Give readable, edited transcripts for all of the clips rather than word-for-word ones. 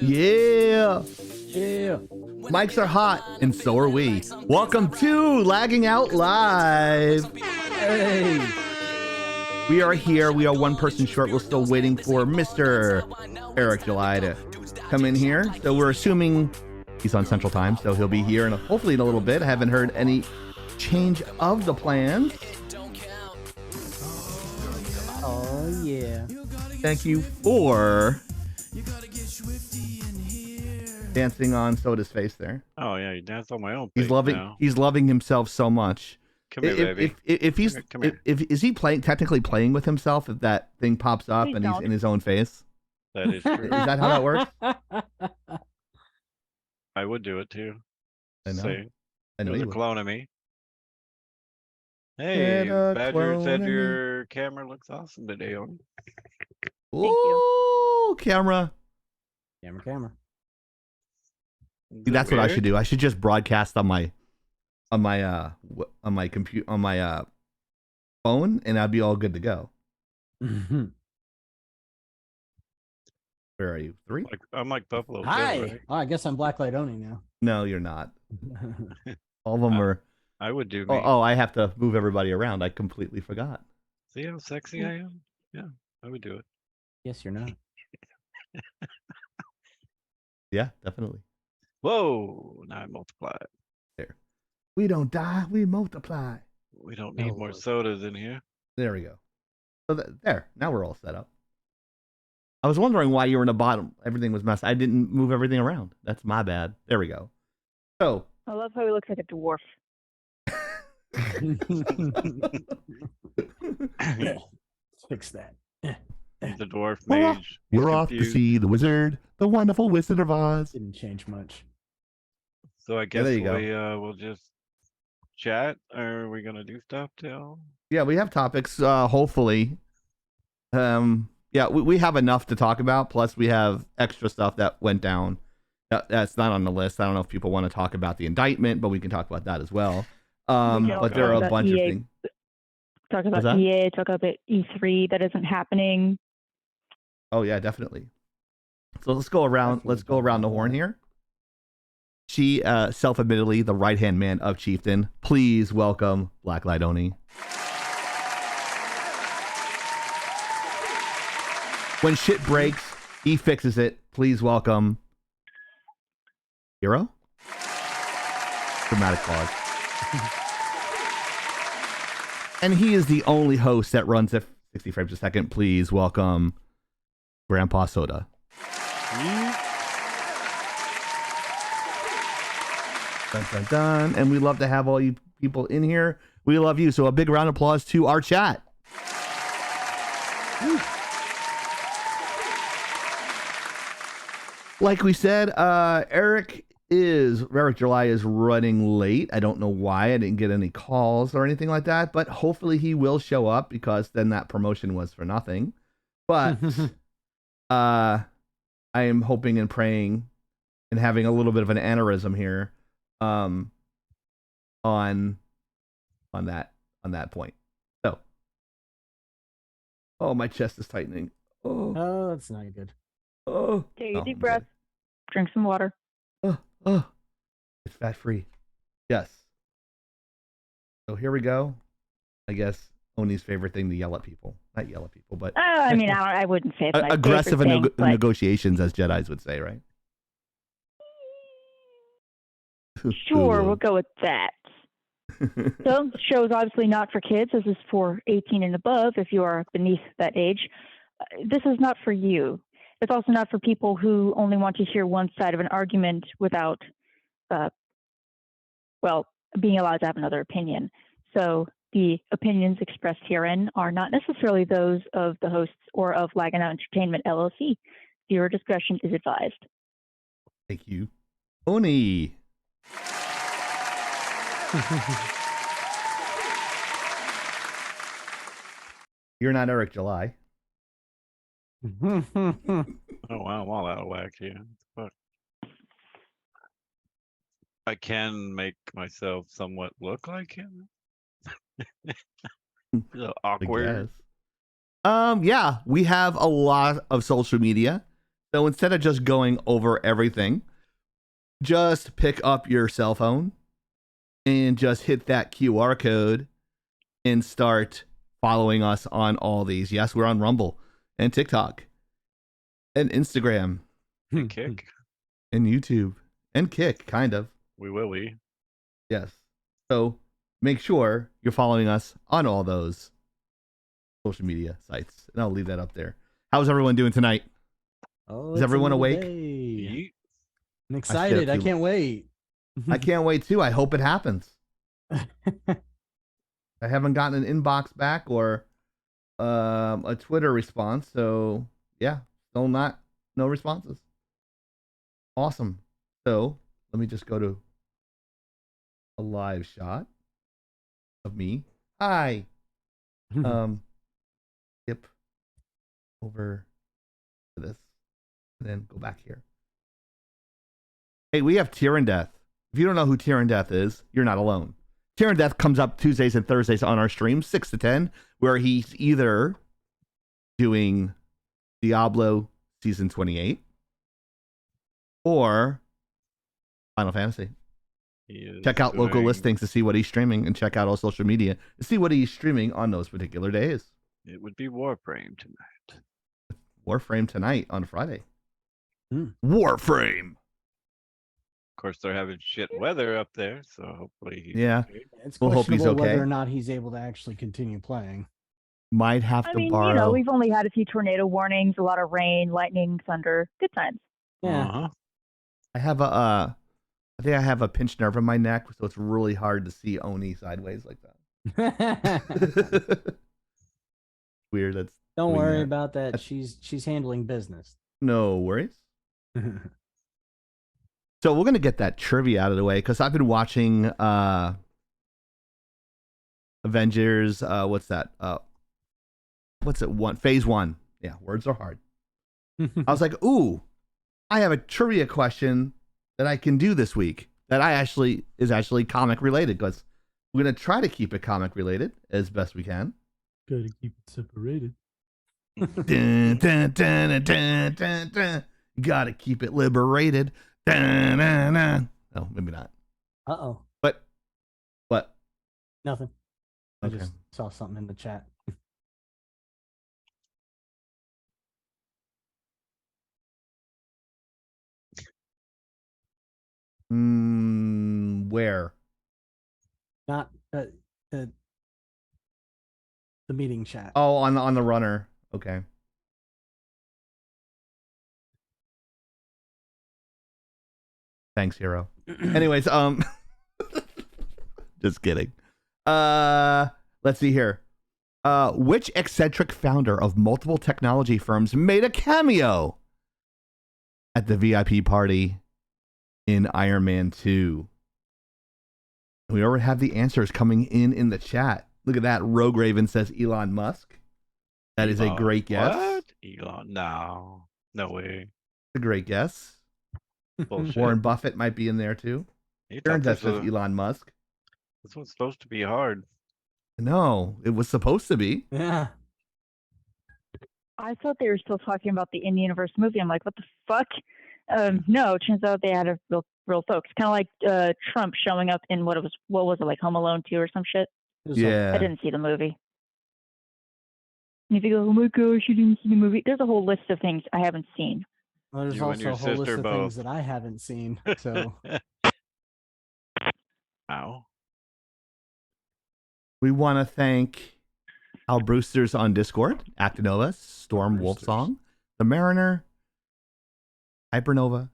Yeah. Yeah. Mics are hot, and so are we. Welcome to Lagging Out Live. Hey. We are here. We are one person short. We're still waiting for Mr. Eric July to come in here. So we're assuming he's on Central Time, so he'll be here and hopefully in a little bit. I haven't heard any change of the plans. Oh, yeah. Thank you for dancing on Soda's face there. Oh yeah, you dance on my own. He's loving. Now. He's loving himself so much. Come here, baby. If he's Come here. if is he technically playing with himself if that thing pops up and he's in his own face? That is true. Is that how that works? I would do it too. I know. See, I know there's you a would. clone of me. Hey, Get a Badger clone said of me. your camera looks awesome today. On Ooh, camera. Camera. See, that's what I should do. I should just broadcast on my computer on my phone, and I'd be all good to go. Mhm. Where are you? 3? I'm like Buffalo Bill, Hi. right? Oh, I guess I'm Blacklight Oni now. No, you're not. All of them are. I would do me. Oh, I have to move everybody around. I completely forgot. See how sexy I am? Yeah, I would do it. Yes, you're not. Yeah, definitely. Whoa! Now I multiply. There. We don't die. We multiply. We don't need more Lord. sodas in here. There we go. So there. Now we're all set up. I was wondering why you were in the bottom. Everything was messed. I didn't move everything around. That's my bad. There we go. So. I love how he looks like a dwarf. Fix that. The dwarf We're mage. We're off to confused. see the wizard, the wonderful Wizard of Oz. Didn't change much. So I guess there you go. we'll just chat. Or are we gonna do stuff till? Yeah, we have topics. Hopefully, yeah, we have enough to talk about. Plus, we have extra stuff that went down. That's not on the list. I don't know if people want to talk about the indictment, but we can talk about that as well. But there are a bunch of things. Talk What's about that? EA, talk about E3 that isn't happening. Oh yeah, definitely. So let's go around. Let's go around the horn here. She, self-admittedly, the right-hand man of Chieftain. Please welcome Blacklight Oni. When shit breaks, he fixes it. Please welcome Hero. Dramatic pause. And he is the only host that runs at 60 frames a second. Please welcome Grandpa Soda. Dun, dun, dun. And we love to have all you people in here. We love you. So a big round of applause to our chat. Woo. Like we said, Eric July is running late. I don't know why. I didn't get any calls or anything like that, but hopefully he will show up because then that promotion was for nothing. But I am hoping and praying and having a little bit of an aneurysm here on that point. So, oh, my chest is tightening. Oh, that's not good. Oh, Take a oh, deep I'm breath. good. Drink some water. Oh, it's fat free. Yes. So here we go. I guess Oni's favorite thing to yell at people. Not yell at people, but I mean, I wouldn't say it's my aggressive favorite thing, but negotiations, as Jedis would say, right? sure, we'll go with that. So, the show is obviously not for kids. This is for 18 and above if you are beneath that age. This is not for you. It's also not for people who only want to hear one side of an argument without, being allowed to have another opinion. So the opinions expressed herein are not necessarily those of the hosts or of Lagging Out Entertainment LLC. Viewer discretion is advised. Thank you. Oni. You're not Eric July. Oh wow, I'm all out of whack here. Fuck. I can make myself somewhat look like him. A little I awkward. guess. Yeah, we have a lot of social media. So instead of just going over everything, just pick up your cell phone and just hit that QR code and start following us on all these. Yes, we're on Rumble and TikTok and Instagram Kick. and YouTube and Kick, kind of. We will be. Yes. So make sure you're following us on all those social media sites. And I'll leave that up there. How's everyone doing tonight? Oh, Is it's everyone a new awake? day. Yeet. I'm excited. I few- can't wait. I can't wait too. I hope it happens. I haven't gotten an inbox back or a Twitter response. So yeah, still no responses. Awesome. So let me just go to a live shot of me. Hi. Skip over to this and then go back here. Hey, we have Tyrann Death. If you don't know who Tyrann Death is, you're not alone. Tyrann Death comes up Tuesdays and Thursdays on our stream, 6 to 10, where he's either doing Diablo Season 28 or Final Fantasy. Check out local listings to see what he's streaming and check out all social media to see what he's streaming on those particular days. It would be Warframe tonight. Warframe tonight on Friday. Hmm. Warframe. Of course, they're having shit weather up there, so hopefully he's Yeah. okay. It's We'll hope he's questionable okay. whether or not he's able to actually continue playing. Might have I to mean, borrow. we've only had a few tornado warnings, a lot of rain, lightning, thunder. Good times. Yeah. Uh-huh. I have I think I have a pinched nerve in my neck, so it's really hard to see Oni sideways like that. Weird. That's Don't doing worry that. about that. She's handling business. No worries. So we're gonna get that trivia out of the way because I've been watching Avengers. What's that? What's it? Phase 1. Yeah, words are hard. I was like, ooh, I have a trivia question that I can do this week that is actually comic related because we're gonna try to keep it comic related as best we can. Gotta keep it separated. Dun, dun, dun, dun, dun, dun. Gotta keep it liberated. Dun, dun, dun. No, maybe not. Uh-oh. But what? Nothing. I Okay. just saw something in the chat. Where? Not the meeting chat. Oh, on the runner. Okay. Thanks, Hero. Anyways, just kidding. Let's see here. Which eccentric founder of multiple technology firms made a cameo at the VIP party in Iron Man 2? We already have the answers coming in the chat. Look at that. Rogue Raven says Elon Musk. That is a great guess. What? Elon? No. No way. A great guess. Bullshit. Warren Buffett might be in there too. You thought Turns out this says was- Elon Musk. this one's supposed to be hard. No, it was supposed to be. Yeah. I thought they were still talking about the in-universe movie. I'm like, what the fuck? No, it turns out they had a real folks. Kind of like Trump showing up in what was it, like Home Alone 2 or some shit? It was like- Yeah. I didn't see the movie. And if you go, oh my gosh, you didn't see the movie, there's a whole list of things I haven't seen. well, there's You and also your a whole list sister of both. things that I haven't seen. So Ow. We want to thank Al Brewster's on Discord, Actinova, Storm Brewsters. Wolfsong, The Mariner, Hypernova,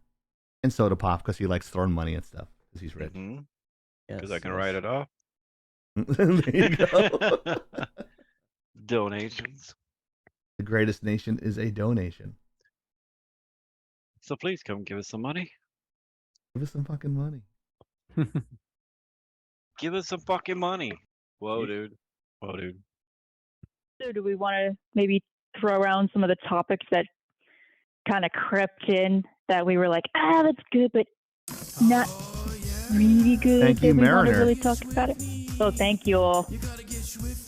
and Soda Pop because he likes throwing money and stuff because he's rich. Because yes, I can yes. write it off. There you go. Donations. The greatest nation is a donation. So please come give us some money. Give us some fucking money. Give us some fucking money. Whoa, dude. Whoa, dude. So do we want to maybe throw around some of the topics that kind of crept in that we were like, that's good, but not really good. Thank you, that we want to Mariner. really talk about it. So thank you all.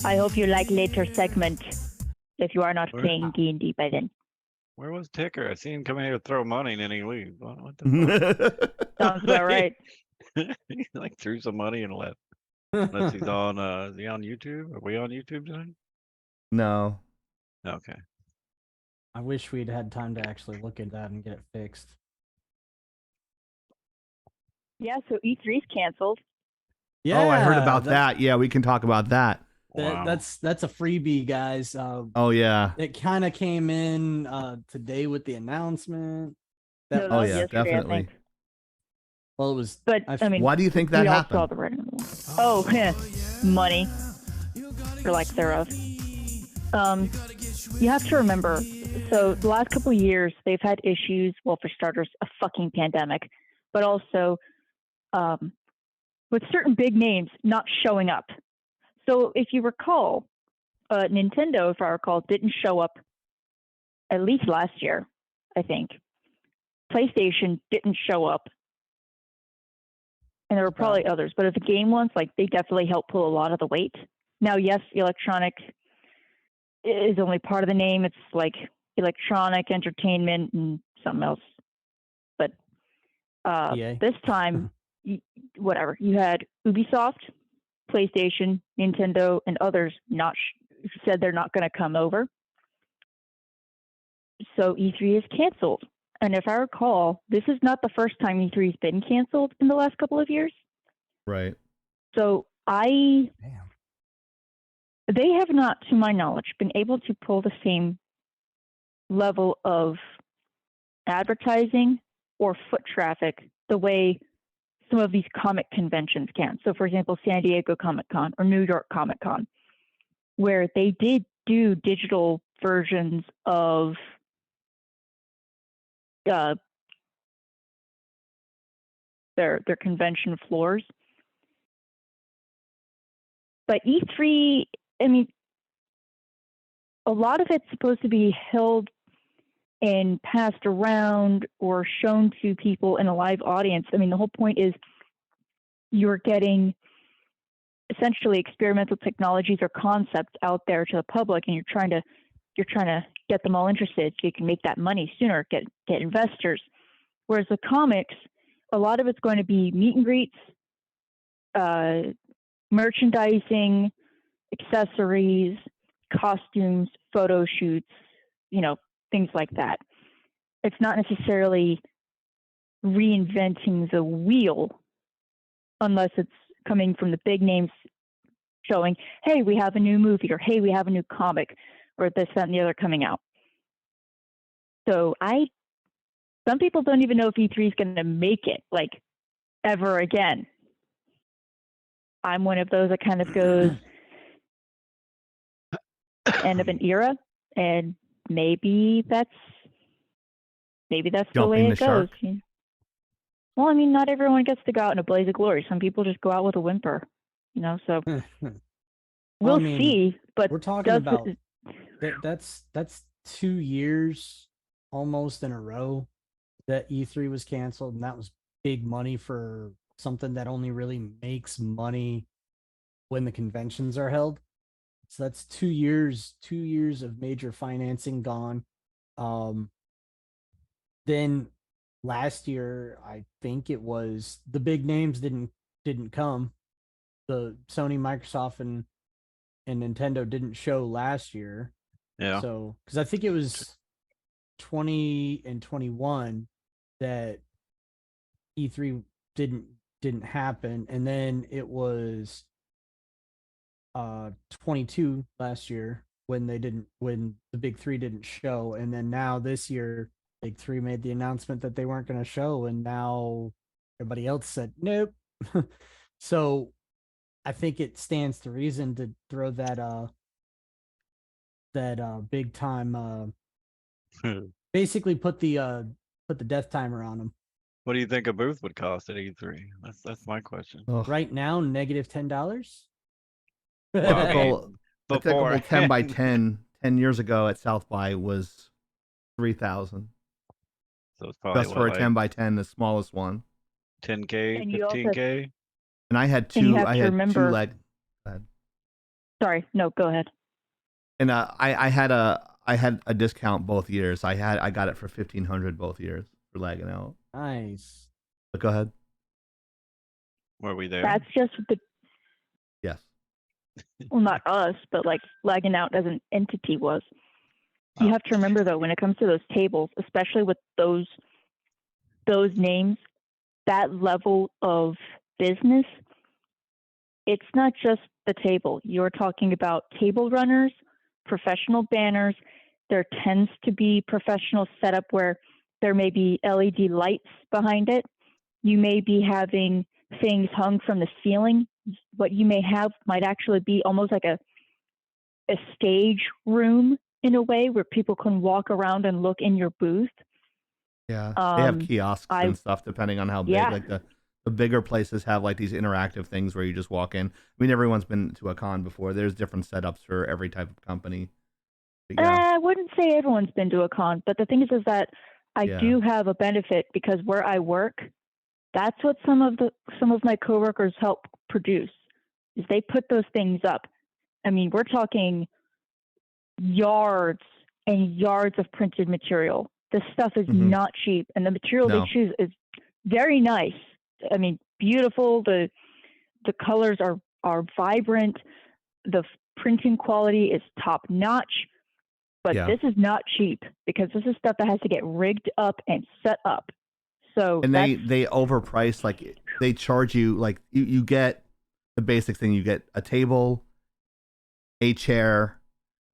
I hope you like later segment if you are not Where? playing D&D by then. Where was Ticker? I seen him come in here to throw money and then he leaves. What the Sounds about right. fuck? He like threw some money and left. Unless he's on, is he on YouTube? Are we on YouTube tonight? No. Okay. I wish we'd had time to actually look at that and get it fixed. Yeah, so E3's canceled. Yeah, Oh, I heard about that. Yeah, we can talk about that. Wow. That's a freebie, guys. Oh yeah. It kind of came in today with the announcement. No, That that Oh was yeah, yesterday, I definitely. think. Well, it was. But I mean, Why do you think that we all happened? saw the writing on the wall. Oh, money, or lack thereof. You have to remember. So the last couple of years, they've had issues. Well, for starters, a fucking pandemic, but also with certain big names not showing up. So if you recall, Nintendo, if I recall, didn't show up at least last year, I think. PlayStation didn't show up. And there were probably others, but as a game ones, like they definitely help pull a lot of the weight. Now, yes, Electronic is only part of the name. It's like Electronic Entertainment and something else. But EA. this time, whatever, you had Ubisoft, PlayStation, Nintendo, and others not said they're not going to come over. So E3 is canceled. And if I recall, this is not the first time E3 has been canceled in the last couple of years. Right. So they have not, to my knowledge, been able to pull the same level of advertising or foot traffic the way some of these comic conventions can. So, for example, San Diego Comic-Con or New York Comic-Con, where they did do digital versions of their convention floors. But E3, I mean, a lot of it's supposed to be held and passed around or shown to people in a live audience. I mean, the whole point is you're getting essentially experimental technologies or concepts out there to the public, and you're trying to get them all interested so you can make that money sooner, get investors. Whereas the comics, a lot of it's going to be meet and greets, merchandising, accessories, costumes, photo shoots, things like that. It's not necessarily reinventing the wheel unless it's coming from the big names showing, hey, we have a new movie, or hey, we have a new comic, or this, that, and the other coming out. So some people don't even know if E3 is going to make it, like, ever again. I'm one of those that kind of goes end of an era, and maybe that's the way it goes. Well, I mean, not everyone gets to go out in a blaze of glory. Some people just go out with a whimper, so we'll see. But we're talking about that's 2 years almost in a row that E3 was canceled, and that was big money for something that only really makes money when the conventions are held. So that's 2 years of major financing gone. Then last year, I think it was the big names didn't come. The Sony, Microsoft, and Nintendo didn't show last year. Yeah. So, because I think it was 20 and 21 that E3 didn't happen, and then it was 22 last year when the big three didn't show, and then now this year big three made the announcement that they weren't going to show, and now everybody else said nope. So I think it stands to reason to throw that big time basically put the death timer on them. What do you think a booth would cost at E3? That's my question. Right now, negative $10. Typical 10 by 10 years ago at South by was 3,000. So it's probably just for a 10 by 10, the smallest one. 10K, And you also- 15K. And I had And you two. have I to had remember- two leg. Sorry, no, go ahead. And I had a I had a discount both years. I got it for 1,500 both years for lagging out. Nice. But go ahead. Were we there? That's just the Yes. well, not us, but like lagging out as an entity was. You Oh. have to remember though, when it comes to those tables, especially with those names, that level of business, it's not just the table. You're talking about table runners, professional banners. There tends to be professional setup where there may be LED lights behind it. You may be having things hung from the ceiling. What you may have might actually be almost like a stage room in a way where people can walk around and look in your booth. Yeah. They have kiosks I- and stuff depending on how big. Yeah. Like the bigger places have like these interactive things where you just walk in. I mean, everyone's been to a con before. There's different setups for every type of company. But yeah. I wouldn't say everyone's been to a con, but the thing is that I Yeah. do have a benefit because where I work, that's what some of my coworkers help produce. Is they put those things up. I mean, we're talking yards and yards of printed material. This stuff is Mhm. not cheap, and the material No. they choose is very nice. I mean, beautiful. The colors are vibrant. The printing quality is top notch. But Yeah. this is not cheap because this is stuff that has to get rigged up and set up. So And they overprice, like they charge you, like you get the basic thing. You get a table, a chair,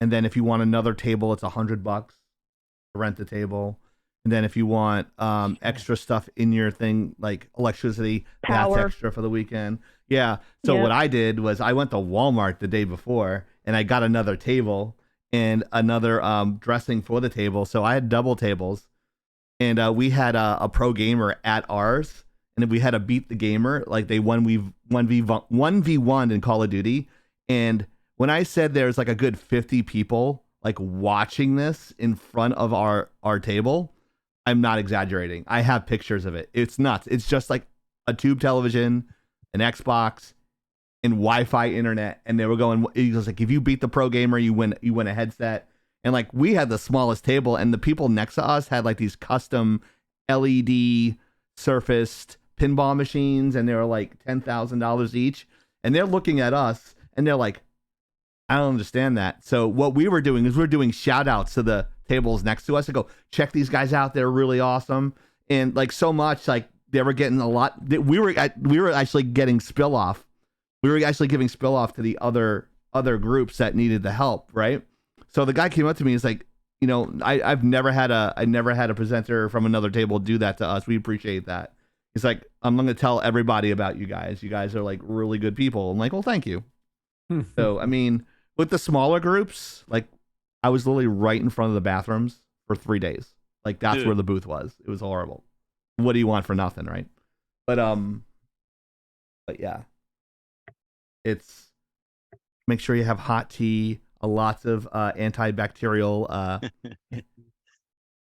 and then if you want another table, it's $100 to rent the table. And then if you want extra stuff in your thing, like electricity, Power. that's extra for the weekend. Yeah. So Yep. what I did was I went to Walmart the day before and I got another table and another dressing for the table. So I had double tables, and we had a pro gamer at ours, and we had to beat the gamer. Like they 1v1 in Call of Duty. And when I said there's like a good 50 people like watching this in front of our table, I'm not exaggerating. I have pictures of it. It's nuts. It's just like a tube television, an Xbox, and Wi-Fi internet. And they were going, he was like, if you beat the pro gamer, you win a headset. And like we had the smallest table, and the people next to us had like these custom LED surfaced pinball machines, and they were like $10,000 each. And they're looking at us and they're like, I don't understand that. So what we were doing is we're doing shout outs to the tables next to us to go, check these guys out. They're really awesome. And like so much, like they were getting a lot. We were actually getting spill off. We were actually giving spill off to the other groups that needed the help. Right. So the guy came up to me. He's like, you know, I never had a presenter from another table do that to us. We appreciate that. He's like, I'm going to tell everybody about you guys. You guys are like really good people. I'm like, well, thank you. So, I mean, with the smaller groups, like I was literally right in front of the bathrooms for 3 days. Like that's Dude. where the booth was. It was horrible. What do you want for nothing, right? But yeah, it's make sure you have hot tea, lots of antibacterial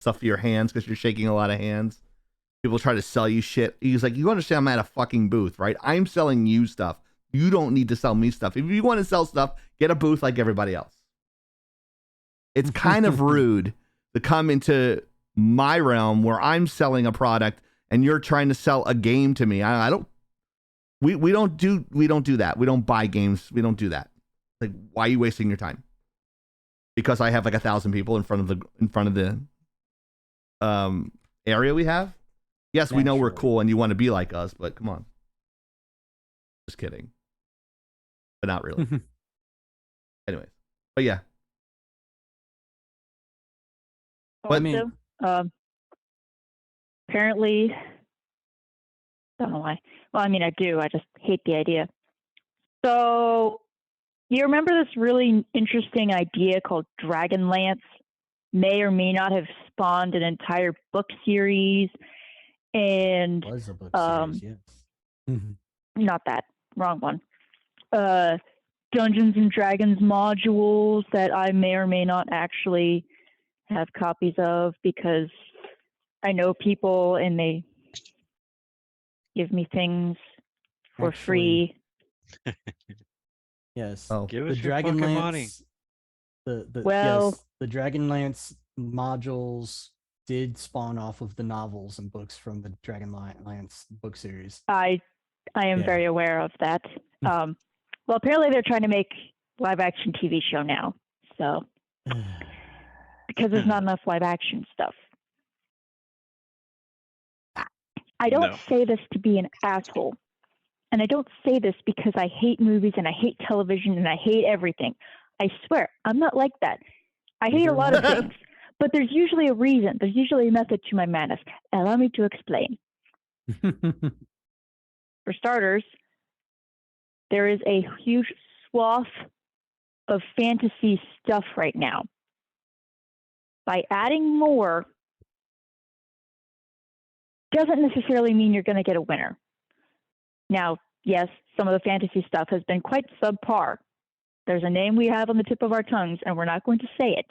stuff for your hands because you're shaking a lot of hands. People try to sell you shit. He's like, you understand I'm at a fucking booth, right? I'm selling you stuff. You don't need to sell me stuff. If you want to sell stuff, get a booth like everybody else. It's kind of rude to come into my realm where I'm selling a product and you're trying to sell a game to me. I don't. We don't do that. We don't buy games. We don't do that. Like, why are you wasting your time? Because I have like 1,000 people in front of the area we have. Yes, we know we're Naturally. cool and you want to be like us, but come on. Just kidding. But not really. Anyways. But yeah. I mean- Also, apparently, don't know why. Well, I mean, I do. I just hate the idea. So, you remember this really interesting idea called Dragonlance? May or may not have spawned an entire book series, and Was a book Um, series, yes. not that, wrong one. Dungeons and Dragons modules that I may or may not actually have copies of because I know people and they give me things for Actually, free. Yes. Oh. Give The us your fucking money. Dragonlance Well- yes, the Dragonlance modules did spawn off of the novels and books from the Dragonlance book series. I am Yeah. very aware of that. Well, apparently they're trying to make live action TV show now, so because there's not enough live action stuff. I don't No. say this to be an asshole, and I don't say this because I hate movies and I hate television and I hate everything. I swear, I'm not like that. I hate a lot of things, but there's usually a reason. There's usually a method to my madness. Allow me to explain. For starters, there is a huge swath of fantasy stuff right now. By adding more doesn't necessarily mean you're going to get a winner. Now, yes, some of the fantasy stuff has been quite subpar. There's a name we have on the tip of our tongues, and we're not going to say it.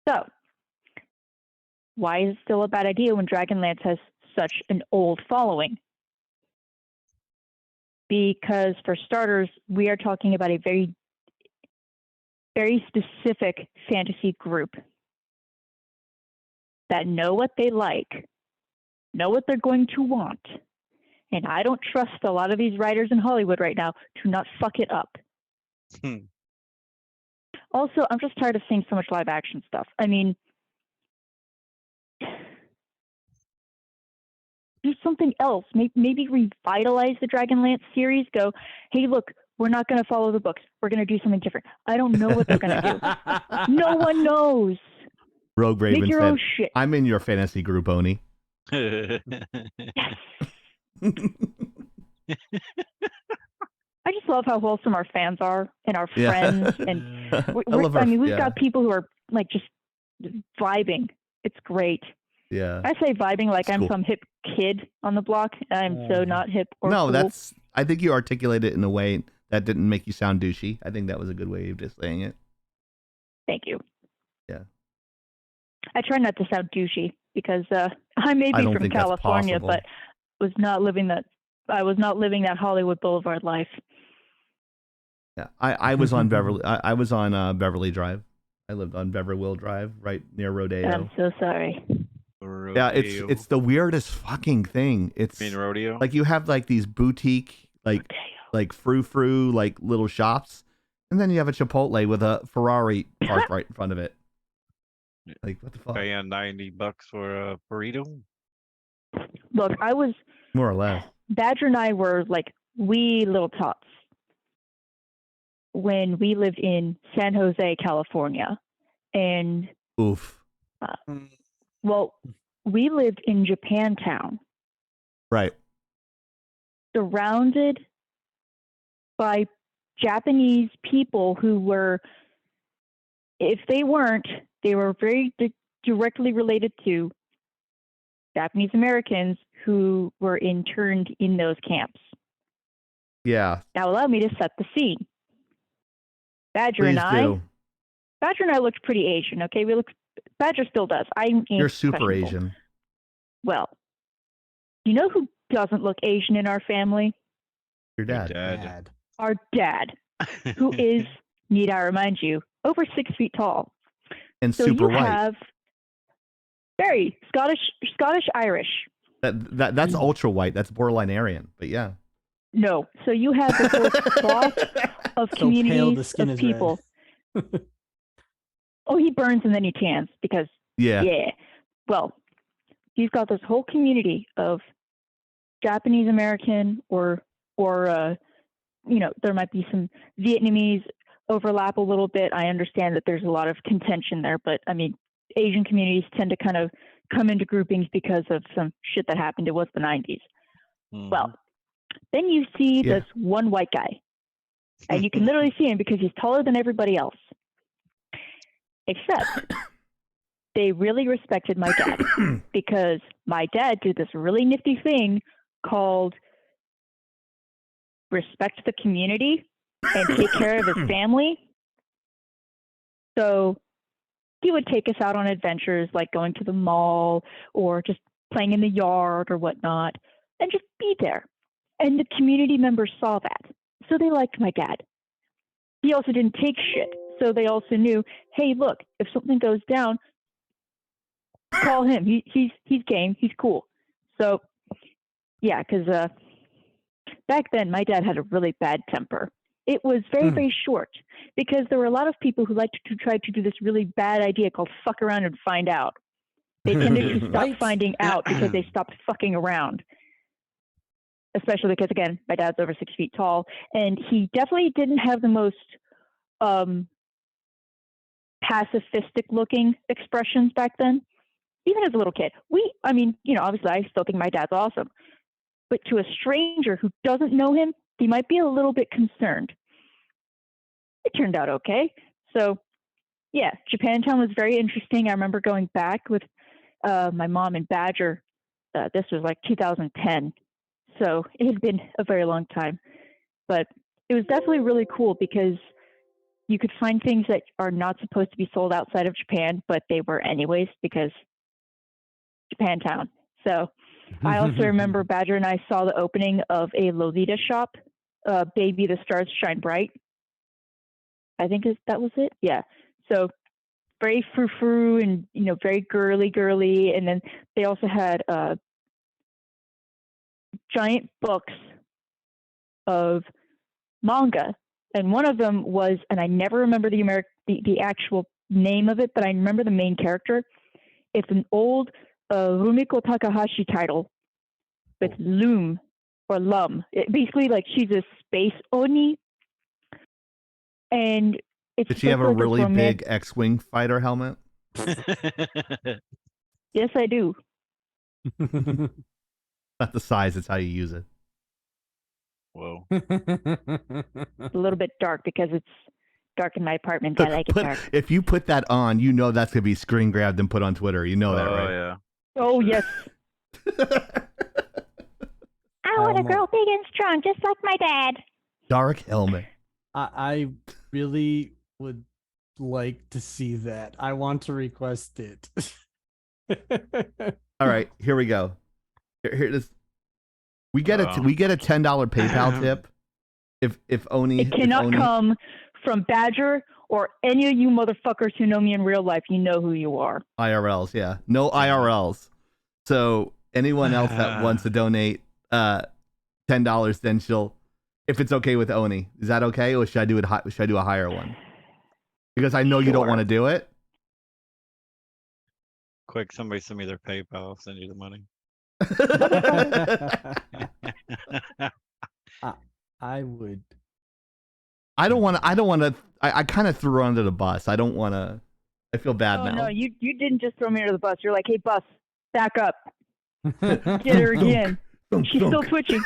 So, why is it still a bad idea when Dragonlance has such an old following? Because, for starters, we are talking about a very, very specific fantasy group that know what they like, know what they're going to want. And I don't trust a lot of these writers in Hollywood right now to not fuck it up. Also, I'm just tired of seeing so much live action stuff. I mean, do something else. Maybe revitalize the Dragonlance series. Go, hey, look, we're not going to follow the books. We're going to do something different. I don't know what they're going to do. No one knows. Rogue Raven Make your said, own shit. I'm in your fantasy group, Oni. Yes. I just love how wholesome our fans are and our Yeah. friends. And I love I mean, we've yeah. got people who are like just vibing. It's great. Yeah. I say vibing like It's I'm cool. some hip kid on the block. I'm so not hip or No, cool. I think you articulated it in a way that didn't make you sound douchey. I think that was a good way of just saying it. Thank you. Yeah. I try not to sound douchey because I may I be don't from think that's California, possible. but was not living that. I was not living that Hollywood Boulevard life. Yeah. I was on Beverly. I was on Beverly Drive. I lived on Beverly Drive, right near Rodeo. I'm so sorry. Yeah, it's the weirdest fucking thing. It's mean rodeo. like you have like these boutique like frou like little shops, and then you have a Chipotle with a Ferrari parked right in front of it. Like what the fuck? Paying $90 for a burrito. Look, I was More or less. Badger and I were like wee little tots when we lived in San Jose, California, and Oof. well, we lived in Japantown, Right. surrounded by Japanese people who were, if they weren't, they were very directly related to Japanese Americans who were interned in those camps. Yeah. Now, allow me to set the scene. Badger Please and I do. looked pretty Asian. Okay, Badger still does. You're super questionable. Asian. Well, you know who doesn't look Asian in our family? Your dad. Dad. Our dad, who is, need I remind you, over 6 feet tall. And So super you white. have very Scottish Irish. That's ultra white. That's borderline Aryan. But yeah. No, so you have this whole swath of So pale, the communities skin of is red. people. Oh, he burns and then he tans because Yeah. Well, he's got this whole community of Japanese American or there might be some Vietnamese overlap a little bit. I understand that there's a lot of contention there, but I mean, Asian communities tend to kind of come into groupings because of some shit that happened. It was the 90s. Well, then you see Yeah. this one white guy, and you can literally see him because he's taller than everybody else. Except they really respected my dad because my dad did this really nifty thing called respect the community and take care of his family. So he would take us out on adventures like going to the mall or just playing in the yard or whatnot and just be there. And the community members saw that. So they liked my dad. He also didn't take shit. So they also knew, hey, look, if something goes down, call him. He's game. He's cool. So yeah, because back then my dad had a really bad temper. It was very, very short because there were a lot of people who liked to try to do this really bad idea called fuck around and find out. They tended to stop Right. finding out because they stopped fucking around. Especially because, again, my dad's over 6 feet tall, and he definitely didn't have the most pacifistic-looking expressions back then. Even as a little kid, obviously, I still think my dad's awesome. But to a stranger who doesn't know him, he might be a little bit concerned. It turned out okay. So, yeah, Japantown was very interesting. I remember going back with my mom and Badger. This was like 2010. So it had been a very long time. But it was definitely really cool because you could find things that are not supposed to be sold outside of Japan, but they were anyways because Japantown. So I also remember Badger and I saw the opening of a Lolita shop, Baby the Stars Shine Bright. I think that was it. Yeah. So very frou-frou and, very girly. And then they also had giant books of manga. And one of them was, and I never remember the actual name of it, but I remember the main character. It's an old Rumiko Takahashi title. It's Loom or Lum. Basically, like she's a space oni. And it's Did she have a like really big X-Wing fighter helmet? Yes, I do. Not the size, it's how you use it. Whoa. It's a little bit dark because it's dark in my apartment. I like it dark. If you put that on, that's going to be screen grabbed and put on Twitter. You know that, right? Yeah. Oh, yes. I want to grow big and strong, just like my dad. Dark helmet. I really would like to see that. I want to request it. All right, here we go. Here it is. We get a $10 PayPal tip. If Oni, it cannot come from Badger or any of you motherfuckers who know me in real life. You know who you are. IRLs, yeah, no IRLs. So anyone else that wants to donate $10, then she'll, if it's okay with Oni, is that okay, or should I do it? Should I do a higher one? Because I know you don't want to do it. Quick, somebody send me their PayPal. I'll send you the money. I would. I don't want to. I kind of threw her under the bus. I don't want to. I feel bad now. No, you didn't just throw me under the bus. You're like, hey, bus, back up. Get her again. She's still twitching.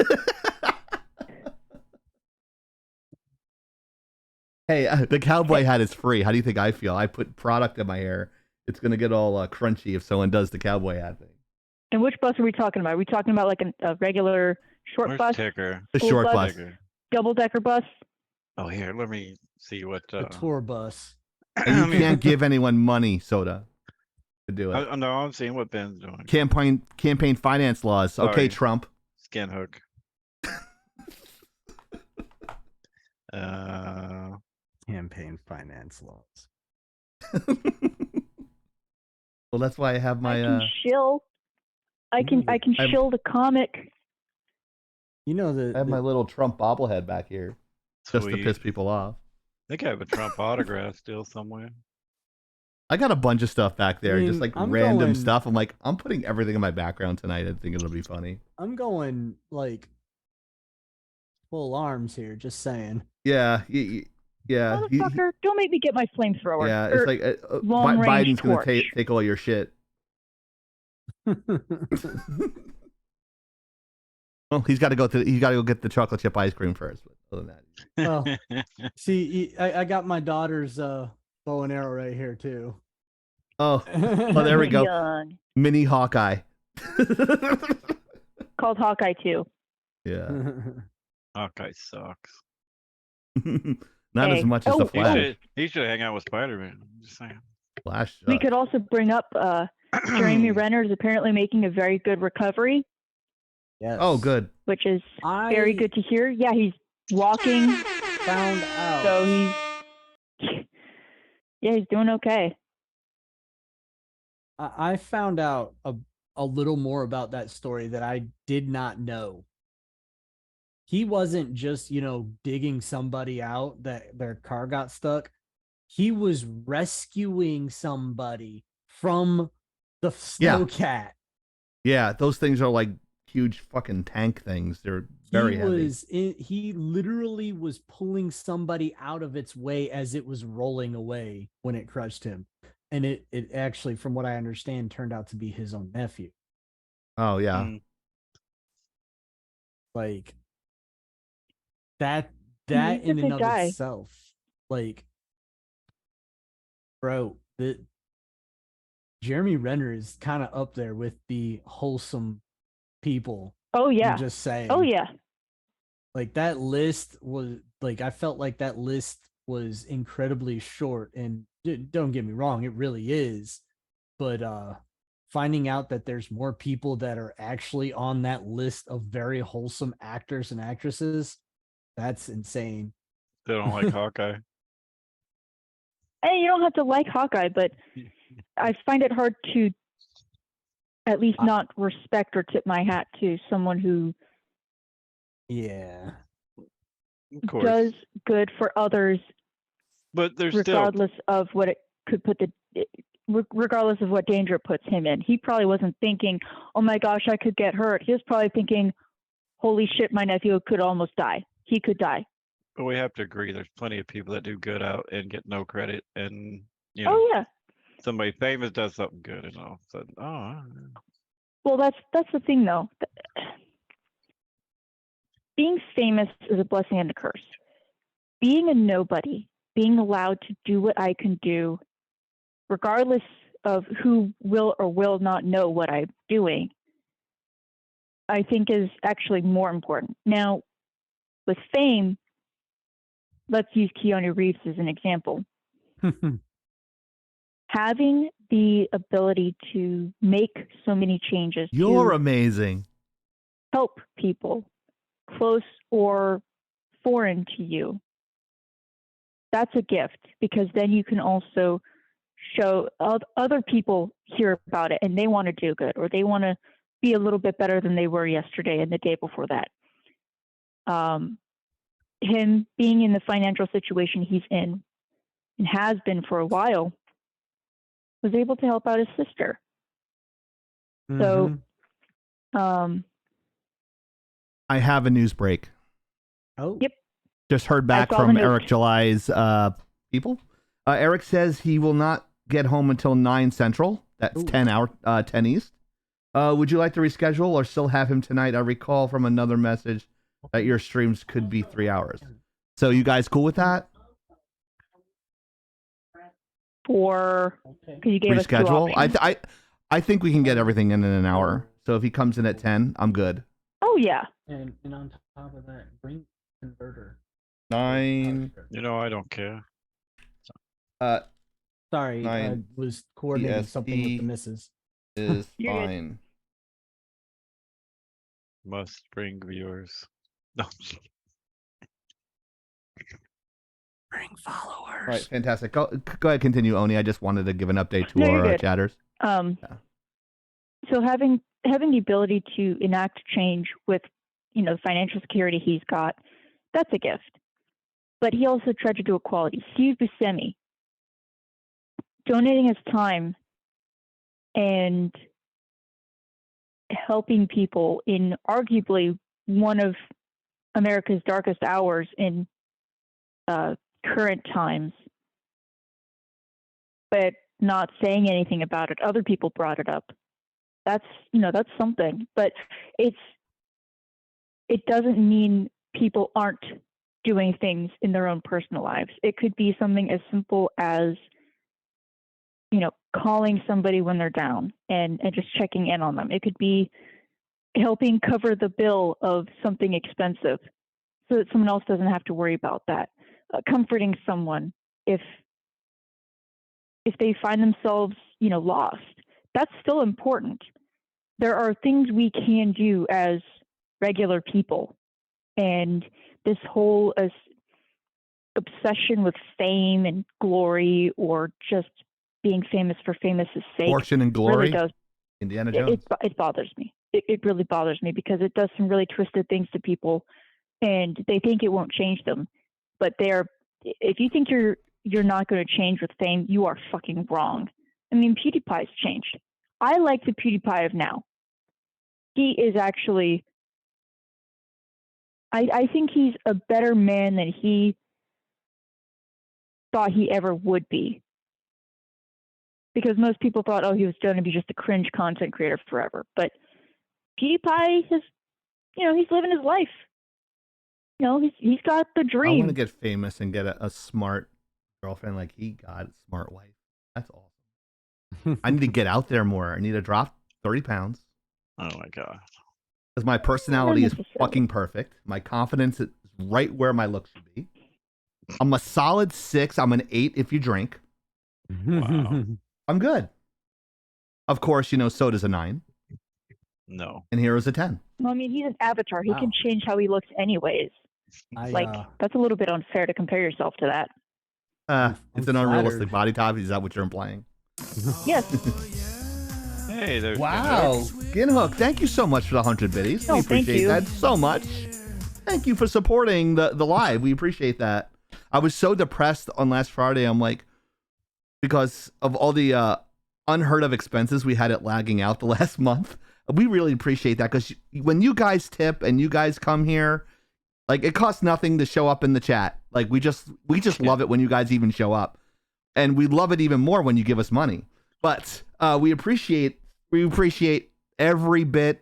Hey, the cowboy hat is free. How do you think I feel? I put product in my hair. It's gonna get all crunchy if someone does the cowboy hat thing. And which bus are we talking about? Are we talking about like a regular short Where's bus? Ticker? The School short bus? bus. Double-decker bus? Oh, here, let me see what. The tour bus. And you can't give anyone money, Soda, to do it. No, I'm seeing what Ben's doing. Campaign finance laws. Okay, Sorry. Trump. Skin hook. Campaign finance laws. Well, that's why I have my. I can shill. I can shill the comic. You know I have my little Trump bobblehead back here, just to Sweet. piss people off. I think I have a Trump autograph still somewhere. I got a bunch of stuff back there, I mean, just like I'm random going- stuff. I'm like, I'm putting everything in my background tonight. I think it'll be funny. I'm going like full arms here. Just saying. Yeah, yeah, Motherfucker, don't make me get my flamethrower. yeah. It's like long-range Biden's gonna torch. take all your shit. Well, he's got to go get the chocolate chip ice cream first. But other than that, Well, see, I got my daughter's bow and arrow right here too. oh, there we go. Young. Mini Hawkeye. Called Hawkeye 2. Yeah, Hawkeye sucks. not Hey. as much as Oh, the oh. Flash. He should hang out with Spider-Man. I'm just saying. Flash. We sucks. could also bring up Jeremy Renner is apparently making a very good recovery, Yes. Oh, good. which is I very good to hear. Yeah, he's walking, found out. so Yeah, he's doing okay. I found out a little more about that story that I did not know. He wasn't just, digging somebody out that their car got stuck. He was rescuing somebody from the Yeah. snowcat. Yeah, those things are like huge fucking tank things. They're very heavy. He literally was pulling somebody out of its way as it was rolling away when it crushed him. And it actually, from what I understand, turned out to be his own nephew. Oh yeah. Mm. Like that He's a in and good of guy. itself, like, bro, the Jeremy Renner is kind of up there with the wholesome people. Oh yeah. I'm just saying. Oh yeah. Like that list was like, I felt like that list was incredibly short, and don't get me wrong, it really is. But finding out that there's more people that are actually on that list of very wholesome actors and actresses, that's insane. They don't like Hawkeye. And you don't have to like Hawkeye, but I find it hard to at least not respect or tip my hat to someone who Yeah. Of course. does good for others, But there's regardless of what it could put regardless of what danger it puts him in. He probably wasn't thinking, "Oh my gosh, I could get hurt." He was probably thinking, "Holy shit, my nephew could almost die. He could die." But we have to agree there's plenty of people that do good out and get no credit, and you know, Oh yeah. somebody famous does something good and all of a sudden, oh, Well, that's the thing though. Being famous is a blessing and a curse. Being a nobody, being allowed to do what I can do, regardless of who will or will not know what I'm doing, I think is actually more important. Now, with fame, let's use Keanu Reeves as an example. Having the ability to make so many changes, You're to amazing. help people close or foreign to you, that's a gift, because then you can also show other people hear about it and they want to do good, or they want to be a little bit better than they were yesterday and the day before that. Him being in the financial situation he's in and has been for a while, was able to help out his sister. So I have a news break. Oh. Yep. Just heard back saw the from news. Eric July's people. Eric says he will not get home until 9 Central. That's Ooh. 10 East. Would you like to reschedule or still have him tonight? I recall from another message that your streams could be 3 hours. So you guys cool with that? Because you gave us two Reschedule? options. I think we can get everything in an hour. So if he comes in at 10, I'm good. Oh yeah. And on top of that, bring converter. 9 you know, I don't care. Sorry, I 9 was coordinating something with the EST. missus. is You're good. fine. Must bring viewers. No. Bring followers. All right, fantastic. Go ahead, continue, Oni. I just wanted to give an update to No, you're our good. chatters. So having the ability to enact change with, the financial security he's got, that's a gift. But he also tried to do equality. Steve Buscemi, donating his time and helping people in arguably one of America's darkest hours in current times, but not saying anything about it. Other people brought it up. That's something. But it doesn't mean people aren't doing things in their own personal lives. It could be something as simple as, calling somebody when they're down and just checking in on them. It could be helping cover the bill of something expensive so that someone else doesn't have to worry about that. Comforting someone if they find themselves, lost. That's still important. There are things we can do as regular people. And this whole obsession with fame and glory or just being famous for famous's sake Fortune and glory. really does. Indiana Jones. It bothers me. It really bothers me because it does some really twisted things to people, and they think it won't change them. But if you think you're not going to change with fame, you are fucking wrong. I mean, PewDiePie's changed. I like the PewDiePie of now. He is actually, I think he's a better man than he thought he ever would be. Because most people thought, oh, he was going to be just a cringe content creator forever. But PewDiePie has, he's living his life. He's got the I dream. want to get famous and get a smart girlfriend like he got, a smart wife. That's awesome. I need to get out there more. I need to drop 30 pounds. Oh my god. Because my personality is fucking perfect. My confidence is right where my looks should be. I'm a solid 6. I'm an 8 if you drink. Wow. I'm good. Of course, Soda's a 9. No. And Hero's a 10. Well, I mean, he's an avatar. He Wow. can change how he looks anyways. That's a little bit unfair to compare yourself to that. It's I'm an unrealistic flattered. body type. Is that what you're implying? Yes. Hey, there's Wow. Ginhook, thank you so much for the 100 biddies. Oh, We thank appreciate you. that so much. Thank you for supporting the live. We appreciate that. I was so depressed on last Friday. I'm like, because of all the unheard of expenses we had it lagging out the last month. We really appreciate that because when you guys tip and you guys come here, like it costs nothing to show up in the chat. Like we just love it when you guys even show up, and we love it even more when you give us money. But we appreciate every bit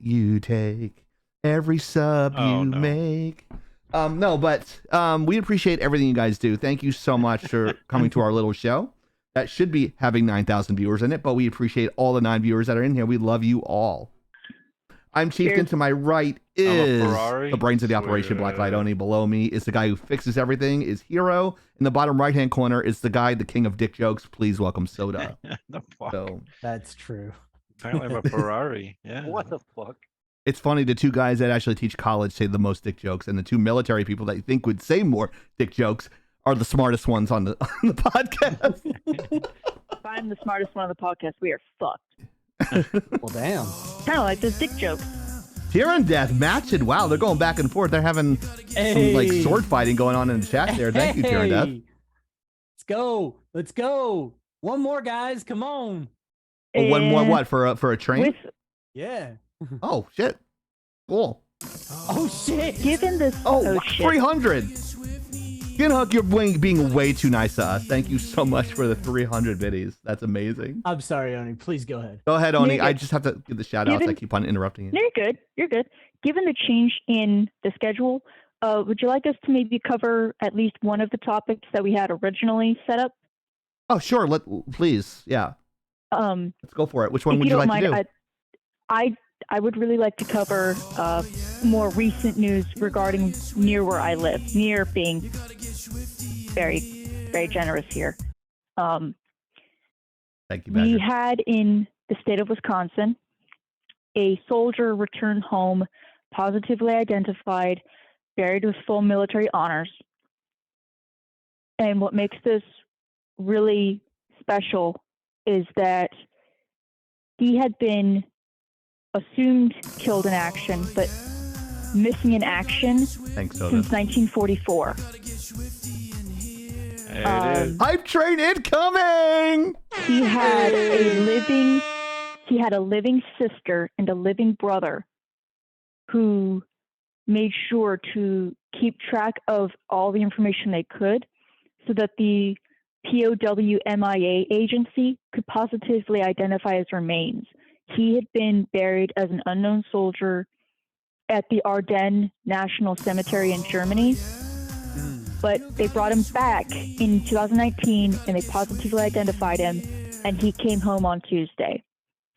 you take, every sub you make. We appreciate everything you guys do. Thank you so much for coming to our little show. That should be having 9,000 viewers in it, but we appreciate all the 9 viewers that are in here. We love you all. I'm Chieftain. Cheers. To my right I'm a is Ferrari. the brains of the operation, Black Light Swear. Oni. Below me is the guy who fixes everything, is Hero. In the bottom right-hand corner is the guy, the king of dick jokes. Please welcome Soda. The fuck? So That's true. Apparently I'm a Ferrari. Yeah. What the fuck? it's funny, the two guys that actually teach college say the most dick jokes, and the two military people that you think would say more dick jokes are the smartest ones on the podcast. If I'm the smartest one on the podcast, we are fucked. Well, damn. Kind of like this dick joke. Tear and Death matched. Wow, they're going back and forth. They're having some like sword fighting going on in the chat there. Thank you, Tear and Death. Hey! Let's go. One more, guys. Come on. Oh, one more And what for a train? With Yeah. Oh shit, cool. Oh shit. given this, Oh, shit. 300. Ginhook, you're being way too nice to us. Thank you so much for the 300 biddies. That's amazing. I'm sorry, Oni. Please go ahead. Go ahead, Oni. You're I good. just have to give the shout outs. I Given- keep on interrupting you. No, you're good. You're good. Given the change in the schedule, would you like us to maybe cover at least one of the topics that we had originally set up? Oh, sure. Please. Yeah. Let's go for it. Which one If would you you don't like to mind, do? I would really like to cover more recent news regarding near where I live. Near being very, very generous here. Thank you, We Badger. had in the state of Wisconsin a soldier return home, positively identified, buried with full military honors. And what makes this really special is that he had been assumed killed in action, but missing in action Thanks, Soda. since 1944. There it is. Hype train incoming! He had a living sister and a living brother who made sure to keep track of all the information they could so that the POW MIA agency could positively identify his remains. He had been buried as an unknown soldier at the Ardennes National Cemetery in Germany, but they brought him back in 2019 and they positively identified him, and he came home on Tuesday.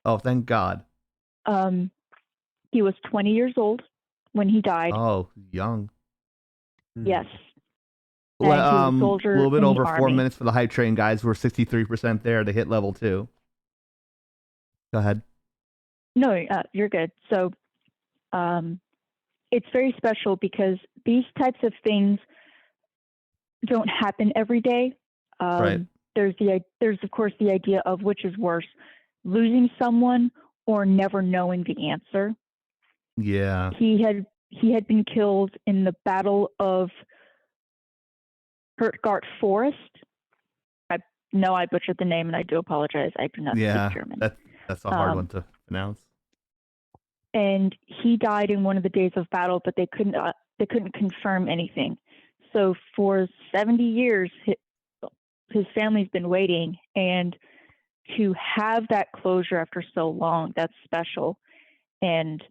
Oh, thank God. He was 20 years old when he died. Oh, young. Yes. Well, And he was a a soldier little bit in the over 4 Army. minutes for the hype train, guys. We're 63% there to hit level 2. Go ahead. No, you're good. So it's very special because these types of things don't happen every day. Right. There's of course the idea of which is worse, losing someone or never knowing the answer. Yeah. He had been killed in the Battle of Hurtgart Forest. I know I butchered the name, and I do apologize. I do not Yeah. speak German. That's a hard one to pronounce. And he died in one of the days of battle, but they couldn't confirm anything. So for 70 years, his family's been waiting, and to have that closure after so long, that's special. And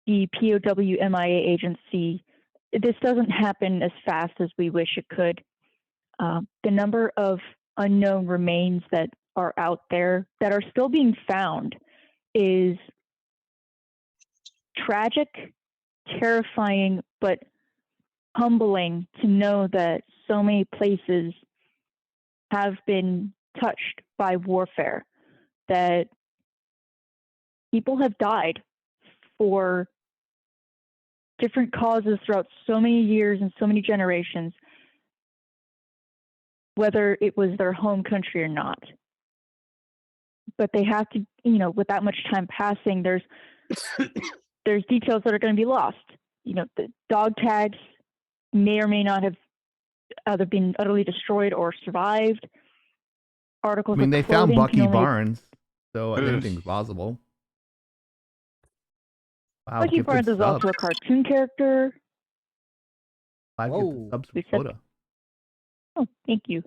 the POW MIA agency, this doesn't happen as fast as we wish it could. The number of unknown remains that are out there that are still being found is tragic, terrifying, but humbling to know that so many places have been touched by warfare, that people have died for different causes throughout so many years and so many generations, whether it was their home country or not. But they have to, with that much time passing, there's details that are going to be lost. The dog tags may or may not have either been utterly destroyed or survived. Articles. I mean, they found clothing can Bucky only- Barnes, so Oof. anything's possible. Wow, Bucky gifted Barnes is sub. also a cartoon character. 5 Whoa. gifted subs for We said- Soda. Oh, thank you.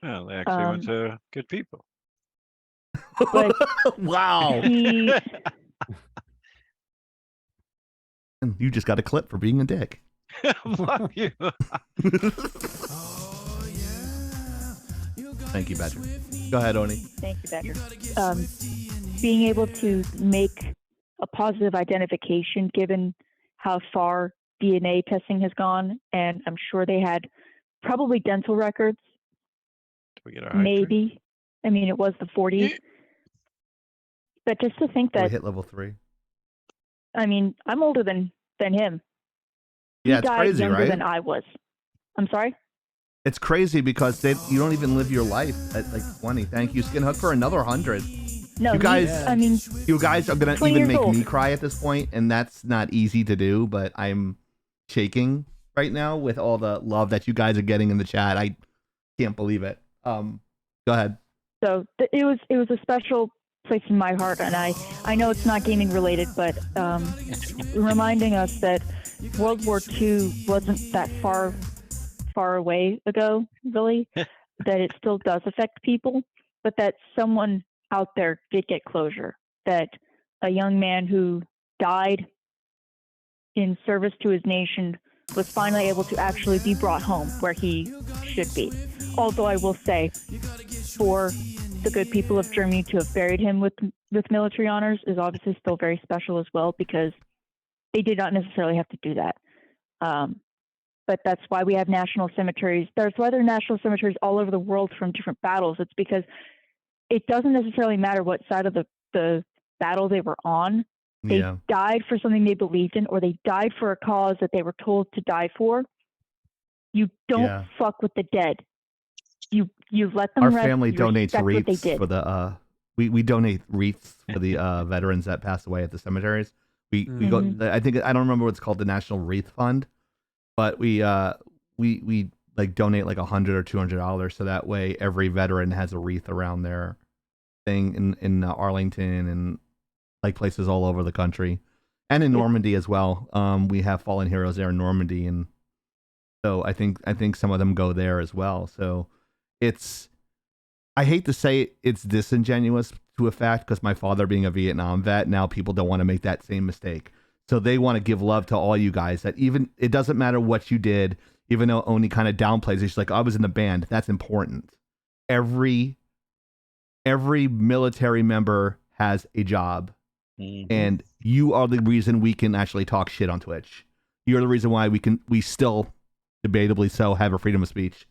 Well, they actually went to good people. But Wow. he, You just got a clip for being a dick. Fuck you. Thank you, Badger. Go ahead, Oni. thank you, Badger. Being able to make a positive identification, given how far DNA testing has gone, and I'm sure they had probably dental records, We get our hype train? maybe. I mean, it was the 40s. But just to think We that, hit level 3. I mean, I'm older than him. Yeah, He it's died crazy, younger right? than I was. I'm sorry? It's crazy because you don't even live your life at like 20. Thank you, Skinhook, for another 100. No, You guys- I mean, You guys are gonna 20 even years make old. me cry at this point, and that's not easy to do. But I'm shaking right now with all the love that you guys are getting in the chat. I can't believe it. Go ahead. so it was a special place in my heart, and I know it's not gaming related, but reminding us that World War II wasn't that far away ago, really, that it still does affect people, but that someone out there did get closure, that a young man who died in service to his nation was finally able to actually be brought home where he should be. Although I will say, for the good people of Germany to have buried him with military honors is obviously still very special as well, because they did not necessarily have to do that. But that's why we have national cemeteries. That's why there are national cemeteries all over the world from different battles. It's because it doesn't necessarily matter what side of the battle they were on. They Yeah. died for something they believed in, or they died for a cause that they were told to die for. You don't Yeah. fuck with the dead. You let them Our rest. family You donates respect what they wreaths did. for the we donate wreaths for the veterans that pass away at the cemeteries. We go. Mhm. I don't remember what's called, the National Wreath Fund, but we like donate like $100 or $200 so that way every veteran has a wreath around their thing in Arlington and like places all over the country, and in Yeah. Normandy as well. We have fallen heroes there in Normandy, and so I think some of them go there as well. So it's, I hate to say it's disingenuous to a fact, because my father being a Vietnam vet, now people don't want to make that same mistake. So they want to give love to all you guys, that even, it doesn't matter what you did, even though Oni kind of downplays it. She's like, I was in the band. That's important. Every military member has a job, Mhm. and you are the reason we can actually talk shit on Twitch. You're the reason why we still, debatably so, have a freedom of speech,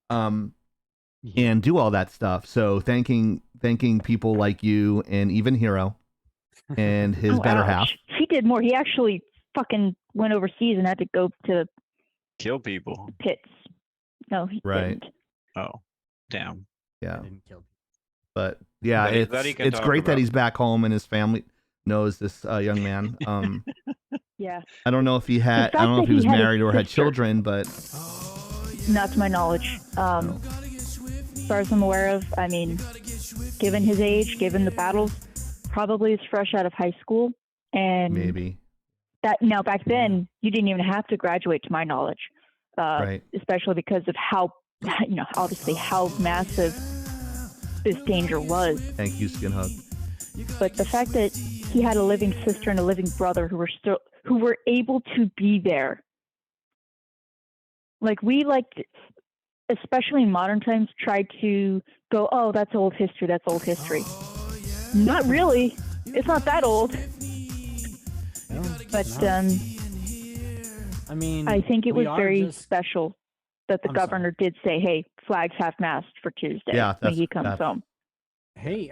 and do all that stuff. So thanking people like you and even Hero and his Oh, better ouch. half. He did more. He actually fucking went overseas and had to go to Kill people. pits. No, he Right. didn't. Oh, damn. I Yeah. didn't kill people. But yeah, That he can it's talk great that about. he's back home and his family knows this young man. Yeah. I don't know if he fact I don't know that if he was he had a married or had sister- children, but Not to my knowledge. no. As far as I'm aware of, I mean, given his age, given the battles, probably is fresh out of high school. And Maybe. that now back then, you didn't even have to graduate, to my knowledge, Right. especially because of how, obviously how massive this danger was. Thank you, Skin Hug. But the fact that he had a living sister and a living brother who were able to be there. Like we especially in modern times, tried to go, oh, that's old history. That's old history. Not really. It's not that old. No, But it's not. I mean, I think it we was are very just- special that the I'm sorry. governor did say, hey, flags half-mast for Tuesday Yeah, when he that's- comes that's- home. Hey,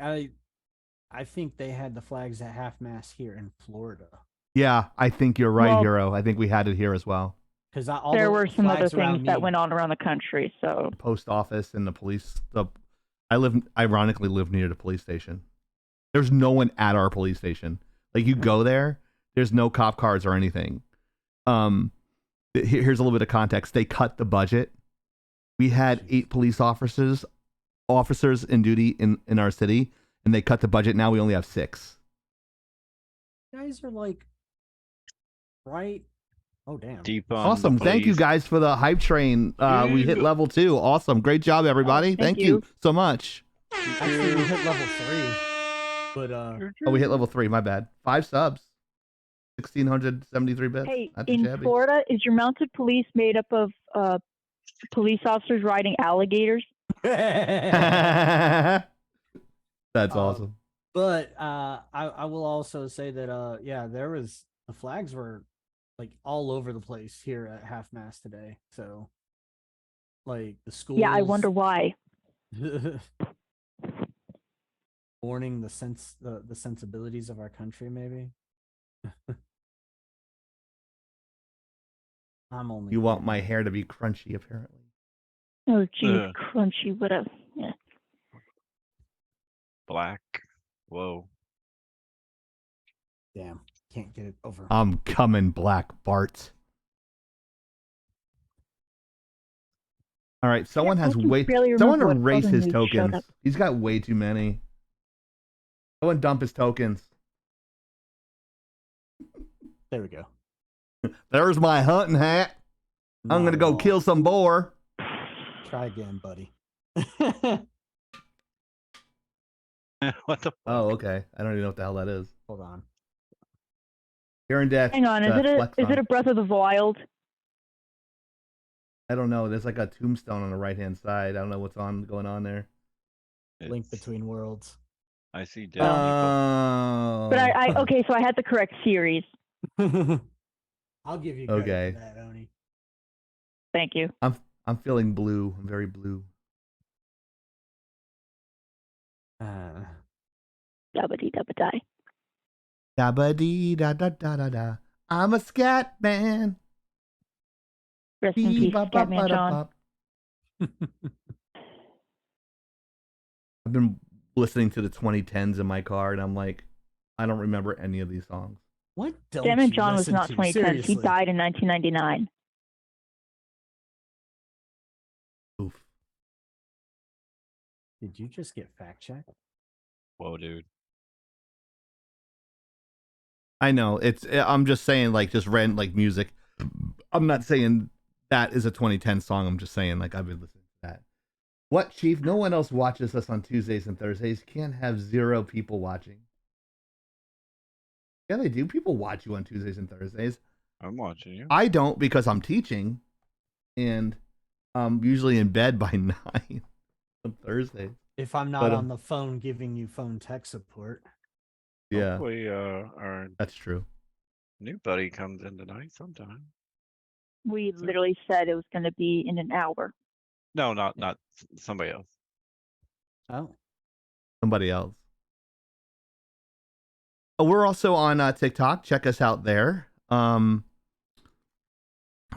I think they had the flags at half mast here in Florida. Yeah, I think you're right, Well- Hero. I think we had it here as well. Because There were some other things that went on around the country. So The post office and the police. Ironically live near the police station. There's no one at our police station. Like you go there, there's no cop cars or anything. Here's a little bit of context. They cut the budget. We had 8 police officers in duty in our city, and they cut the budget. Now we only have 6. You guys are like, right? Oh, damn. Deep on Awesome. the Thank you police. guys for the hype train. We hit level 2. Awesome. Great job, everybody. thank Thank you you. so much. Actually, we hit level 3. But, Oh, we hit level 3. My bad. 5 subs. 1,673 bits. hey, Not too in shabby. Florida, is your mounted police made up of police officers riding alligators? That's Uh, awesome. But I will also say that yeah, the flags were like all over the place here at half mast today. So like the schools. Yeah, I wonder why. Warning the sensibilities of our country, maybe. I'm only. You want kidding. my hair to be crunchy, apparently. Oh, geez, Ugh. crunchy. What a yeah. Black. Whoa. Damn, can't get it over. I'm coming, Black Bart. All right, someone I has can way. barely Someone remember what erase other his news showed tokens. up. He's got way too many. Someone dump his tokens. There we go. There's my hunting hat. I'm Not gonna at go all. kill some boar. Try again, buddy. What the? Oh, okay. I don't even know what the hell that is. Hold on. Here in death. Hang on, is it a Breath of the Wild? I don't know. There's like a tombstone on the right hand side. I don't know what's going on there. Link It's- between worlds. I see Disney. but Oh. But I okay, so I had the correct series. I'll give you credit Okay. for that, Oni. Thank you. I'm feeling blue. I'm very blue. Dubbity dubba die. Dabba dee da da da da da. I'm a scat man. Rest in peace, Scatman John. I've been listening to the 2010s in my car, and I'm like, I don't remember any of these songs. What don't Scatman you John was listen not to? 2010. He Seriously. died in 1999. Oof. Did you just get fact checked? Whoa, dude. I know I'm just saying, like, just rent like music. I'm not saying that is a 2010 song. I'm just saying, like, I've been listening to that. What, Chief? No one else watches us on Tuesdays and Thursdays. You can't have 0 people watching. Yeah, they do. People watch you on Tuesdays and Thursdays. I'm watching you. I don't because I'm teaching, and I'm usually in bed by 9 on Thursdays. If I'm not But, on the phone giving you phone tech support. Yeah, Hopefully, our that's true. new buddy comes in tonight sometime. We literally said it was going to be in an hour. No, not somebody else. Oh. Somebody else. Oh, we're also on TikTok. Check us out there.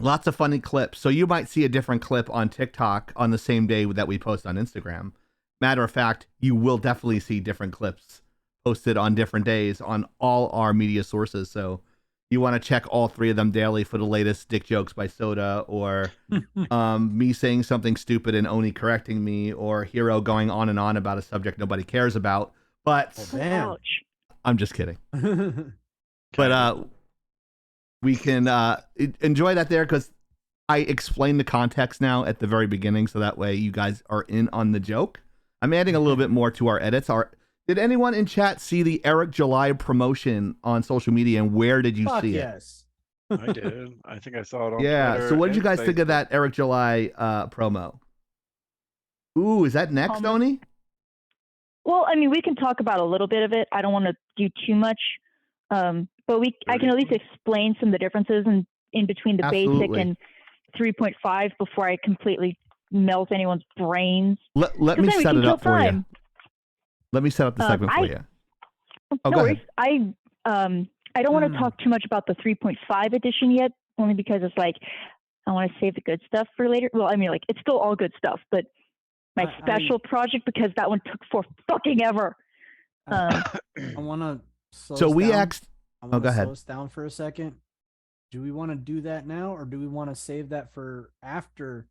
Lots of funny clips. So you might see a different clip on TikTok on the same day that we post on Instagram. Matter of fact, you will definitely see different clips posted on different days on all our media sources. So you want to check all 3 of them daily for the latest dick jokes by Soda, or me saying something stupid and Oni correcting me, or Hero going on and on about a subject nobody cares about. But Damn. Ouch. I'm just kidding. But we can enjoy that there, because I explain the context now at the very beginning, so that way you guys are in on the joke. I'm adding a little bit more to our edits. Did anyone in chat see the Eric July promotion on social media, and where did you Fuck see it? yes. I did. I think I saw it on Yeah. Twitter So what did you and guys think of Facebook. that Eric July promo? Ooh, is that next, Oni? Well, I mean, we can talk about a little bit of it. I don't want to do too much, but I can at least explain some of the differences in between the Absolutely. basic and 3.5 before I completely melt anyone's brains. Let 'Cause me then we set can it kill up for you. time. Let me set up the segment for you. Oh, No go worries. ahead. I don't want to talk too much about the 3.5 edition yet, only because it's like I want to save the good stuff for later. Well, I mean, like it's still all good stuff, but my I- special project, because that one took for fucking ever. I want to. So we asked. I Oh, want go to ahead. slow us down for a second. Do we want to do that now, or do we want to save that for after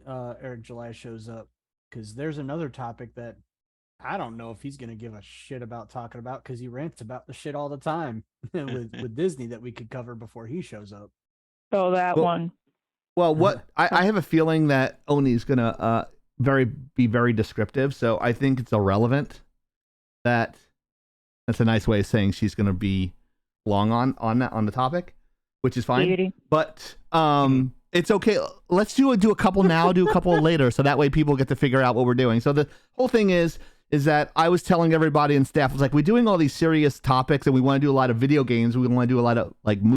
Eric July shows up? Because there's another topic that I don't know if he's gonna give a shit about talking about, because he rants about the shit all the time with Disney, that we could cover before he shows up. So that Well, one. Well, what I have a feeling that Oni's gonna be very descriptive, so I think it's irrelevant. That's a nice way of saying she's gonna be long on the topic, which is fine. Beauty. But it's okay. Let's do a couple now, do a couple later, so that way people get to figure out what we're doing. So the whole thing is that I was telling everybody and staff, was like, we're doing all these serious topics and we want to do a lot of video games. We want to do a lot of like movies,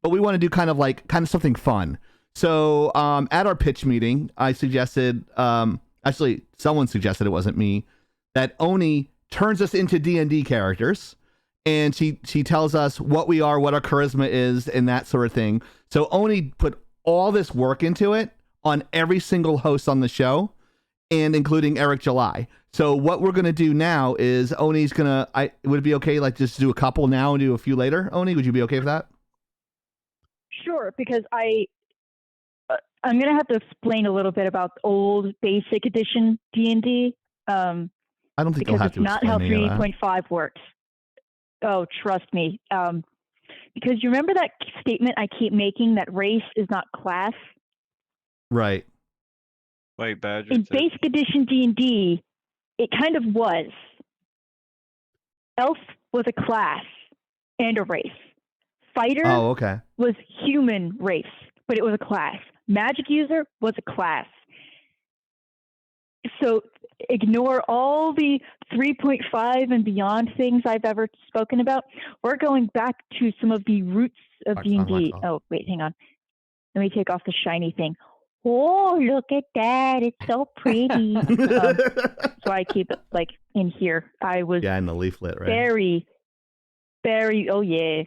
but we want to do kind of something fun. So at our pitch meeting, I suggested, actually someone suggested, it wasn't me, that Oni turns us into D&D characters. And she tells us what we are, what our charisma is, and that sort of thing. So Oni put all this work into it on every single host on the show, and including Eric July. So what we're gonna do now is Oni's gonna. Would it be okay, like just do a couple now and do a few later? Oni, would you be okay with that? Sure, because I'm gonna have to explain a little bit about old basic edition D&D. I don't think you'll Because have it's to not how explain any of that. 3.5 works. Oh, trust me. Because you remember that statement I keep making that race is not class? Right. Wait, Badger. In said- basic edition D&D, it kind of was. Elf was a class and a race. Fighter Oh, okay. was human race, but it was a class. Magic user was a class. So ignore all the 3.5 and beyond things I've ever spoken about. We're going back to some of the roots of Wax on, D&D. wax off. Oh, wait, hang on. Let me take off the shiny thing. Oh, look at that. It's so pretty. So I keep it like in here. I was Yeah, in the leaflet, right? very, oh yeah.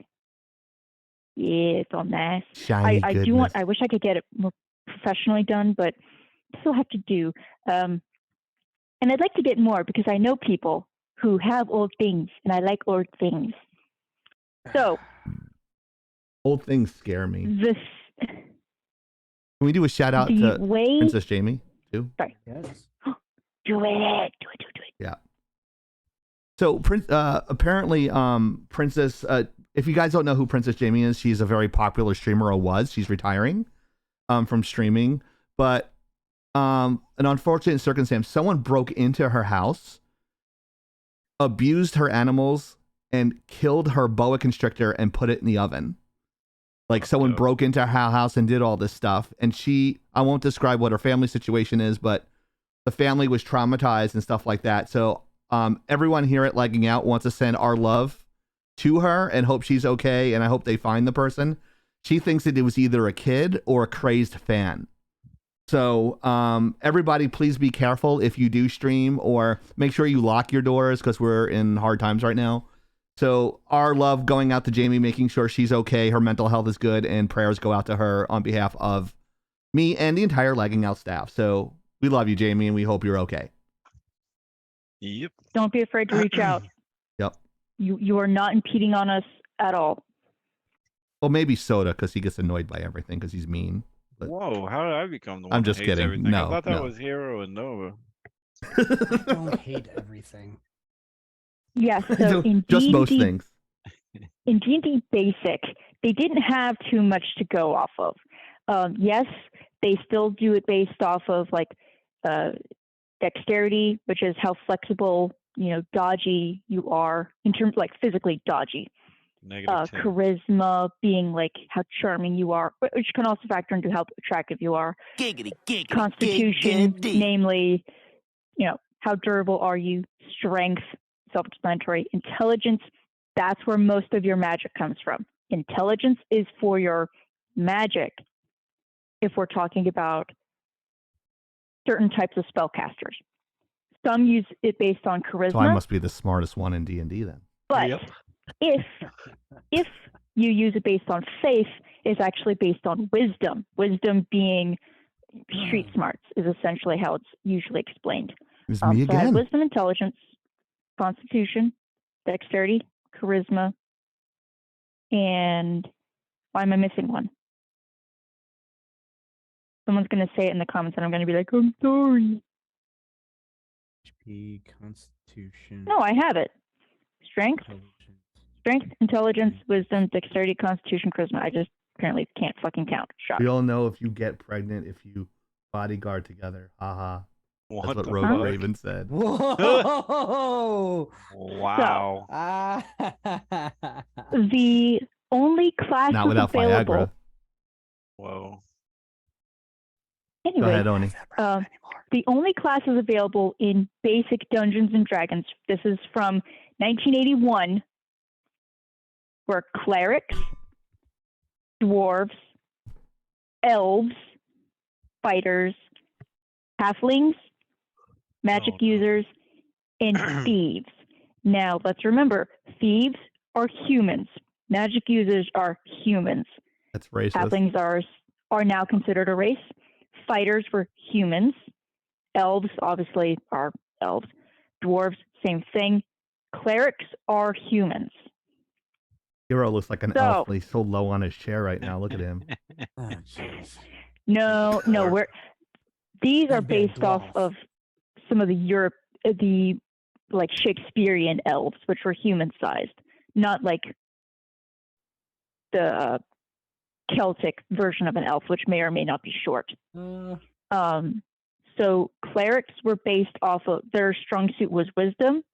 Yeah, it's all nice. Shiny I do want, I wish I could get it more professionally done, but still have to do. And I'd like to get more because I know people who have old things and I like old things. So Old things scare me. Can this, we do a shout out the to way, Princess Jamie too? Yes. do it. Yeah. So apparently, Princess. If you guys don't know who Princess Jamie is, she's a very popular streamer, or was. She's retiring from streaming, but an unfortunate circumstance. Someone broke into her house, abused her animals, and killed her boa constrictor and put it in the oven. Like someone no. broke into her house and did all this stuff, and I won't describe what her family situation is, but the family was traumatized and stuff like that. So everyone here at Legging Out wants to send our love to her and hope she's okay, and I hope they find the person. She thinks that it was either a kid or a crazed fan. So everybody, please be careful if you do stream, or make sure you lock your doors because we're in hard times right now. So our love going out to Jamie, making sure she's okay, her mental health is good, and prayers go out to her on behalf of me and the entire Lagging Out staff. So we love you, Jamie, and we hope you're okay. Yep. Don't be afraid to reach out. Yep. You are not impeding on us at all. Well, maybe Soda, because he gets annoyed by everything because he's mean. But Whoa, how did I become the one I'm that just hates kidding. everything? No, I thought that no. was Hero and Nova. I don't hate everything. Yes, so in just most D&D things. in D&D Basic, they didn't have too much to go off of. Yes, they still do it based off of like dexterity, which is how flexible, dodgy you are in terms like physically dodgy. -10. Charisma being like how charming you are, which can also factor into how attractive you are. Giggity, giggity, Constitution, giggity. namely, how durable are you? Strength, self-explanatory. Intelligence, that's where most of your magic comes from. Intelligence is for your magic if we're talking about certain types of spellcasters. Some use it based on charisma. So I must be the smartest one in D&D then. But Yep. if you use it based on faith, it's actually based on wisdom. Wisdom being street smarts is essentially how it's usually explained. It was me So I had again. wisdom, intelligence, constitution, dexterity, charisma, and why am I missing one? Someone's going to say it in the comments, and I'm going to be like, I'm sorry. HP, Constitution. No, I have it. Strength, intelligence, wisdom, dexterity, constitution, charisma. I just apparently can't fucking count. Shock. We all know if you get pregnant, if you bodyguard together. Haha. That's What what the Rogue fuck? Raven said. Whoa! Wow. The only classes Not without available. Viagra. Whoa. Go Anyway, ahead, Oni. the only classes available in basic Dungeons and Dragons, this is from 1981, were clerics, dwarves, elves, fighters, halflings, magic Oh, no. users, and thieves. Now, let's remember, thieves are humans. Magic users are humans. That's racist. Halflings are now considered a race. Fighters were humans. Elves, obviously, are elves. Dwarves, same thing. Clerics are humans. Hero looks like an So- elf. He's so low on his chair right now. Look at him. Oh, jeez. No, these are That'd be a based off dwarf. of some of the like Shakespearean elves, which were human-sized, not like the Celtic version of an elf, which may or may not be short. So clerics were based off of their strong suit was wisdom.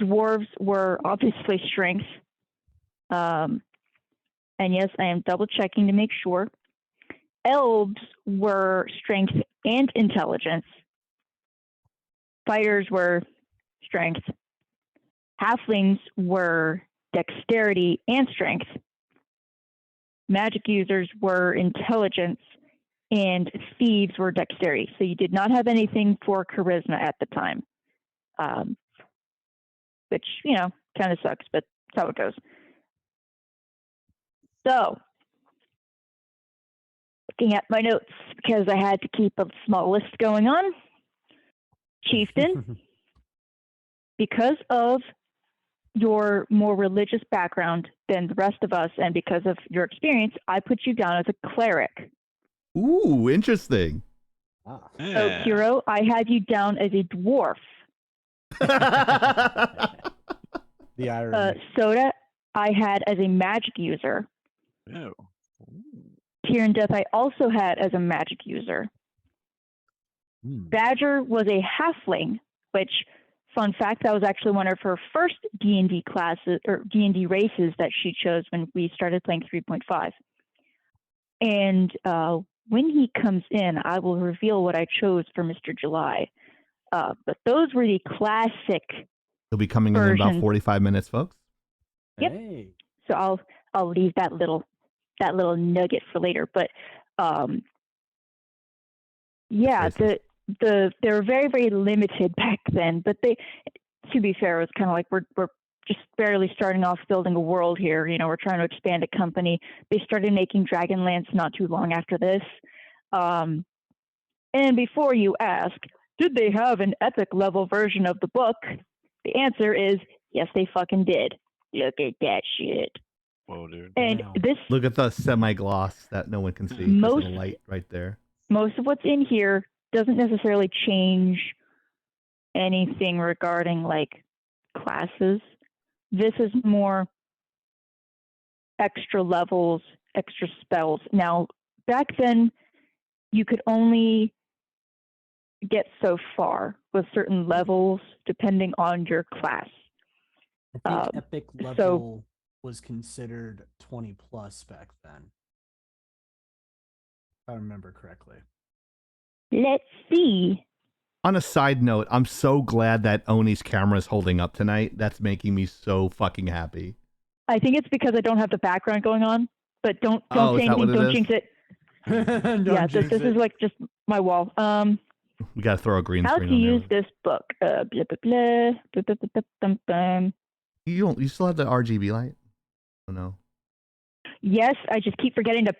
Dwarves were obviously strength. And yes, I am double checking to make sure. Elves were strength and intelligence. Fighters were strength. Halflings were dexterity and strength. Magic users were intelligence, and thieves were dexterity. So you did not have anything for charisma at the time, which, kind of sucks, but that's how it goes. So, looking at my notes, because I had to keep a small list going on. Chieftain, because of your more religious background than the rest of us, and because of your experience, I put you down as a cleric. Ooh, interesting. Ah. So, Yeah. Hero, I had you down as a dwarf. The irony. Soda, I had as a magic user. Ew. Tear and Death, I also had as a magic user. Badger was a halfling, which, fun fact, that was actually one of her first D&D classes or D&D races that she chose when we started playing 3.5. And when he comes in, I will reveal what I chose for Mr. July. But those were the classic. He'll be coming in about Version. 45 minutes, folks. Yep. Hey. So I'll leave that little nugget for later. But yeah, Racist. they were very, very limited back then. But they, to be fair, it was kind of like we're just barely starting off building a world here. You know, we're trying to expand a company. They started making Dragonlance not too long after this. And before you ask, did they have an epic level version of the book? The answer is yes, they fucking did. Look at that shit. Whoa, dude. And Wow. this, Look at the semi-gloss that no one can see because of the Most- light right there. most of what's in here doesn't necessarily change anything regarding like classes. This is more extra levels, extra spells. Now, back then, you could only get so far with certain levels depending on your class. I think epic so- level was considered 20 plus back then. If I remember correctly. Let's see. On a side note, I'm so glad that Oni's camera is holding up tonight. That's making me so fucking happy. I think it's because I don't have the background going on, but don't Oh, say is that anything. what it Don't is? jinx it. Don't Yeah, this jinx is it. like just my wall. We gotta throw a green How screen to on use there. this book? Blah blah blah. Blah, blah, blah, blah, blah. You still have the RGB light? Oh no. Yes, I just keep forgetting to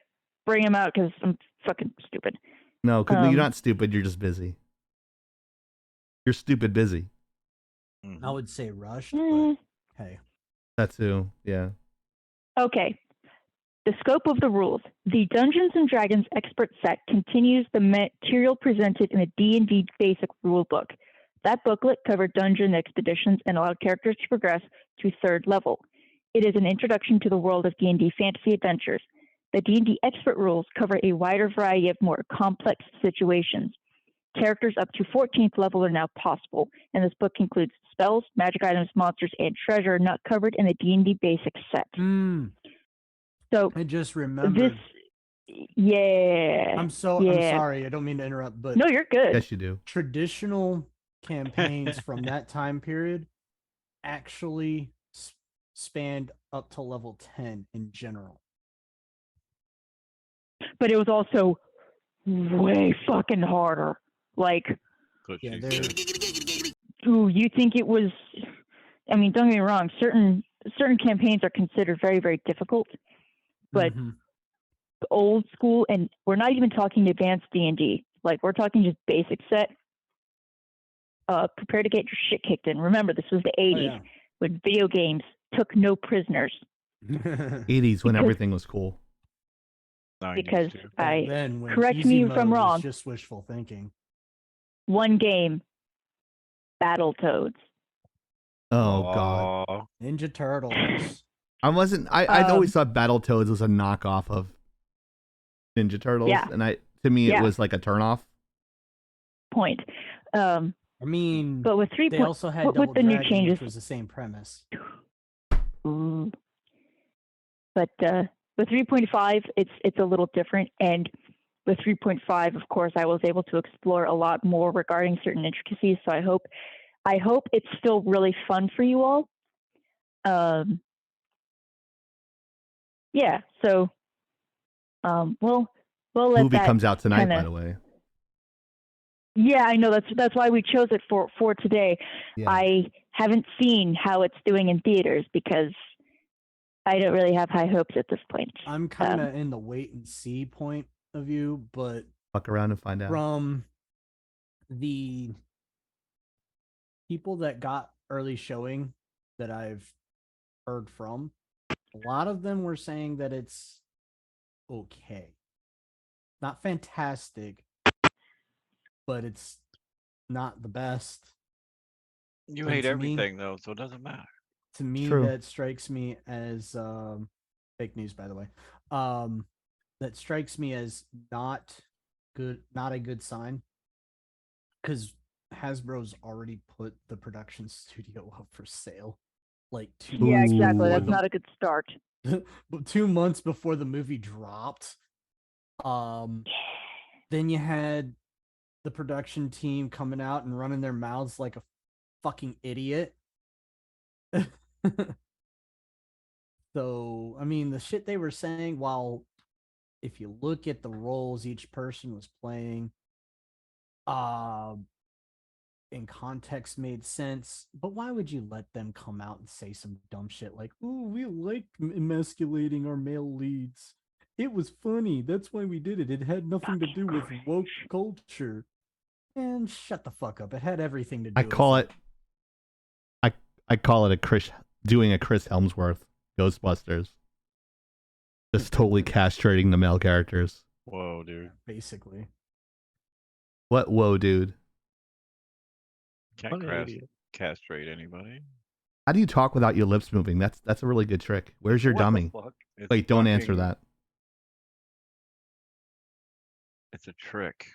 bring them out because I'm fucking stupid. No, you're Um, not stupid. You're just busy. You're stupid busy. Mhm. I would say rushed, Mm, but hey. That too. Yeah. Okay. The scope of the rules. The Dungeons and Dragons expert set continues the material presented in the D&D basic rule book. That booklet covered dungeon expeditions and allowed characters to progress to 3rd level. It is an introduction to the world of D&D fantasy adventures. The D&D expert rules cover a wider variety of more complex situations. Characters up to 14th level are now possible, and this book includes spells, magic items, monsters, and treasure not covered in the D&D basic set. So I just remembered. yeah. I'm yeah. sorry. I don't mean to interrupt, but No, you're good. Yes, you do. traditional campaigns from that time period actually spanned up to level 10 in general. But it was also way fucking harder. Like, Good Yeah, shit, they're- dude. ooh, you think it was? I mean, don't get me wrong. Certain campaigns are considered very, very difficult. But Mhm. old school, and we're not even talking advanced D&D. Like, we're talking just basic set. Prepare to get your shit kicked in. Remember, this was the Oh, 80s yeah. when video games took no prisoners. 80s when Because- everything was cool. 90s, Because too. Back then, when correct easy me if I'm mode was wrong. just wishful thinking. One game, Battletoads. Oh god. Aw. Ninja Turtles. I'd always thought Battletoads was a knockoff of Ninja Turtles. Yeah. And to me it Yeah. was like a turnoff. Point. I mean, But with they also had with Double the new Dragon, changes, which was the same premise. Ooh. But with 3.5, it's a little different, and with 3.5, of course, I was able to explore a lot more regarding certain intricacies. So I hope it's still really fun for you all. Yeah. So, we'll let Movie that comes out tonight, by kinda- the way. Yeah, I know that's why we chose it for today. Yeah. I haven't seen how it's doing in theaters because I don't really have high hopes at this point. I'm kind of in the wait and see point of view, but Fuck around and find out. from the people that got early showing that I've heard from, a lot of them were saying that it's okay. Not fantastic, but it's not the best. You And hate to me- everything, though, so it doesn't matter. To me, True. that strikes me as fake news, by the way. That strikes me as not a good sign, because Hasbro's already put the production studio up for sale, like 2 Yeah, months exactly. before That's the- not a good start. 2 months before the movie dropped. Then you had the production team coming out and running their mouths like a fucking idiot. So, I mean, the shit they were saying, while if you look at the roles each person was playing, in context made sense, but why would you let them come out and say some dumb shit like, "Oh, we liked emasculating our male leads. It was funny. That's why we did it. It had nothing to do with woke culture." And shut the fuck up. It had everything to do I with call it. I call it a Chris Helmsworth Ghostbusters. Just totally castrating the male characters. Whoa, dude. basically. What? Whoa, dude. Can't What an idiot. castrate anybody. How do you talk without your lips moving? That's a really good trick. Where's your What the dummy? fuck? It's Wait, don't answer fucking- that. It's a trick.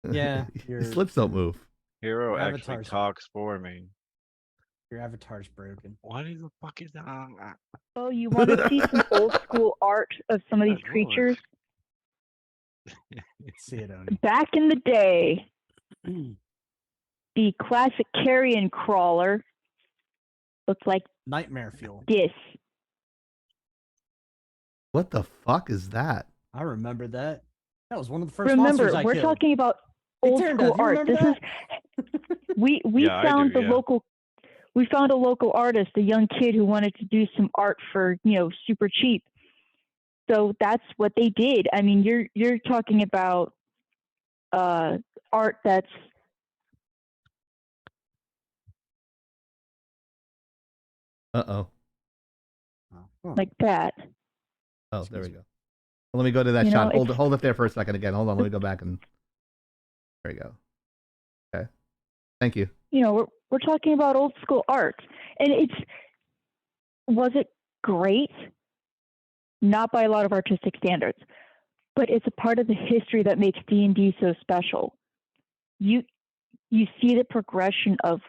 Yeah, His lips don't move. Hero Your actually avatar's- talks for me. Your avatar's broken. What is the fuck is that? Oh, you want to see some old school art of some of these Good lord. creatures? See it, Oni. Back in the day, the classic carrion crawler looked like Nightmare fuel. this. What the fuck is that? I remember that. That was one of the first Remember, monsters I we're killed. talking about Hey, old Turn school Down, you art. remember This is we Yeah, I found do, the yeah. local. We found a local artist, a young kid who wanted to do some art for super cheap. So that's what they did. I mean, you're talking about art that's Uh-oh. Oh. like that. Oh, there we Excuse go. Well, let me go to that You know, shot. Hold it's- hold it there for a second again. Hold on. Let me go back and there we go. Okay. Thank you. We're talking about old school art, and was it great? Not by a lot of artistic standards, but it's a part of the history that makes D&D so special. You see the progression of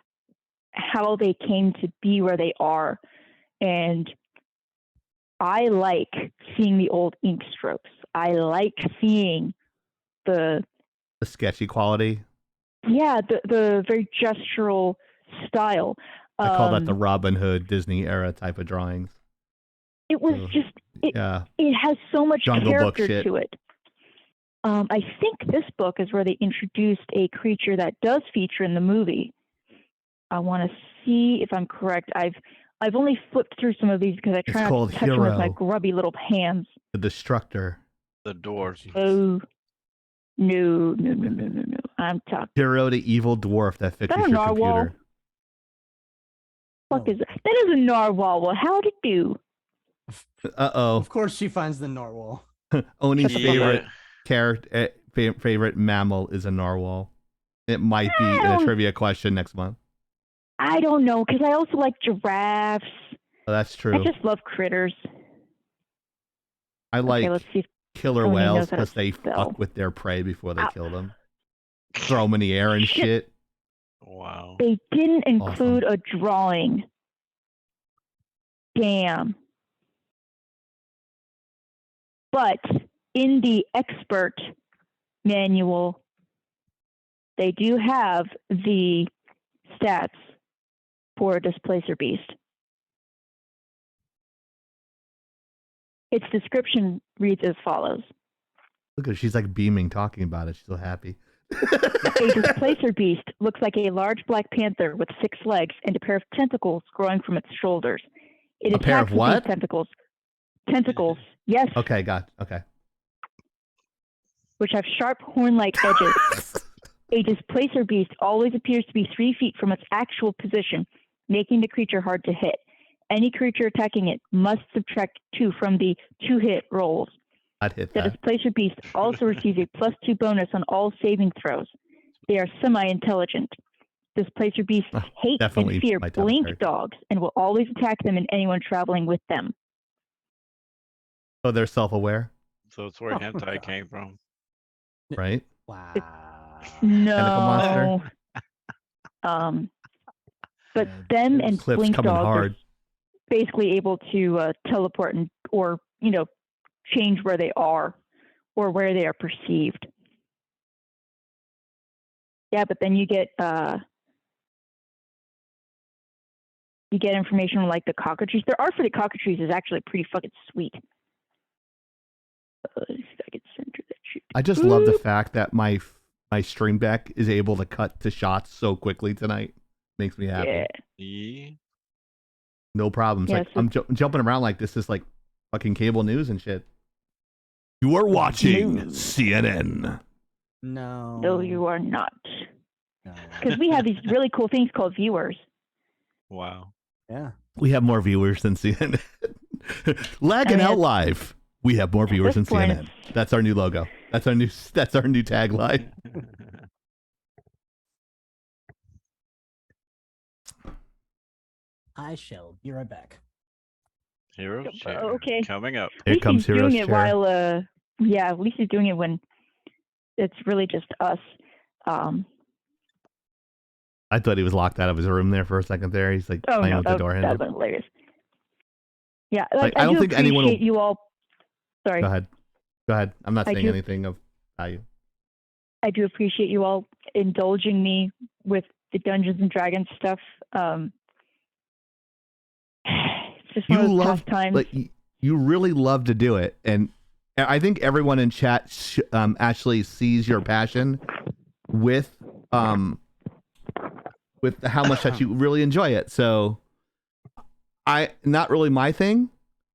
how they came to be where they are, and I like seeing the old ink strokes. I like seeing the sketchy quality. the very gestural style. I call that the Robin Hood Disney era type of drawings. It was Ugh. just Yeah. it has so much Jungle Book character shit. to it. I think this book is where they introduced a creature that does feature in the movie. I want to see if I'm correct. I've only flipped through some of these because I It's try not called to touch them with my Hero. grubby little hands. The Destructor. The dwarf. jeez. Oh, no. I'm talking. Hero, the evil dwarf that fixes That a your narwhal? computer. Fuck Oh. is that? That is a narwhal. Well, how'd it do? Uh-oh. Of course, she finds the narwhal. Oni's Shut the fuck favorite character, favorite mammal is a narwhal. It might be in a don't- trivia question next month. I don't know because I also like giraffes. Oh, that's I true. just love critters. I like Okay, let's see. If, killer Oni knows whales how to because they spell. fuck with their prey before they Ow. kill them. Throw them in the air and Shit. shit. Wow. they didn't include a drawing. Damn. But in the expert manual, they do have the stats for Displacer Beast. Its description reads as follows. Look at her. She's like beaming talking about it. She's so happy. A Displacer Beast looks like a large black panther with 6 legs and a pair of tentacles growing from its shoulders. It A pair of attacks with what? these tentacles. Tentacles, yes, Okay, okay. which have sharp horn-like edges. A Displacer Beast always appears to be 3 feet from its actual position, making the creature hard to hit. Any creature attacking it must subtract 2 from the 2-hit rolls. I'd hit The that. Displacer Beast also receives a +2 bonus on all saving throws. They are semi-intelligent. Displacer Beasts Oh, hate definitely and fear my type of blink character. dogs and will always attack them and anyone traveling with them. So they're self-aware, So it's where Oh, hentai God. came from. right? Wow. No. But Yeah, them there's and Cliff's blink coming dogs hard. are basically able to teleport or change where they are or where they are perceived. Yeah, but then you get information on like the cockatrice. Their art for the cockatrice is actually pretty fucking sweet. Let's see if I can center that shit. I just love the fact that my my stream deck is able to cut to shots so quickly tonight. Makes me happy. Yeah. Yeah. No problems. Yeah, Like so- I'm jumping around like this is like fucking cable news and shit. You are watching News. CNN. No. No, you are not. No. Because we have these really cool things called viewers. Wow. Yeah. We have more viewers than CNN. Lagging I mean, out live. We have more viewers than this point, CNN. That's our new logo. That's our new tagline. I shall be right back. Hero's chair. Okay. Coming up. Here At least comes he's doing Hero's it chair. while, yeah, at least he's doing it when it's really just us. I thought he was locked out of his room there for a second there. He's like Oh playing no, with the that door was handle. hilarious. Yeah, Like, I I don't do think anyone will- appreciate you all. Sorry, Go ahead. I'm not I saying do- anything of value. I do appreciate you all indulging me with the Dungeons and Dragons stuff. It's just one You of those love pastimes. like you really love to do it, and I think everyone in chat actually sees your passion with how much that you really enjoy it. So not really my thing,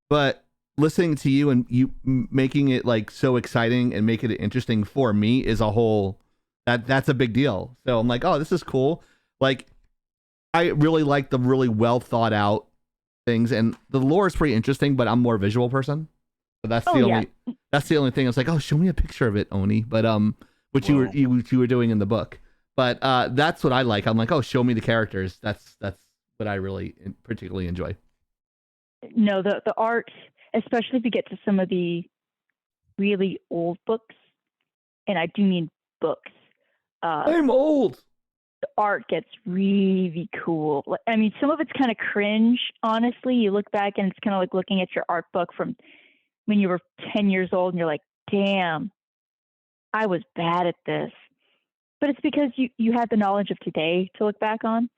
but listening to you and you making it like so exciting and making it interesting for me is a whole that's a big deal. So I'm like, oh, this is cool. Like I really like the really well thought out things, and the lore is pretty interesting, but I'm more a visual person. So that's Oh, the yeah. only thing. I was like, oh, show me a picture of it, Oni. But which Whoa. you were doing in the book. But that's what I like. I'm like, oh, show me the characters. That's what I really particularly enjoy. No, the art, especially if you get to some of the really old books, and I do mean books. I'm old. The art gets really cool. I mean, some of it's kind of cringe, honestly. You look back and it's kind of like looking at your art book from when you were 10 years old and you're like, damn, I was bad at this. But it's because you had the knowledge of today to look back on.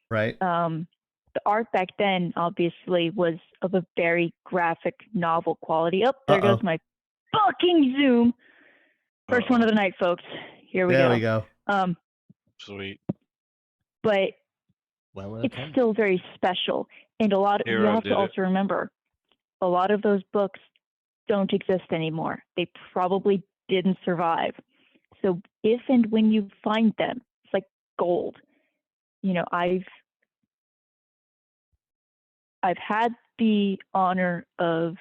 Right. The art back then, obviously, was of a very graphic novel quality. Oh, there Uh-oh. goes my fucking Zoom. First one of the night, folks. Here we There go. we go. Sweet. But Well, it's okay. still very special. And you Hero have did to it. also remember, a lot of those books don't exist anymore. They probably didn't survive. So if and when you find them, it's like gold. You know, I've had the honor of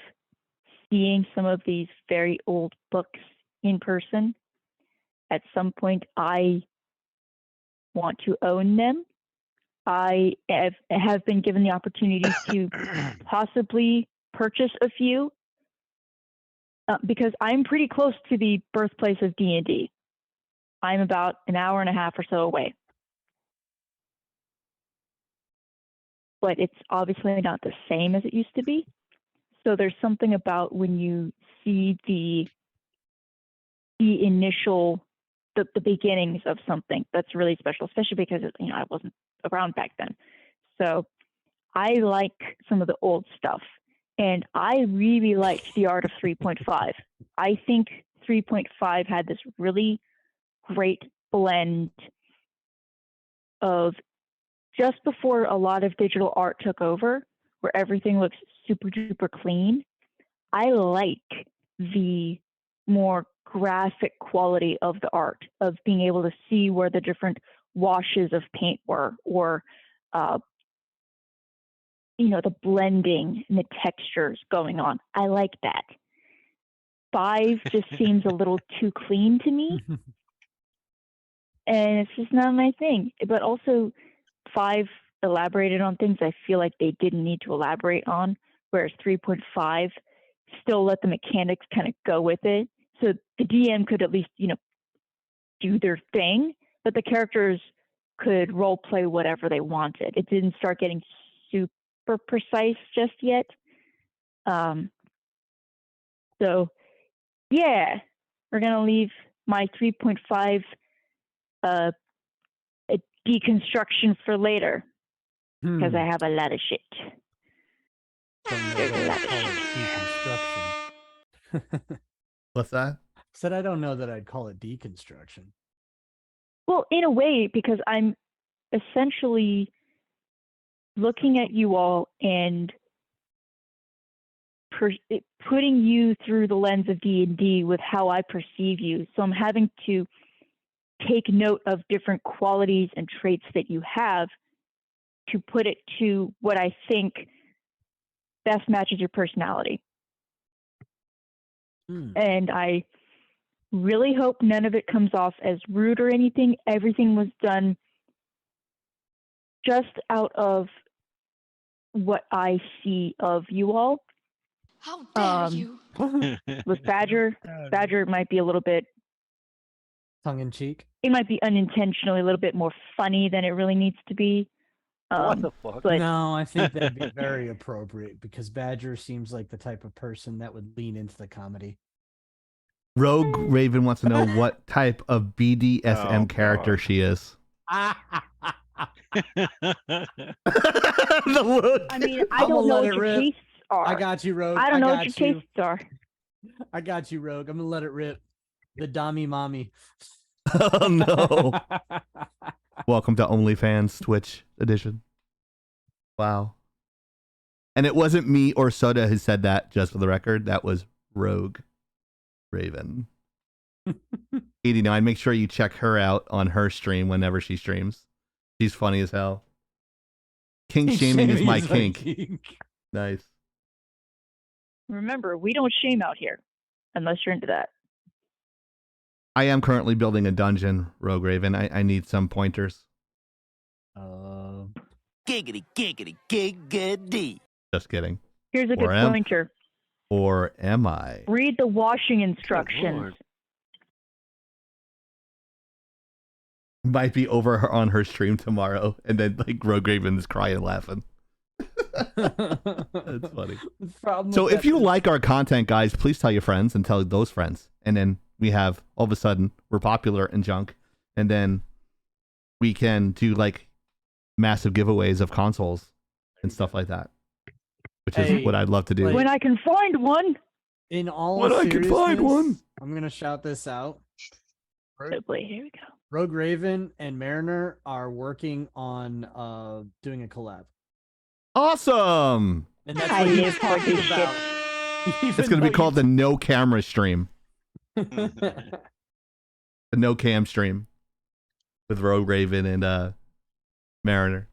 seeing some of these very old books in person. At some point, I want to own them. I have been given the opportunity to possibly purchase a few because I'm pretty close to the birthplace of D&D. I'm about an hour and a half or so away. But it's obviously not the same as it used to be. So there's something about when you see the initial, the beginnings of something that's really special, especially because I wasn't around back then. So I like some of the old stuff, and I really liked the art of 3.5. I think 3.5 had this really great blend of just before a lot of digital art took over, where everything looks super duper clean. I like the more graphic quality of the art, of being able to see where the different washes of paint were, or the blending and the textures going on. I like that. 5 just seems a little too clean to me, and it's just not my thing. But also, 5 elaborated on things I feel like they didn't need to elaborate on, whereas 3.5 still let the mechanics kind of go with it. So the DM could at least, do their thing, but the characters could role play whatever they wanted. It didn't start getting super precise just yet. So yeah, we're gonna leave my 3.5 a deconstruction for later because I have a lot of shit. Don't know There's a that lot I'd of call it shit. deconstruction. What's that? Said I don't know that I'd call it deconstruction. Well, in a way, because I'm essentially looking at you all and putting you through the lens of D&D with how I perceive you. So I'm having to take note of different qualities and traits that you have to put it to what I think best matches your personality. And I really hope none of it comes off as rude or anything. Everything was done just out of what I see of you all. How dare you? With Badger might be a little bit Tongue in cheek. it might be unintentionally a little bit more funny than it really needs to be. What the fuck? But No, I think that'd be very appropriate because Badger seems like the type of person that would lean into the comedy. Rogue Raven wants to know what type of BDSM Oh, character God. she is. That's The look. I mean, I I'ma don't know let what it your rip. tastes are. I got you, Rogue. I don't know what got your you. tastes are. I got you, Rogue. I'm gonna let it rip. The Dami Mommy. Oh no. Welcome to OnlyFans Twitch edition. Wow. And it wasn't me or Soda who said that, just for the record. That was Rogue Raven. 89. Make sure you check her out on her stream whenever she streams. She's funny as hell. Kink shaming is my kink. Nice. Remember, we don't shame out here unless you're into that. I am currently building a dungeon, Rogue Raven. I need some pointers. Giggity, giggity, giggity. Just kidding. Here's a Or good am- pointer. Or am I? Read the washing instructions. Lord. Might be over on her stream tomorrow, and then like Rogue Raven's crying and laughing. That's funny. So if you like our content, guys, please tell your friends and tell those friends. And then we have, all of a sudden, we're popular in junk. And then we can do like massive giveaways of consoles and stuff like that. Which is Hey, what I'd love to do. like- When I can find one. in all When I can find one. seriousness, I'm gonna shout this out. Oh boy, here we go. Rogue Raven and Mariner are working on doing a collab. Awesome! And that's I what he live was for talking this about. It's going to be called the No Camera Stream. the The No Cam Stream. With Rogue Raven and Mariner.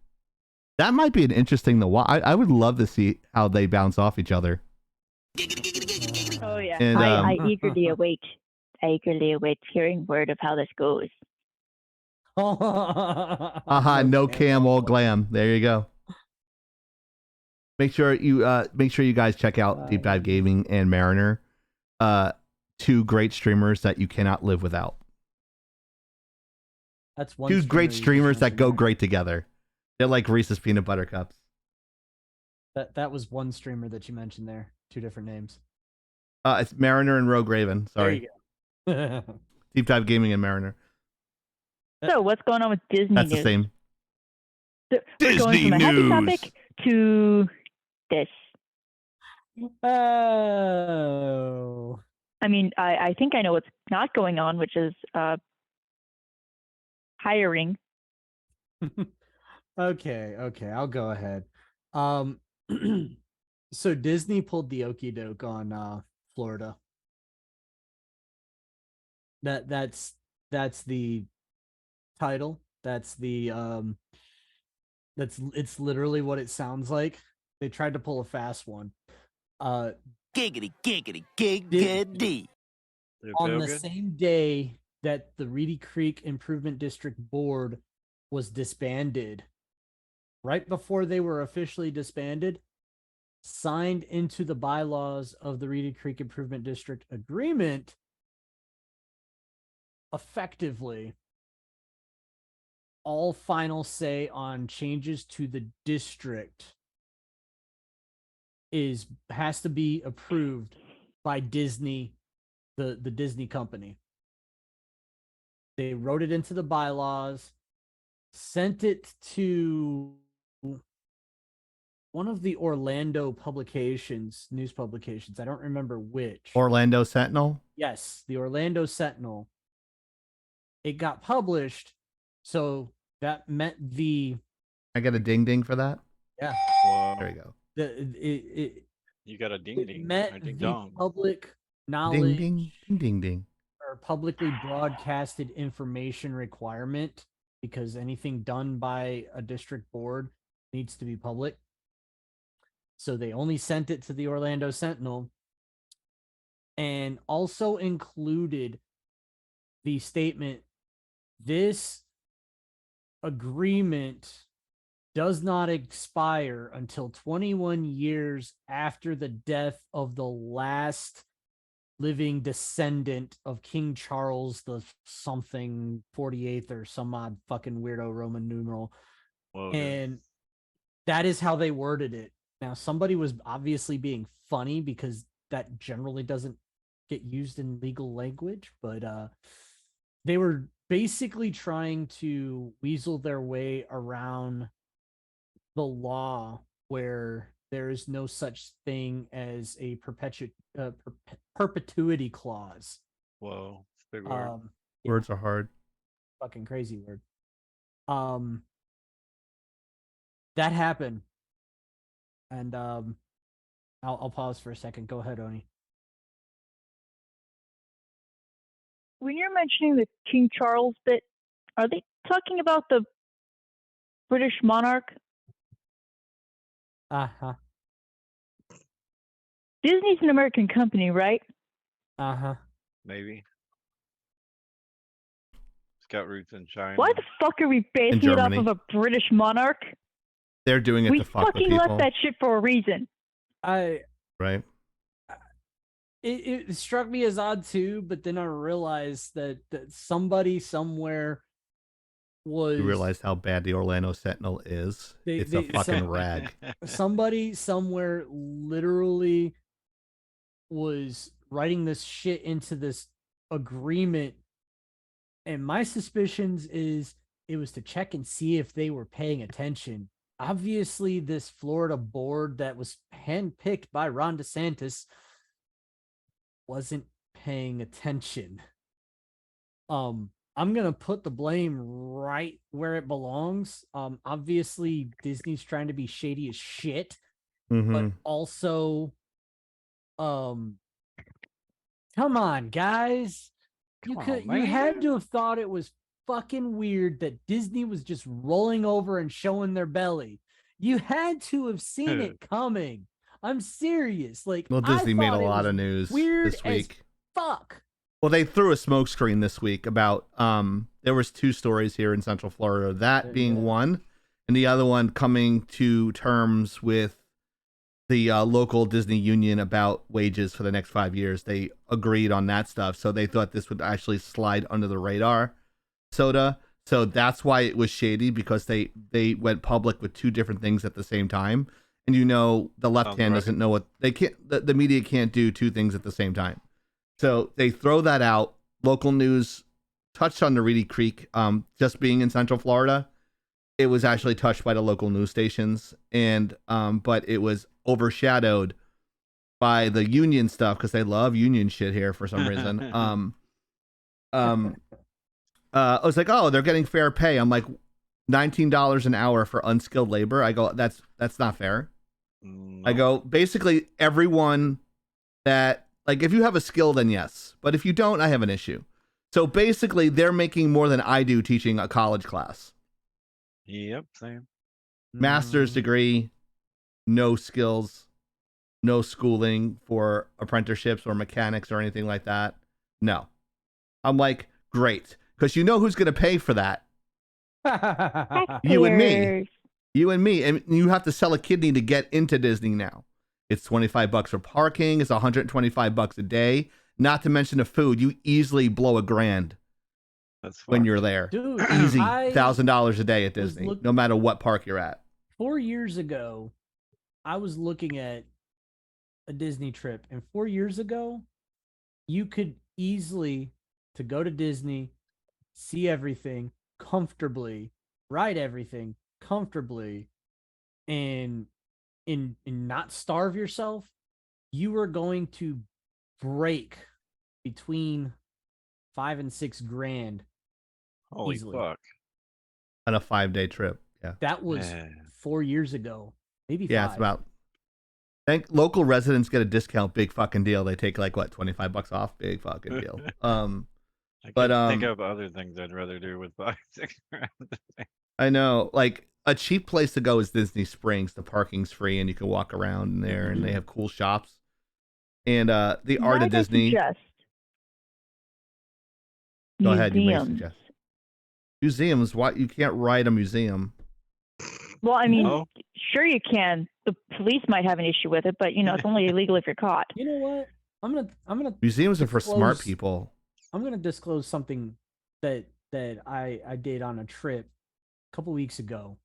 That might be an interesting to watch. I would love to see how they bounce off each other. Oh yeah. And, I eagerly await. I eagerly await hearing word of how this goes. Aha, no cam, all glam. There you go. Make sure you guys check out Deep Dive Gaming and Mariner. Two great streamers that you cannot live without. That's one Two great streamer you streamers just that mentioned go there. great together. They're like Reese's Peanut Butter Cups. That was one streamer that you mentioned there. Two different names. It's Mariner and Rogue Raven. Sorry. There you go. Deep Dive Gaming and Mariner. So what's going on with Disney That's news? the same. So we're going Disney from a happy news. topic to this. Oh. I mean, I think I know what's not going on, which is hiring. Okay, I'll go ahead. So Disney pulled the okie doke on Florida. That's the title. That's it's literally what it sounds like. They tried to pull a fast one. Giggity, giggity, giggity. Did it On feel the good? same day that the Reedy Creek Improvement District Board was disbanded, right before they were officially disbanded, signed into the bylaws of the Reedy Creek Improvement District agreement, effectively, all final say on changes to the district has to be approved by Disney, the Disney company. They wrote it into the bylaws, sent it to one of the Orlando publications, news publications. I don't remember which. Orlando Sentinel. Yes, the Orlando Sentinel. It got published, So that meant I got a ding ding for that. yeah, Well, There you go. you got a ding it ding. met or ding the dong. public Ding knowledge ding ding ding ding. or publicly broadcasted information requirement, because anything done by a district board needs to be public. So they only sent it to the Orlando Sentinel and also included the statement, this agreement does not expire until 21 years after the death of the last living descendant of King Charles the something 48th or some odd fucking weirdo Roman numeral. Well, And that is how they worded it. Now, somebody was obviously being funny because that generally doesn't get used in legal language, but they were basically trying to weasel their way around the law where there is no such thing as a perpetuity clause. whoa, big word. Words are hard. Fucking crazy word. That happened, and I'll pause for a second. Go ahead, Oni. When you're mentioning the King Charles bit, are they talking about the British monarch? Uh-huh. Disney's an American company, right? Uh-huh. Maybe. It's got roots in China. Why the fuck are we basing it off Germany. of a British monarch? They're doing it We to fuck with fucking people, left that shit for a reason. right? It struck me as odd too, but then I realized that somebody somewhere was You realize how bad the Orlando Sentinel is? It's a fucking rag. somebody somewhere literally was writing this shit into this agreement, and my suspicions is it was to check and see if they were paying attention. Obviously, this Florida board that was handpicked by Ron DeSantis wasn't paying attention. I'm gonna put the blame right where it belongs. Obviously Disney's trying to be shady as shit, but also, come on, guys. You had to have thought it was fucking weird that Disney was just rolling over and showing their belly. You had to have seen it coming. I'm serious. Like, Well, Disney made a lot was of news weird this week. As fuck. Well, they threw a smokescreen this week about there was 2 stories here in Central Florida, that being one, and the other one coming to terms with the local Disney union about wages for the next 5 years. They agreed on that stuff, so they thought this would actually slide under the radar, soda. So that's why it was shady, because they went public with 2 different things at the same time. And the left hand doesn't know what they can't. The media can't do 2 things at the same time. So they throw that out. Local news touched on the Reedy Creek, just being in Central Florida. It was actually touched by the local news stations, and but it was overshadowed by the union stuff because they love union shit here for some reason. I was like, oh, they're getting fair pay. I'm like, $19 an hour for unskilled labor. I go, that's not fair. No. I go, basically everyone that, like, if you have a skill, then yes. But if you don't, I have an issue. So basically, they're making more than I do teaching a college class. Yep, same. Master's degree, no skills, no schooling for apprenticeships or mechanics or anything like that. No. I'm like, great. Because you know who's going to pay for that? You and me. You and me. And you have to sell a kidney to get into Disney now. It's $25 for parking. It's $125 a day. Not to mention the food. You easily blow $1,000 when you're there. Dude, Easy. $1,000 a day at Disney, no matter what park you're at. 4 years ago, I was looking at a Disney trip, and 4 years ago, you could easily, to go to Disney, see everything comfortably, ride everything comfortably, and not starve yourself, you were going to break between $5,000 and $6,000. Holy easily. fuck. On a 5-day trip. Yeah. That was Yeah. 4 years ago, maybe Yeah, 5. it's about. Think local residents get a discount. Big fucking deal. They take like what, $25 off. Big fucking deal. I But, can think of other things I'd rather do with 5-6 grand. I know, like a cheap place to go is Disney Springs. The parking's free and you can walk around in there, and they have cool shops. And the art of Might I Disney. suggest Go ahead, you may museums? suggest. Museums? What? You can't ride a museum. Well, I mean, No? sure you can. The police might have an issue with it, but it's only illegal if you're caught. You know what? I'm gonna Museums are for smart disclose- people. I'm gonna disclose something that I did on a trip a couple weeks ago.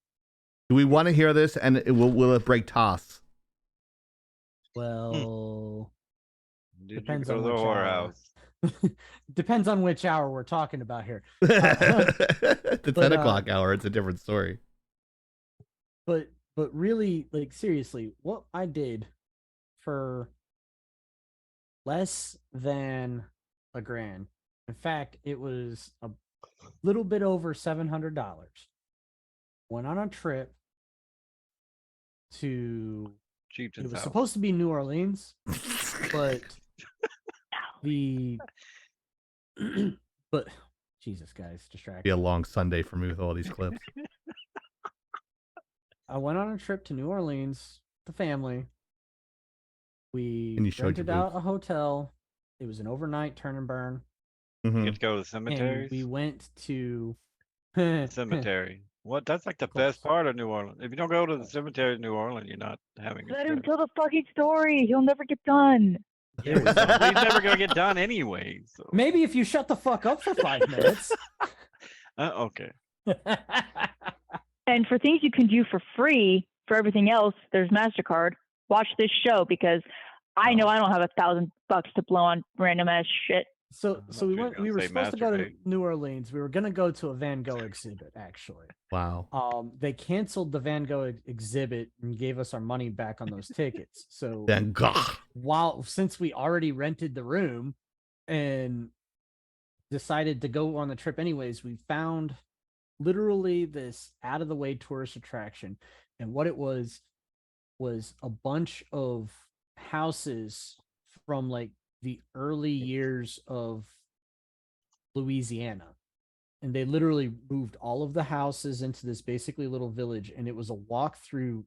Do we want to hear this? And will it break toss? Well, Did Depends you go on to the which whorehouse? depends on which hour we're talking about here. The 10 but, o'clock hour, it's a different story. But really, like, seriously, what I did for less than $1,000. In fact, it was a little bit over $700. Went on a trip to. It Chieftain's was house. supposed to be New Orleans, but but Jesus, guys, distracted. Be a long Sunday for me with all these clips. I went on a trip to New Orleans with the family. We And you showed your rented out a hotel. It was an overnight turn and burn. You Mhm. get to go to the And cemeteries. we went to Cemetery. What? That's like the Close. best part of New Orleans. If you don't go to the cemetery in New Orleans, you're not having a Let him trip. tell the fucking story. He'll never get done. Yeah, he's never gonna get done anyway. So. Maybe if you shut the fuck up for 5 minutes. Okay. And for things you can do for free, for everything else, there's MasterCard. Watch this show because I know I don't have $1,000 to blow on random ass shit. So thought we you were went. gonna We were say supposed to go to masturbate. New Orleans. We were gonna go to a Van Gogh exhibit, actually. Wow. They canceled the Van Gogh exhibit and gave us our money back on those tickets. So Then gah. since we already rented the room and decided to go on the trip anyways, we found literally this out of the way tourist attraction. And what it was a bunch of houses from like the early years of Louisiana. And they literally moved all of the houses into this basically little village, and it was a walk through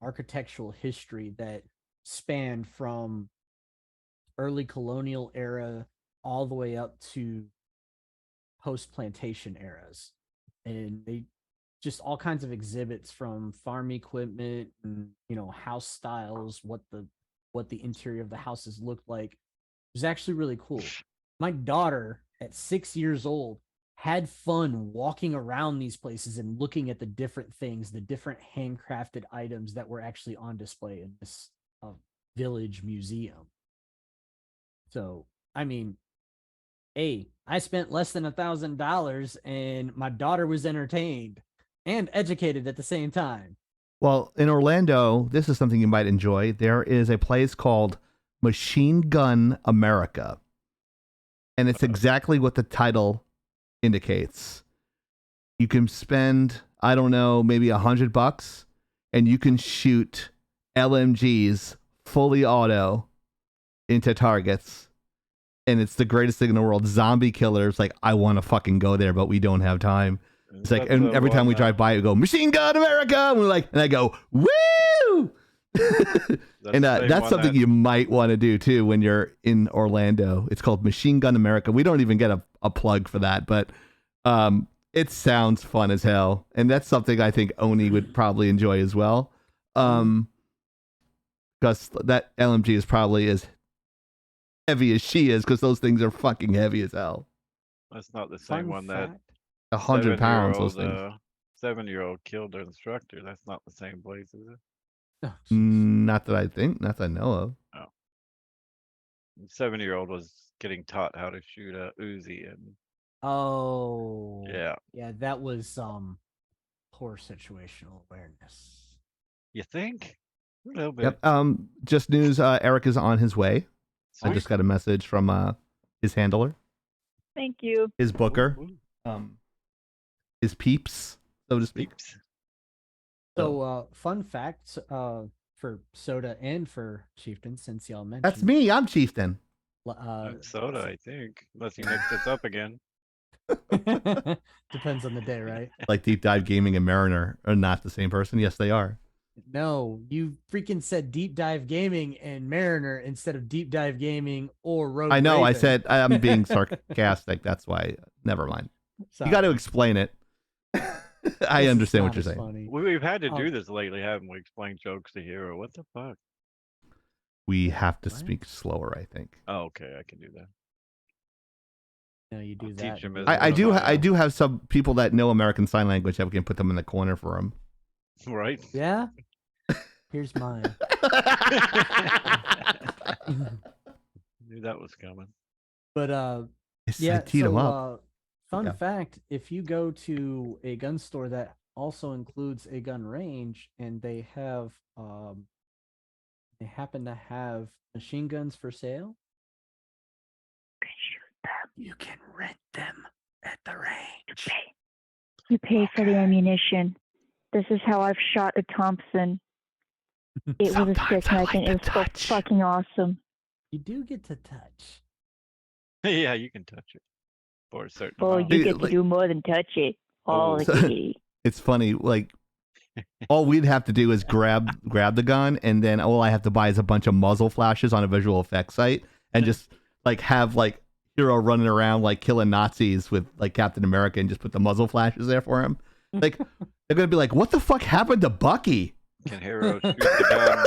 architectural history that spanned from early colonial era all the way up to post plantation eras. And they just all kinds of exhibits from farm equipment and house styles, what the interior of the houses looked like. It was actually really cool. My daughter at 6 years old had fun walking around these places and looking at the different things, the different handcrafted items that were actually on display in this village museum. So, I mean, hey, I spent less than $1,000 and my daughter was entertained and educated at the same time. Well, in Orlando, this is something you might enjoy. There is a place called Machine Gun America. And it's exactly what the title indicates. You can spend, I don't know, maybe $100 and you can shoot LMGs fully auto into targets. And it's the greatest thing in the world. Zombie killers, like, I want to fucking go there, but we don't have time. It's like, That's and the every time we one, drive by, we go, Machine Gun America! And we're like, and I go, woo! And the same that's one something that- you might want to do too when you're in Orlando. It's called Machine Gun America. We don't even get a plug for that, but it sounds fun as hell. And that's something I think Oni would probably enjoy as well. Because that LMG is probably as heavy as she is, because those things are fucking heavy as hell. That's not the same Fun one that fact. 100 pounds, those things. 7-year-old killed their instructor. That's not the same place, is it? Oh, jeez. Not that I think, not that I know of. 7-year-old was getting taught how to shoot a Uzi, and Oh, yeah, yeah, that was poor situational awareness. you think a little bit. Yep. Just news. Eric is on his way. I Sweet. just got a message from his handler, Thank you. his booker, Ooh, ooh. his peeps. so to speak. Peeps. So, fun fact for Soda and for Chieftain, since y'all mentioned. That's me. I'm Chieftain. Soda, I think. Unless he mixed it up again. Depends on the day, right? Like Deep Dive Gaming and Mariner are not the same person. Yes, they are. No, you freaking said Deep Dive Gaming and Mariner instead of Deep Dive Gaming or Rogue I know. I Raven. said I'm being sarcastic. That's why. Never mind. Sorry. You got to explain it. I This is understand what not you're as saying. funny. We've had to Um, do this lately, haven't we? Explain jokes to Hero. What the fuck? We have to What? speak slower, I think. Oh, okay. I can do that. No, you do I'll that. teach him and as we'll- I What do. about I you? do have some people that know American Sign Language that we can put them in the corner for them. Right? Yeah. Here's mine. Knew that was coming. But I yeah. teed them So up. fun Yeah. fact: if you go to a gun store that also includes a gun range, and they happen to have machine guns for sale, you can rent them at the range. You pay for the ammunition. This is how I've shot a Thompson. It was a Sometimes stick I mag, and like it to was so touch. fucking awesome. You do get to touch. Yeah, you can touch it. For a certain Well, amount. you Dude, get to like- do more than touch it. All the Oh. giggity. It's funny. Like all we'd have to do is grab the gun, and then all I have to buy is a bunch of muzzle flashes on a visual effects site, and just like have like Hero running around like killing Nazis with like Captain America, and just put the muzzle flashes there for him. Like they're gonna be like, "What the fuck happened to Bucky?" Can Hero shoot the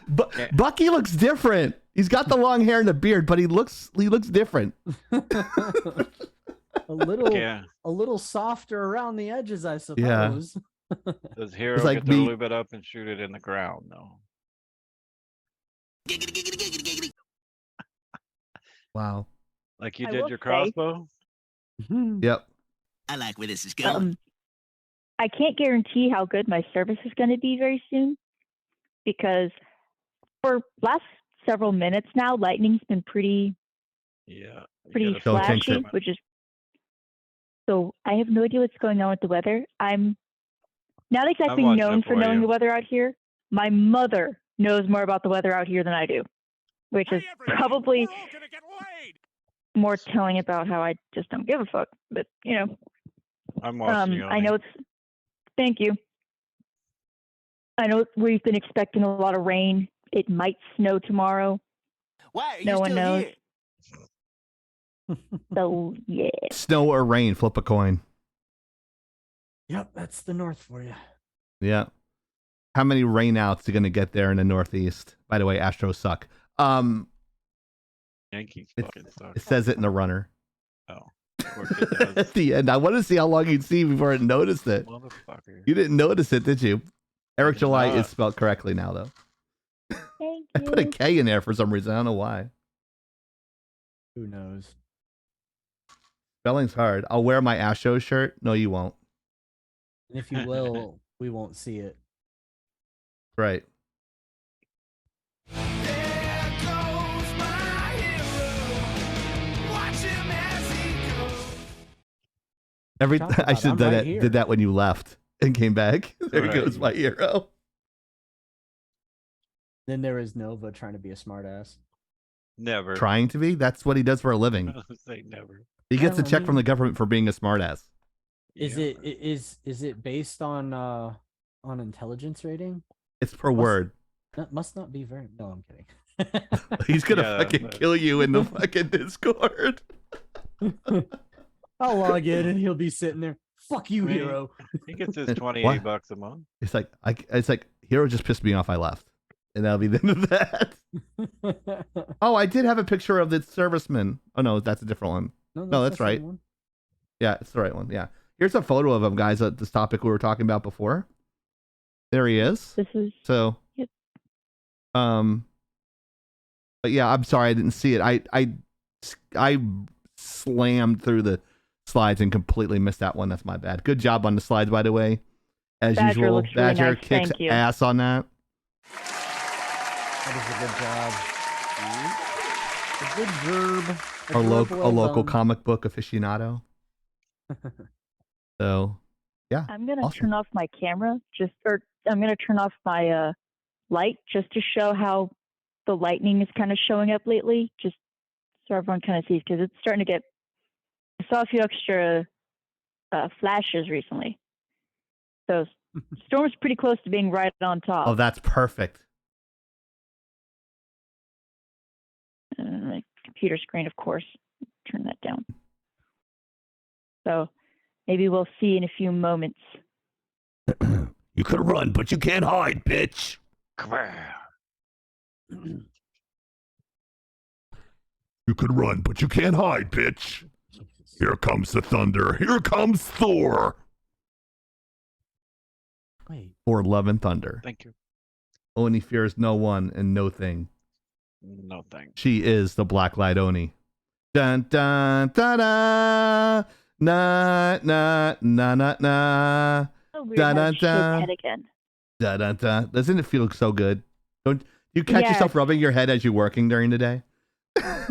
gun? Bucky looks different. He's got the long hair and the beard, but he looks different. Yeah. A little softer around the edges, I suppose. Does Hero like get to me- lube it up and shoot it in the ground, though? Giggity, giggity, giggity, giggity. Wow. Like you I did will your say- crossbow? Yep. I like where this is going. I can't guarantee how good my service is going to be very soon, because for last several minutes now, lightning's been pretty Yeah. you pretty gotta Don't flash jinx flashy, it. it. which is so I have no idea what's going on with the weather. I'm not exactly watching known it for for knowing you. the weather out here. My mother knows more about the weather out here than I do, which is probably more telling about how I just don't give a fuck. But I'm watching you. I know it's. Thank you. I know we've been expecting a lot of rain. It might snow tomorrow. Why are you No one still knows. here? So yeah. Snow or rain, flip a coin. Yep, that's the north for you. Yeah. How many rainouts are gonna get there in the Northeast? By the way, Astros suck. Yankees It's- fucking suck. It says it in the runner. Oh, of course it does. At the end. I want to see how long you'd see before I noticed it. Motherfucker. You didn't notice it, did you? Eric did July not. is spelled correctly now, though. Thank I put a you. K in there for some reason. I don't know why. Who knows? Spelling's hard. I'll wear my Astros shirt. No, you won't. And if you will, we won't see it. Right. Every Talk I about, should I'm have right here. did that when you left and came back. There Right. goes my hero. Then there is Nova trying to be a smartass. Never. Trying to be? That's what he does for a living. Say never. He gets a Well, I check from mean- the government for being a smartass. Is Yeah. is it based on intelligence rating? It's per What's- word. That must not be very. No, I'm kidding. He's gonna Yeah, fucking but- kill you in the fucking Discord. I'll log in and he'll be sitting there. Fuck you, Right. hero. He gets his What? 28 bucks a month. It's like it's like hero just pissed me off. I left, and that'll be the end of that. Oh, I did have a picture of the serviceman. Oh no, that's a different one. No, that's the same right. one. Yeah, it's the right one. Yeah, here's a photo of him, guys. At this topic we were talking about before. There he is. This is So, Yep. but yeah, I'm sorry I didn't see it. I slammed through the slides and completely missed that one. That's my bad. Good job on the slides, by the way. As Badger usual, looks really Badger nice. kicks Thank you. ass on that. That is a good job. A good verb. Our verb local, a well local done. comic book aficionado. So I'm gonna awesome. turn off my camera or I'm gonna turn off my light just to show how the lightning is kind of showing up lately, just so everyone kind of sees, because it's starting to get. I saw a few extra flashes recently, so storm's pretty close to being right on top. Oh, that's perfect. My computer screen, of course, turn that down. So maybe we'll see in a few moments. You can run, but you can't hide, bitch. You can run, but you can't hide, bitch. Here comes the thunder. Here comes Thor. Wait. For love and thunder. Thank you. Oni fears no one and no thing. No thanks. She is the Blacklight Oni. Dun dun da da. Na na na na na. Oh, weird. Dun, How dun, to shake the dun. head again. Da da da. Doesn't it feel so good? Don't you catch Yeah. yourself rubbing your head as you're working during the day?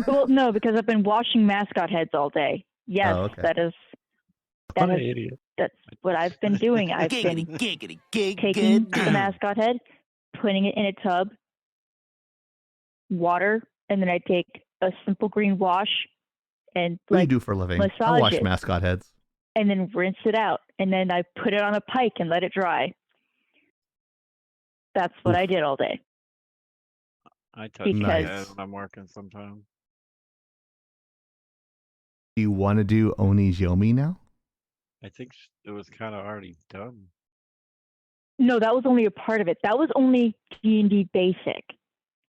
Well, no, because I've been washing mascot heads all day. Yes, Oh, okay. that is. What an idiot. That's what I've been doing. I've Giggity, been giggity, taking giggity. the mascot head, putting it in a tub, water, and then I take a simple green wash and What do you like do for a living? I massage wash it. mascot heads. and then rinse it out, and then I put it on a pike and let it dry. That's what Oof. I did all day. I touch my Because- head when I'm working sometimes. Do you want to do Oni's Yomi now? I think it was kind of already done. No, that was only a part of it. That was only D&D basic.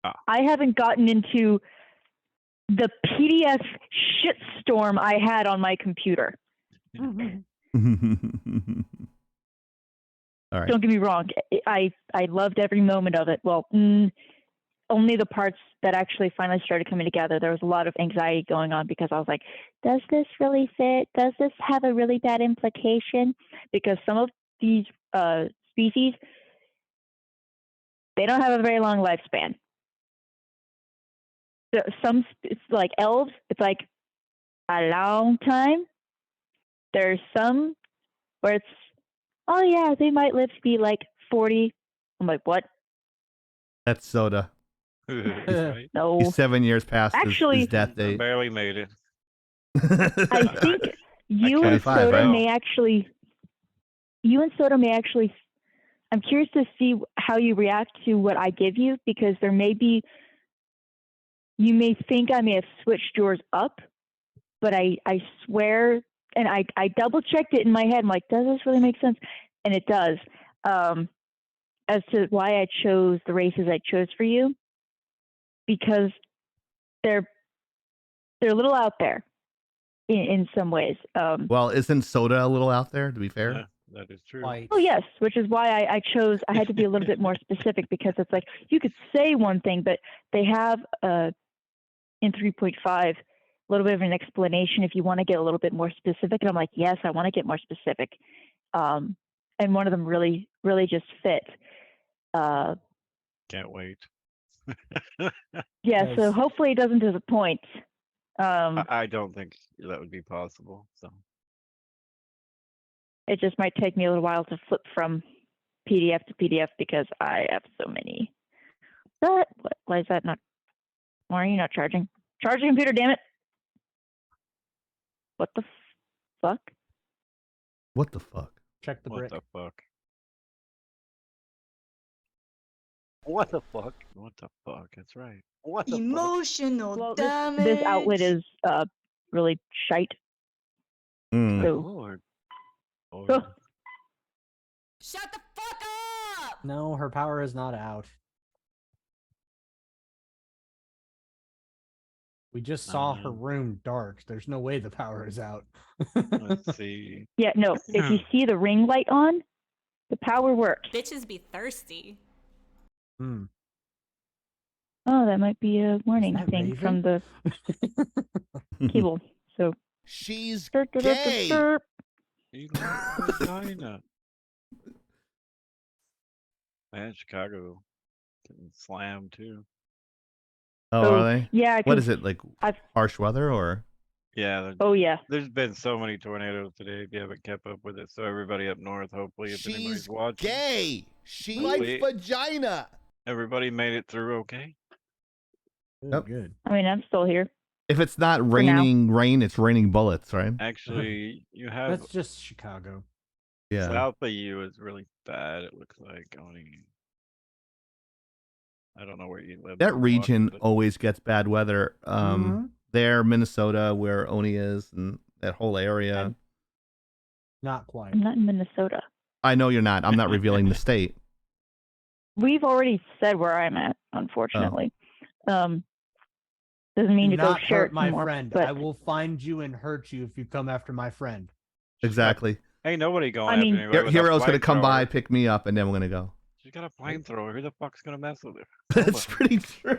Ah. I haven't gotten into the PDF shitstorm I had on my computer. All right. Don't get me wrong. I loved every moment of it. Well, only the parts that actually finally started coming together. There was a lot of anxiety going on because I was like, does this really fit? Does this have a really bad implication? Because some of these species, they don't have a very long lifespan. So some, it's like elves, it's like a long time. There's some where it's, oh yeah, they might live to be like 40. I'm like, what? That's Soda. Right? No. He's 7 years past Actually- his death I date. barely made it. I think you and 25, Soda right? may actually. I'm curious to see how you react to what I give you, because there may be. You may think I may have switched yours up, but I swear, and I double checked it in my head. I'm like, does this really make sense? And it does. As to why I chose the races I chose for you, because they're a little out there in some ways. Well, isn't Soda a little out there, to be fair? Yeah, that is true. White. Oh yes, which is why I chose. I had to be a little bit more specific, because it's like you could say one thing, but they have in 3.5 a little bit of an explanation if you want to get a little bit more specific. And I'm like, yes, I want to get more specific. And one of them really, really just fit. Can't wait. Yeah, so Nice. hopefully it doesn't disappoint. I don't think that would be possible. So It just might take me a little while to flip from PDF to PDF because I have so many. But why is that not? Why are you not charging? Charge the computer, damn it! What the fuck? What the fuck? Check the what brick. the fuck? What the fuck? What the fuck? That's right. What the fuck? Emotional Well, damage. this outlet is really shite. Mm. So Lord. Oh. Lord. Shut the fuck up! No, her power is not out. We just saw her room dark. There's no way the power is out. Let's see. yeah, no. If you see the ring light on, the power works. Bitches be thirsty. Hmm. Oh, that might be a warning that thing from Raven? the cable. So She's derp, derp, derp, gay. derp. He likes vagina. Man, Chicago getting slammed too. Oh, So, are they? Yeah, What 'cause is it, like I've- harsh weather or? Yeah, Oh yeah. there's been so many tornadoes today. If you haven't kept up with it, so everybody up north, hopefully, if She's anybody's watching, gay. She Hopefully- likes vagina. everybody made it through okay. Good, Yep. good. I mean, I'm still here. If it's not now. raining rain, it's raining bullets, right? Actually, you have That's just Chicago. Yeah. south of you is really bad. It looks like I don't know where you live. That in region Milwaukee, always gets bad weather. Mhm. There, Minnesota, where Oni is, and that whole area. Not quite. I'm not in Minnesota. I know you're not. I'm not revealing the state. We've already said where I'm at, unfortunately. Doesn't mean Do to go not share hurt it my more, friend. but I will find you and hurt you if you come after my friend. Exactly. Ain't nobody going. I after mean- anybody with a Hero's gonna come by, flamethrower. pick me up, and then we're gonna go. She's got a flamethrower. Who the fuck's gonna mess with her? That's pretty true.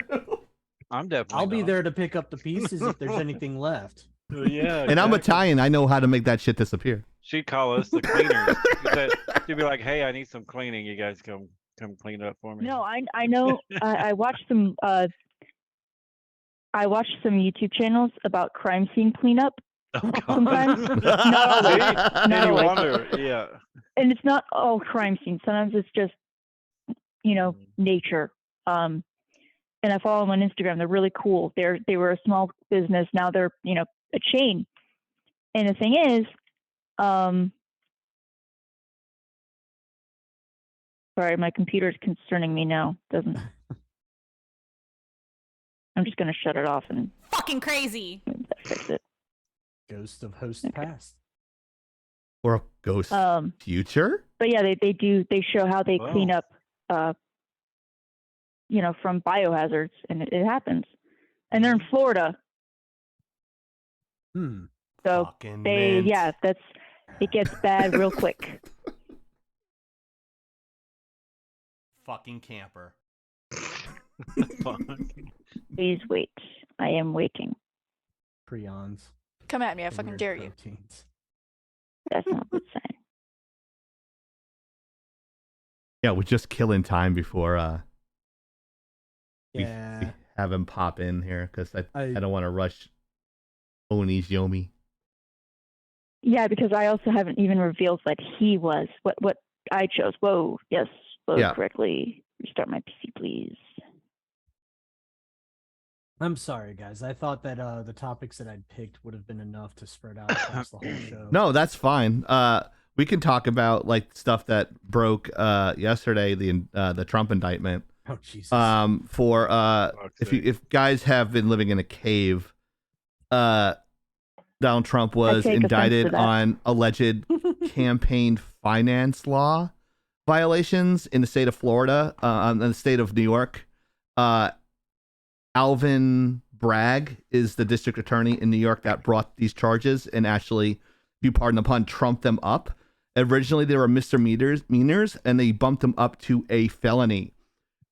I'm definitely. I'll be not. there to pick up the pieces if there's anything left. Yeah, And I'm exactly. Italian. I know how to make that shit disappear. She'd call us the cleaners. She'd be like, "Hey, I need some cleaning. You guys come clean it up for me." no, I know. I watched some. I watched some YouTube channels about crime scene cleanup, Oh, God. sometimes. Not always. See? Not And you always. wonder, yeah. And it's not all crime scenes. Sometimes it's just, nature. And I follow them on Instagram. They're really cool. They were a small business. Now they're, a chain. And the thing is, sorry, my computer's concerning me now. Doesn't. I'm just gonna shut it off and Fucking crazy. fix it. Ghost of host Okay. past. Or a ghost future? But yeah, they show how they clean Wow. up, from biohazards, and it happens. And they're in Florida, Hmm. so Fucking it gets bad real quick. Fucking camper. Please wait. I am waiting. Prions. Come at me, I The fucking weird dare you. proteins. That's not what's saying. Yeah, we're just killing time before we Yeah. have him pop in here because I I- don't want to rush Oni's Yomi. Yeah, because I also haven't even revealed that he was what I chose. Whoa, yes, load Yeah. correctly. Restart my PC, please. I'm sorry, guys. I thought that the topics that I'd picked would have been enough to spread out across the whole show. No, that's fine. We can talk about like stuff that broke yesterday, the Trump indictment. Oh Jesus. For Fuck's sake. if guys have been living in a cave, Donald Trump was take offense to indicted that. on alleged campaign finance law violations in the state of Florida, in the state of New York. Alvin Bragg is the district attorney in New York that brought these charges and actually, if you pardon the pun, trumped them up. Originally, they were misdemeanors, and they bumped them up to a felony.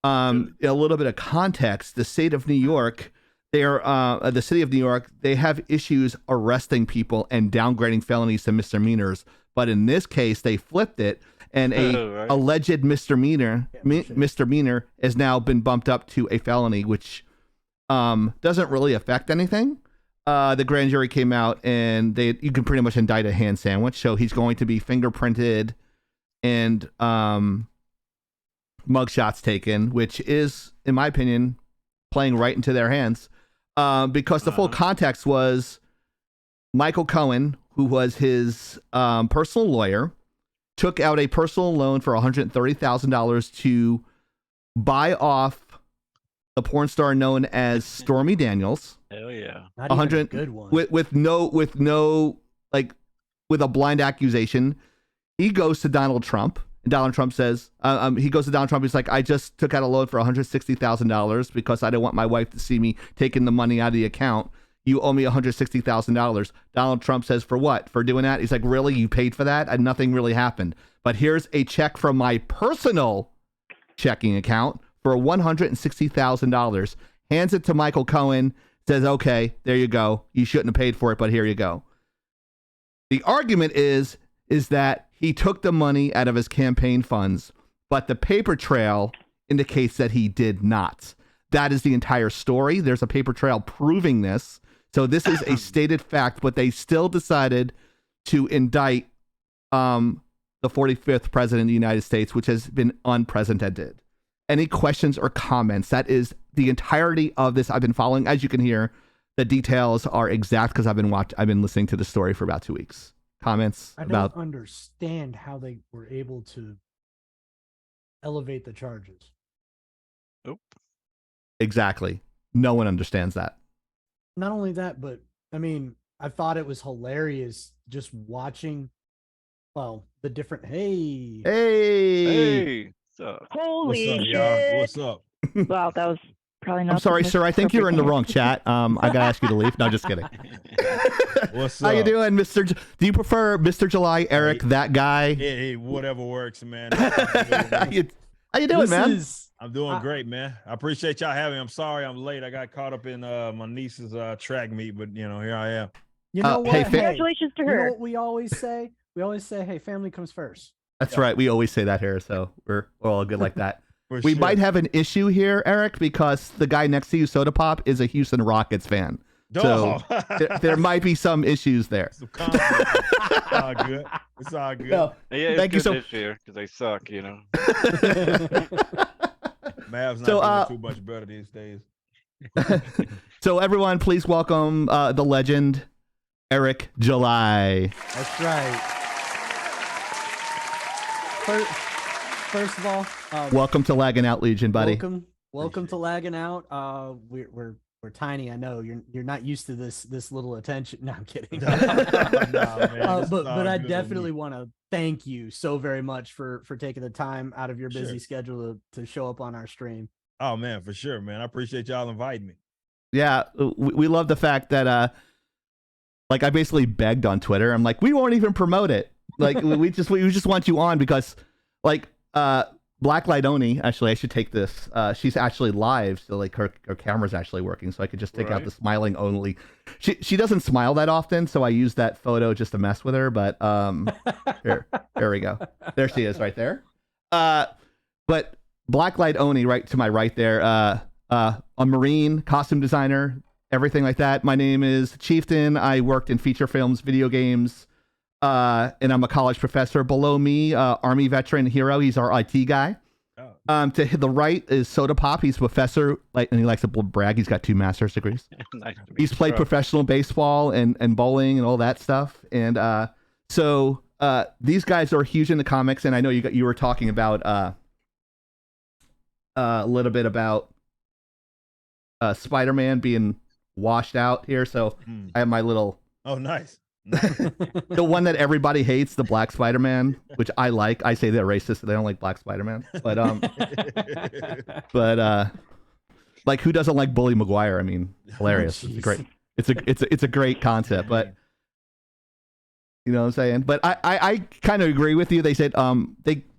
A little bit of context: the state of New York, the city of New York, they have issues arresting people and downgrading felonies to misdemeanors. But in this case, they flipped it, and a Right. alleged misdemeanor Yeah, for sure. misdemeanor has now been bumped up to a felony, which doesn't really affect anything. The grand jury came out and you can pretty much indict a hand sandwich. So he's going to be fingerprinted and mugshots taken, which is, in my opinion, playing right into their hands. Because the full context was Michael Cohen, who was his personal lawyer, took out a personal loan for $130,000 to buy off a porn star known as Stormy Daniels. Hell yeah. Not even a 100 good one. with no with a blind accusation. He goes to Donald Trump, and Donald Trump says, he goes to Donald Trump. He's like, I just took out a loan for $160,000 because I didn't want my wife to see me taking the money out of the account. You owe me $160,000. Donald Trump says, for what? For doing that? He's like, really? You paid for that? And nothing really happened. But here's a check from my personal checking account for $160,000. Hands it to Michael Cohen. Says, okay, there you go. You shouldn't have paid for it, but here you go. The argument is that he took the money out of his campaign funds, but the paper trail indicates that he did not. That is the entire story. There's a paper trail proving this. So this is a stated fact, but they still decided to indict the 45th president of the United States, which has been unprecedented. Any questions or comments? That is the entirety of this. I've been following, as you can hear, the details are exact because I've been listening to the story for about 2 weeks. Comments I about don't understand how they were able to elevate the charges. Nope. exactly. No one understands that. Not only that, but I mean, I thought it was hilarious just watching, well, the different. Hey, Hey. Holy What's up, shit! y'all? What's up? Wow, that was probably not. I'm sorry, the sir. I think perfect you're in the name. wrong chat. I gotta ask you to leave. No, just kidding. What's How you up? doing, Mr. Do you prefer Mr. July, Eric, that guy? Hey, whatever works, man. how you doing, this man? is I'm doing I- great, man. I appreciate y'all having me. I'm sorry I'm late. I got caught up in my niece's track meet, but here I am. You know what? hey, Congratulations to you know her. what we always say? We always say, "Hey, family comes first." That's right. We always say that here, so we're all good like that. For We sure. might have an issue here, Eric, because the guy next to you, Soda Pop, is a Houston Rockets fan. So there might be some issues there. Some conflict. It's all good. It's all good. No, Yeah, it's Thank you good so- this year because they suck, you know. Mavs not So, doing too much better these days. so everyone, please welcome the legend, Eric July. That's right. First of all, Welcome to Lagging Out Legion, buddy. welcome to lagging out. We're tiny. I know you're not used to this little attention. No, I'm kidding. Nah, man, this But is all I good with definitely me. want to thank you so very much for taking the time out of your busy Sure. schedule to show up on our stream. Oh man, for sure, man. I appreciate y'all inviting me. Yeah, we love the fact that like I basically begged on Twitter. I'm like, we won't even promote it. Like we just want you on because like Black Light Oni, actually I should take this. She's actually live, so like her camera's actually working, so I could just take out Right. the smiling only. She doesn't smile that often, so I use that photo just to mess with her, but here we go. There she is right there. But Black Light Oni right to my right there, a Marine, costume designer, everything like that. My name is Chieftain. I worked in feature films, video games, and I'm a college professor. Below me, Army veteran Hero. He's our IT guy. Oh, To the right is Soda Pop. He's a professor, and he likes to brag. He's got 2 master's degrees. Nice to meet He's you, played bro. professional baseball and bowling and all that stuff. And so these guys are huge in the comics. And I know you were talking about a little bit about Spider-Man being washed out here. So hmm. I have my little Oh, nice. the one that everybody hates, the Black Spider-Man, which I like. I say they're racist. They don't like Black Spider-Man. But like who doesn't like Bully Maguire? I mean, hilarious. It's a jeez. great. It's a great concept, but you know what I'm saying? But I kind of agree with you. They said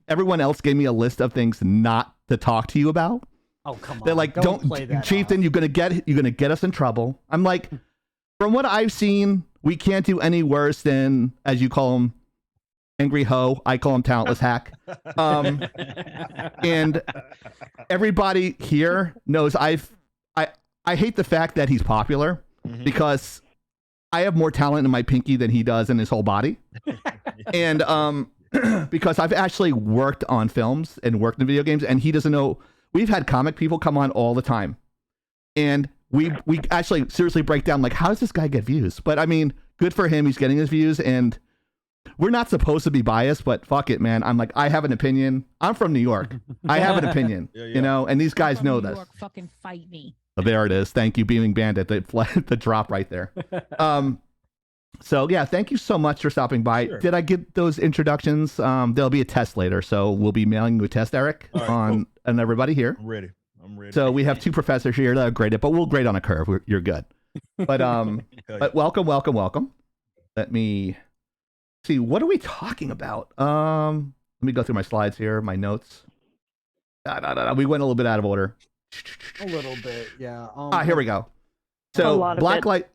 everyone else gave me a list of things not to talk to you about. Oh come on! They're like, don't play that Chieftain, off. you're gonna get us in trouble. I'm like, from what I've seen, we can't do any worse than, as you call him, Angry Ho. I call him Talentless Hack. And everybody here knows I hate the fact that he's popular Mhm. because I have more talent in my pinky than he does in his whole body. And because I've actually worked on films and worked in video games, and he doesn't know. We've had comic people come on all the time, and we actually seriously break down like, how does this guy get views? But I mean, good for him. He's getting his views, and we're not supposed to be biased, but fuck it, man. I'm like, I have an opinion. I'm from New York. I have an opinion, Yeah, you yeah. know, and these guys From know New this. York, fucking fight me. Oh, there it is. Thank you, Beaming Bandit. The drop right there. So yeah, thank you so much for stopping by. Sure. Did I get those introductions? There'll be a test later, so we'll be mailing you a test, Eric, All right, on and everybody here. I'm ready. I'm ready. So we have 2 professors here that are graded, but we'll grade on a curve. You're good. But Hell yeah. but welcome. Let me see. What are we talking about? Let me go through my slides here, my notes. We went a little bit out of order. A little bit, yeah. Here we go. A So lot of it.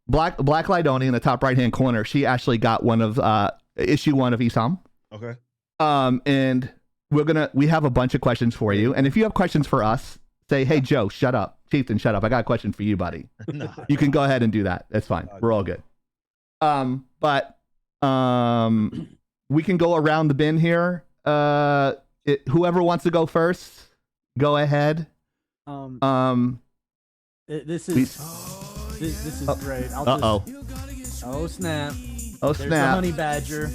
Black Light Oni in the top right hand corner. She actually got one of issue 1 of ESOM. Okay. And we have a bunch of questions for you. And if you have questions for us, Say, hey, Joe, shut up. Chieftain, shut up. I got a question for you, buddy. Nah. You can go ahead and do that. That's fine. We're all good. But we can go around the bin here. Whoever wants to go first, go ahead. This is great. Oh snap! Oh There's the snap! honey badger.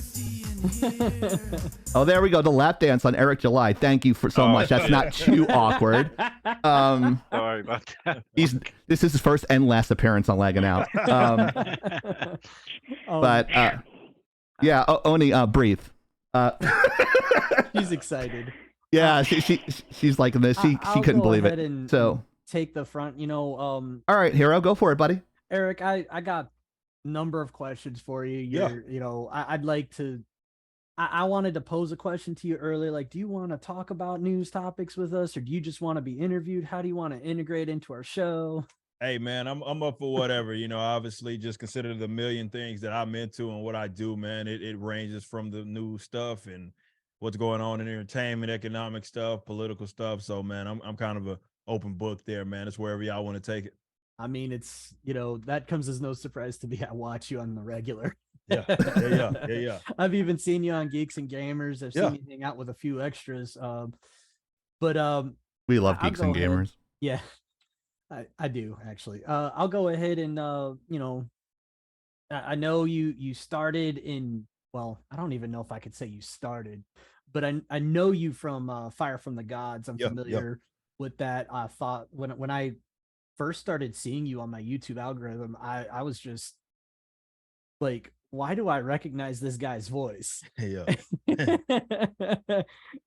Oh, there we go. The lap dance on Eric July. Thank you for so much. That's not too awkward. Sorry about that. This is his first and last appearance on Lagging Out. But yeah, Oni, breathe. She's excited. Yeah, she's like this. She couldn't believe it. And So take the front. all right, Hero, go for it, buddy. Eric, I got a number of questions for you. I'd like to. I wanted to pose a question to you earlier. Like, do you want to talk about news topics with us, or do you just want to be interviewed? How do you want to integrate into our show? Hey man, I'm up for whatever. Obviously just consider the million things that I'm into and what I do, man. It ranges from the new stuff and what's going on in entertainment, economic stuff, political stuff. So man, I'm kind of a open book there, man. It's wherever y'all want to take it. I mean, it's that comes as no surprise to me. I watch you on the regular. Yeah. I've even seen you on Geeks and Gamers. I've seen you hang out with a few extras. But we love Geeks and ahead. Gamers. Yeah, I do actually. I'll go ahead and I know you started in. Well, I don't even know if I could say you started, but I know you from Fire from the Gods. I'm familiar with that. I thought when I first started seeing you on my YouTube algorithm, I was just like, why do I recognize this guy's voice? Yeah.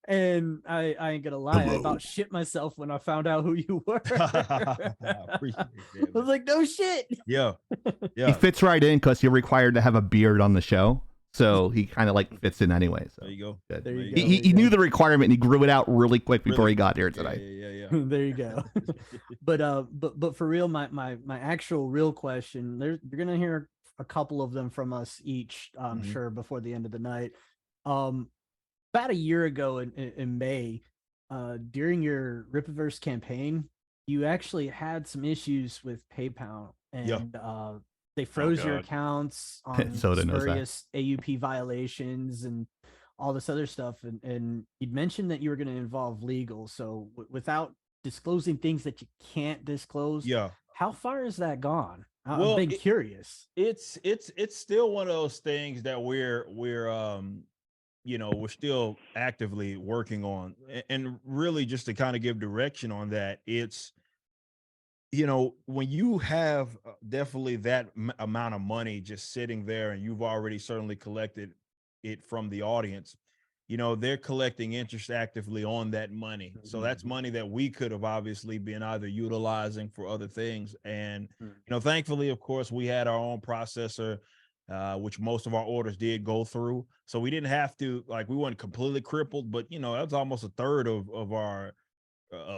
And I ain't gonna lie, I about shit myself when I found out who you were. I appreciate that, I was like, no shit. Yeah. He fits right in because you're required to have a beard on the show. So he kind of like fits in anyway. So there you go. Good. There you He knew the requirement and he grew it out really quick before he got here today. Yeah. There you go. But for real, my actual real question, you're gonna hear a couple of them from us each, I'm sure, before the end of the night. About a year ago in May, during your Rippaverse campaign, you actually had some issues with PayPal, and they froze your accounts on various AUP violations and all this other stuff. And you'd mentioned that you were going to involve legal. So without disclosing things that you can't disclose, how far has that gone? I've been curious. It's still one of those things that we're still actively working on, and really just to kind of give direction on that, it's when you have definitely that amount of money just sitting there and you've already certainly collected it from the audience, they're collecting interest actively on that money. So that's money that we could have obviously been either utilizing for other things. And, thankfully, of course, we had our own processor, which most of our orders did go through. So we didn't have to, we weren't completely crippled, but, that was almost a third of our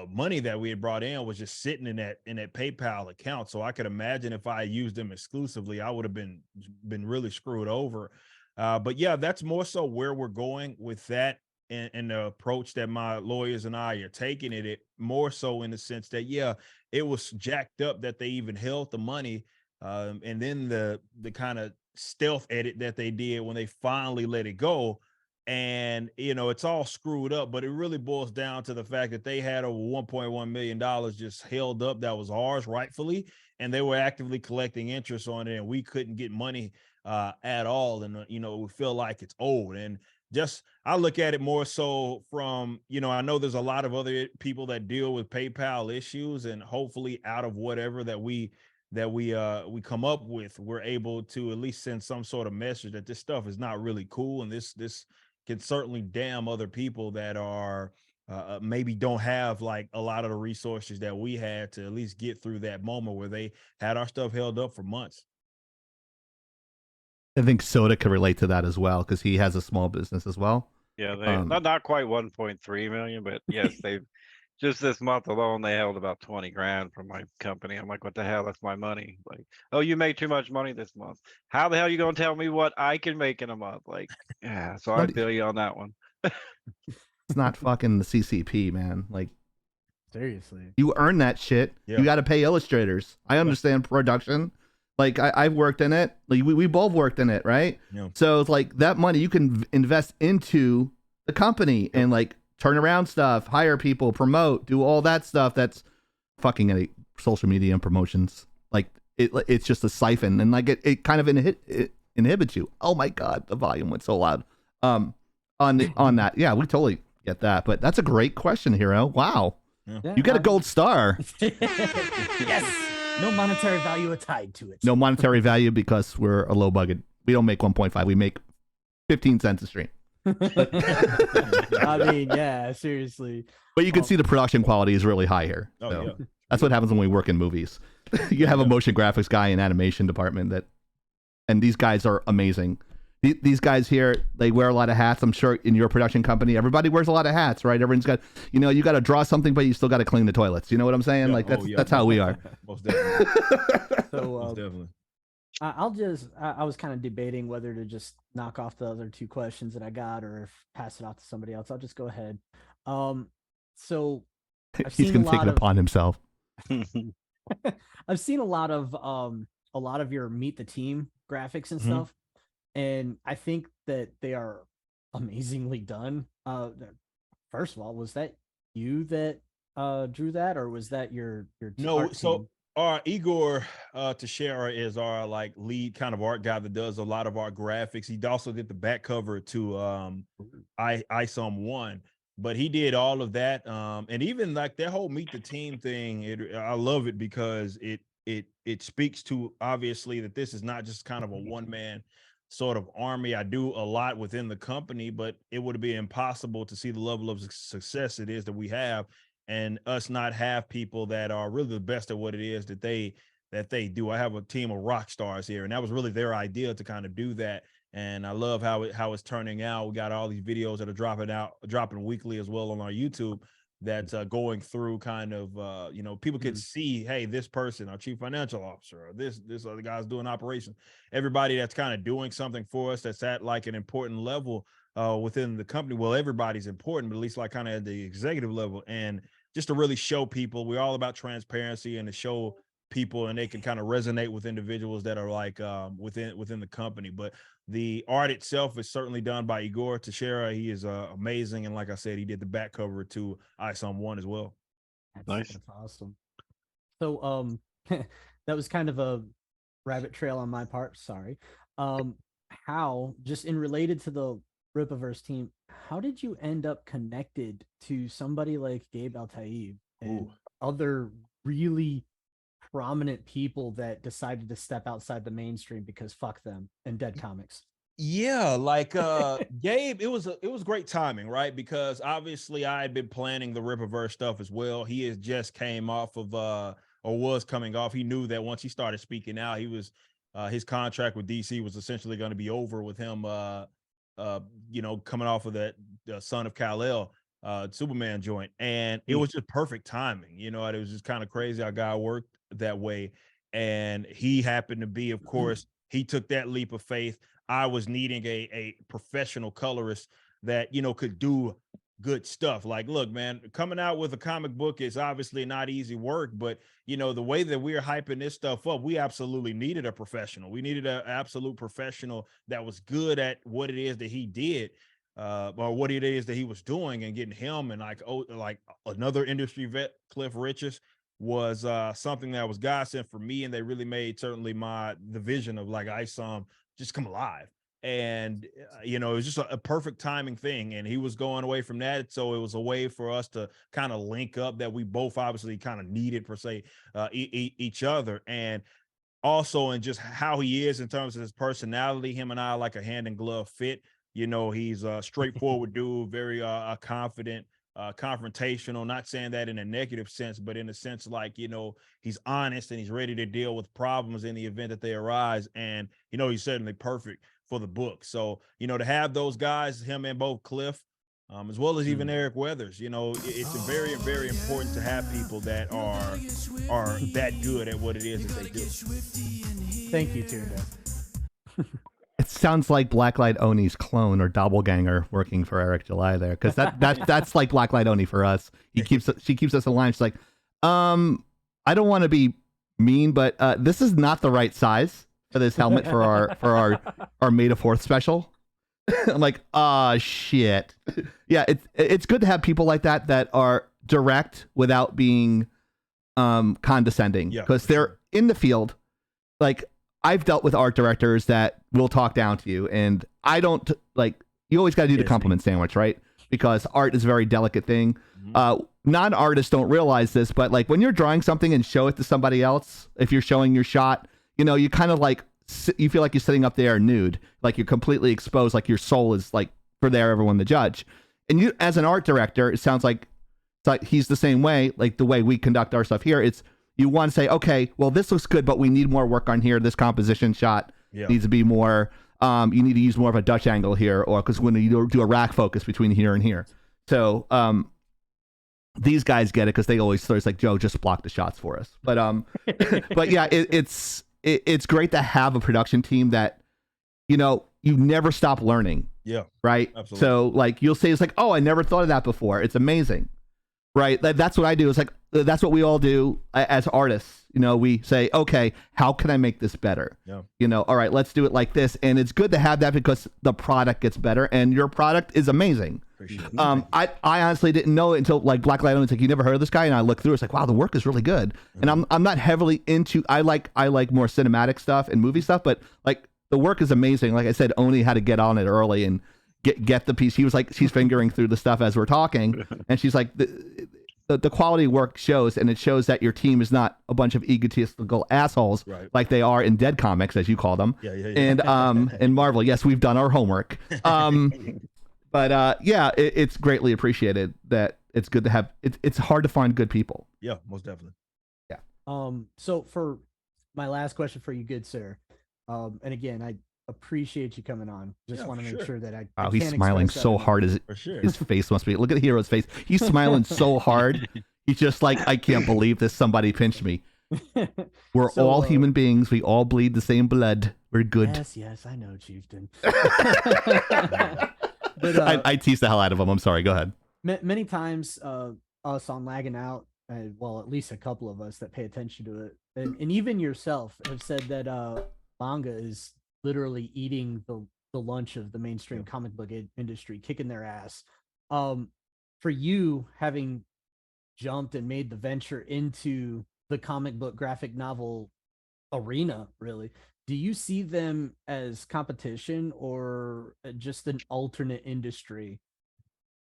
money that we had brought in was just sitting in that PayPal account. So I could imagine if I used them exclusively, I would have been really screwed over. But yeah, that's more so where we're going with that, and the approach that my lawyers and I are taking it more so in the sense that, it was jacked up that they even held the money. And then the kind of stealth edit that they did when they finally let it go. And, it's all screwed up, but it really boils down to the fact that they had over $1.1 million just held up that was ours rightfully, and they were actively collecting interest on it, and we couldn't get money at all. And, we feel like it's old. And just, I look at it more so from, I know there's a lot of other people that deal with PayPal issues, and hopefully out of whatever that we come up with, we're able to at least send some sort of message that this stuff is not really cool. And this can certainly damn other people that are maybe don't have like a lot of the resources that we had to at least get through that moment where they had our stuff held up for months. I think Soda could relate to that as well because he has a small business as well. Yeah, they not quite 1.3 million, but yes, they've just this month alone they held about 20 grand from my company. I'm like, what the hell? That's my money. Like, oh, you made too much money this month. How the hell are you gonna tell me what I can make in a month? Like, yeah, so I feel you on that one. It's not fucking the CCP, man. Like, Seriously. You earn that shit. Yeah. You got to pay illustrators. I understand production. Like I've worked in it. Like we both worked in it, right? Yeah. So it's like that money you can invest into the company and like turn around stuff, hire people, promote, do all that stuff. That's fucking any social media and promotions. Like it's just a siphon, and like it kind of inhibits you. Oh my god, the volume went so loud. On that, yeah, we totally get that. But that's a great question, Hero. Wow, Yeah, you get a gold star. Yes. No monetary value tied to it. No monetary value because we're a low budget. We don't make 1.5. We make 15 cents a stream. I mean, yeah, seriously. But you can see the production quality is really high here. Oh, So yeah. that's what happens when we work in movies. You have a motion graphics guy in animation department and these guys are amazing. These guys here, they wear a lot of hats. I'm sure in your production company, everybody wears a lot of hats, right? Everyone's got, you got to draw something, but you still got to clean the toilets. You know what I'm saying? Yeah. Like Oh, yeah. that's how we are. Most definitely. So Most definitely. I was kind of debating whether to just knock off the other two questions that I got or if pass it off to somebody else. I'll just go ahead. So I've He's seen going a to take lot it of upon himself. I've seen a lot of your Meet the Team graphics and Mhm. stuff, and I think that they are amazingly done. First of all, was that you that drew that, or was that your No, art so team? Igor Teixeira is our like lead kind of art guy that does a lot of our graphics. He also did the back cover to ISOM 1, but he did all of that. And even like that whole Meet the Team thing, I love it because it speaks to obviously that this is not just kind of a one-man sort of army. I do a lot within the company, but it would be impossible to see the level of success it is that we have and us not have people that are really the best at what it is that they do. I have a team of rock stars here, and that was really their idea to kind of do that. And I love how it's turning out. We got all these videos that are dropping weekly as well on our YouTube. That's going through kind of people could see, hey, this person, our chief financial officer, or this other guy's doing operations. Everybody that's kind of doing something for us that's at like an important level within the company. Well, everybody's important, but at least like kind of at the executive level. And just to really show people, we're all about transparency and to show people, and they can kind of resonate with individuals that are like within the company. But the art itself is certainly done by Igor Teixeira. He is amazing, and like I said, he did the back cover to ISOM 1 as well. Nice. That's awesome. So that was kind of a rabbit trail on my part. Sorry. How, just in related to the Rippaverse team, how did you end up connected to somebody like Gabe Altaib and other really prominent people that decided to step outside the mainstream because fuck them and Dead Comics? Yeah, like Gabe, it was great timing, right? Because obviously I had been planning the Rippaverse stuff as well. He has just came off of or was coming off. He knew that once he started speaking out, he was his contract with DC was essentially going to be over with him coming off of that Son of Kal-El Superman joint. And it was just perfect timing. It was just kind of crazy how God worked that way. And he happened to be, of course, he took that leap of faith. I was needing a professional colorist that, could do good stuff. Like, look, man, coming out with a comic book is obviously not easy work, but the way that we're hyping this stuff up, we absolutely needed a professional. We needed an absolute professional that was good at what it is that he did, or what it is that he was doing, and getting him and like another industry vet, Cliff Richards, was something that was godsend for me. And they really made certainly the vision of like ISOM just come alive. And it was just a perfect timing thing, and he was going away from that, so it was a way for us to kind of link up that we both obviously kind of needed per se each other. And also in just how he is in terms of his personality, him and I are like a hand in glove fit. He's a straightforward dude, very confident, confrontational, not saying that in a negative sense, but in a sense like, he's honest and he's ready to deal with problems in the event that they arise. And, he's certainly perfect for the book. So, to have those guys, him and both Cliff, as well as even Eric Weathers, it's very, very important to have people that are that good at what it is that they do. Thank you, Tear Death. sounds like Blacklight Oni's clone or doppelganger working for Eric July there, because that's like Blacklight Oni for us. She keeps us in line. She's like, I don't want to be mean, but this is not the right size for this helmet for our May the 4th special. I'm like, shit. Yeah, it's good to have people like that are direct without being condescending, because they're in the field. Like, I've dealt with art directors that will talk down to you, and I don't like. You always got to do the compliment sandwich, right? Because art is a very delicate thing. Non-artists don't realize this, but like when you're drawing something and show it to somebody else, if you're showing your shot, you kind of like, you feel like you're sitting up there nude, like you're completely exposed, like your soul is like for everyone to judge. And you, as an art director, it sounds like it's like he's the same way, like the way we conduct our stuff here. It's, you want to say, okay, well, this looks good, but we need more work on here. This composition shot needs to be more, you need to use more of a Dutch angle here, or because when you do a rack focus between here and here. So these guys get it because they always, it's like, Joe, just block the shots for us. But but yeah, it's great to have a production team that, you never stop learning. Yeah. Right. Absolutely. So like you'll say, it's like, oh, I never thought of that before. It's amazing. Right. That's what I do. It's like, that's what we all do as artists. We say, okay, how can I make this better? Yeah. All right, let's do it like this. And it's good to have that because the product gets better and your product is amazing. I honestly didn't know it until like Blacklight Oni. It's like, you never heard of this guy? And I looked through, it's like, wow, the work is really good. And I'm not heavily into, I like more cinematic stuff and movie stuff, but like the work is amazing. Like I said, Oni had to get on it early and get the piece. He was like, she's fingering through the stuff as we're talking. And she's like, the quality work shows, and it shows that your team is not a bunch of egotistical assholes like they are in Dead Comics, as you call them. Yeah. And Marvel. Yes, we've done our homework. But yeah, it's greatly appreciated that it's good to have. It's hard to find good people. Yeah, most definitely. Yeah. So for my last question for you, good sir, and again, I appreciate you coming on. Just want to make sure that I. Wow, he's smiling so hard. His face must be. Look at the hero's face. He's smiling so hard. He's just like, I can't believe this. Somebody pinched me. We're all human beings. We all bleed the same blood. We're good. Yes, I know, Chieftain. But, I tease the hell out of him. I'm sorry. Go ahead. Many times, us on Lagging Out, well, at least a couple of us that pay attention to it, and even yourself have said that manga is literally eating the lunch of the mainstream comic book industry, kicking their ass. For you, having jumped and made the venture into the comic book graphic novel arena, really, do you see them as competition or just an alternate industry?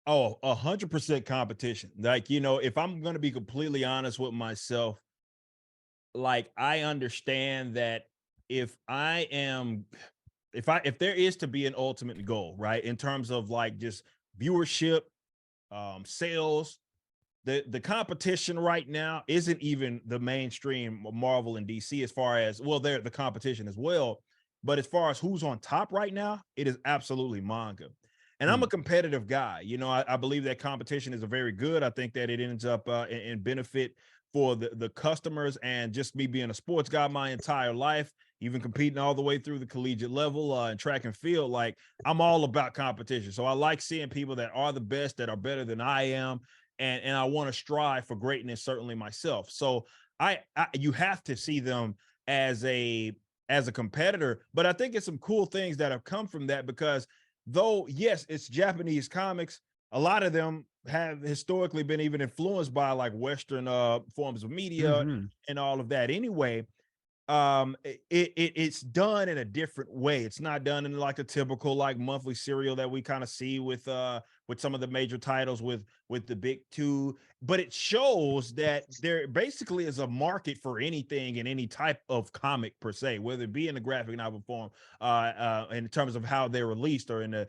Oh, 100% competition. Like, if I'm going to be completely honest with myself, like, I understand that if there is to be an ultimate goal, right, in terms of like just viewership, sales, the competition right now isn't even the mainstream Marvel and DC as far as, well, they're the competition as well. But as far as who's on top right now, it is absolutely manga. And I'm a competitive guy. I believe that competition is a very good. I think that it ends up in benefit for the customers, and just me being a sports guy my entire life, even competing all the way through the collegiate level in track and field, like I'm all about competition. So I like seeing people that are the best, that are better than I am. And I want to strive for greatness, certainly myself. So you have to see them as a competitor, but I think it's some cool things that have come from that, because though, yes, it's Japanese comics, a lot of them have historically been even influenced by like Western forms of media and all of that. Anyway, it's done in a different way. It's not done in like a typical like monthly serial that we kind of see with some of the major titles with the big two, but it shows that there basically is a market for anything in any type of comic per se, whether it be in the graphic novel form, in terms of how they're released, or in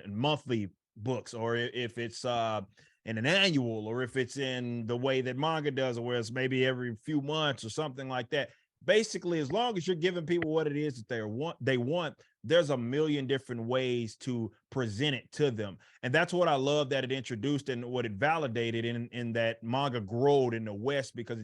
monthly books, or if it's in an annual, or if it's in the way that manga does, or where it's maybe every few months or something like that. Basically, as long as you're giving people what it is that they want, there's a million different ways to present it to them. And that's what I love that it introduced, and what it validated in that manga growed in the West, because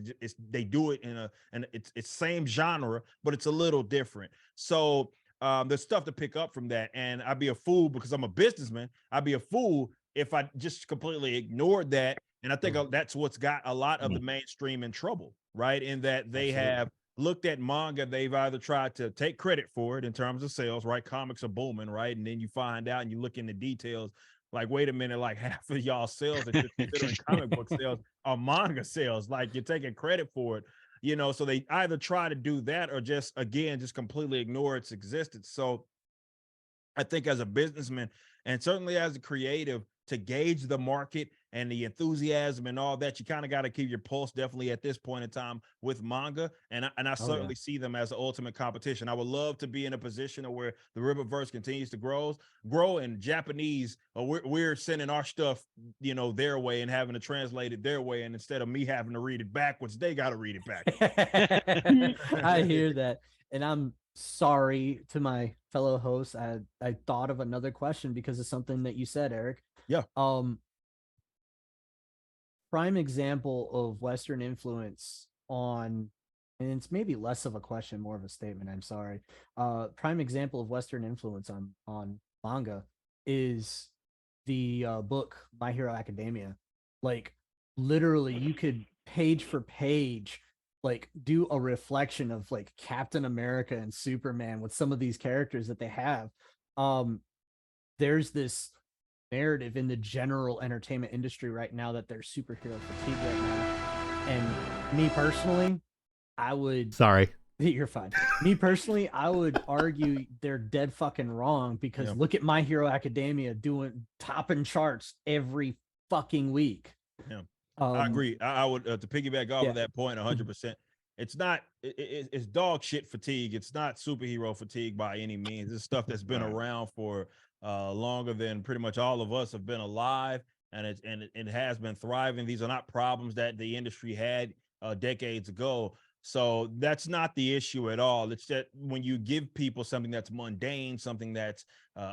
they do it in it's same genre, but it's a little different. So there's stuff to pick up from that. And I'd be a fool because I'm a businessman. I'd be a fool if I just completely ignored that. And I think that's what's got a lot of the mainstream in trouble, right? In that they have looked at manga, they've either tried to take credit for it in terms of sales, right? Comics are booming, right? And then you find out and you look in the details, like, wait a minute, like half of y'all sales that you're considering comic book sales are manga sales. Like, you're taking credit for it, you know? So they either try to do that or just, again, just completely ignore its existence. So I think as a businessman and certainly as a creative, to gauge the market and the enthusiasm and all that, you kind of got to keep your pulse definitely at this point in time with manga. And I certainly see them as the ultimate competition. I would love to be in a position where the Riververse continues to grow, and Japanese, we're sending our stuff, you know, their way and having to translate it their way. And instead of me having to read it backwards, they got to read it backwards. I hear that. And I'm sorry to my fellow hosts. I thought of another question because of something that you said, Eric. Yeah. Prime example of Western influence on, and it's maybe less of a question, more of a statement. I'm sorry. Prime example of Western influence on manga is the book My Hero Academia. Like, literally, you could page for page, like, do a reflection of like Captain America and Superman with some of these characters that they have. There's this narrative in the general entertainment industry right now that there's superhero fatigue right now. And me personally, you're fine. Me personally, I would argue they're dead fucking wrong because look at My Hero Academia topping charts every fucking week. Yeah. I agree. I would to piggyback off of that point 100%. It's not, it's dog shit fatigue. It's not superhero fatigue by any means. It's stuff that's been around for longer than pretty much all of us have been alive, and it has been thriving. These are not problems that the industry had decades ago. So that's not the issue at all. It's that when you give people something that's mundane, something that's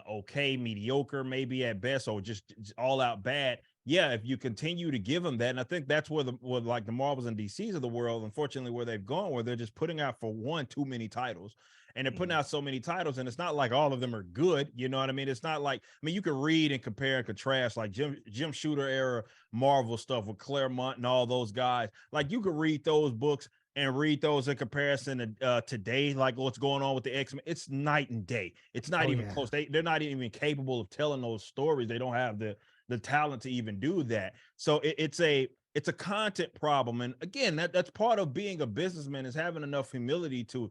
okay, mediocre, maybe at best, or just all out bad. Yeah, if you continue to give them that, and I think that's where like the Marvels and DCs of the world, unfortunately, where they've gone, where they're just putting out, for one, too many titles. And they're putting out so many titles, and it's not like all of them are good. You know what I mean? It's not like, I mean, you can read and compare and contrast like Jim Shooter era Marvel stuff with Claremont and all those guys. Like, you could read those books and read those in comparison to today, like what's going on with the X-Men. It's night and day. It's not even close. They're not even capable of telling those stories. They don't have the talent to even do that. So it's a content problem. And again, that's part of being a businessman, is having enough humility to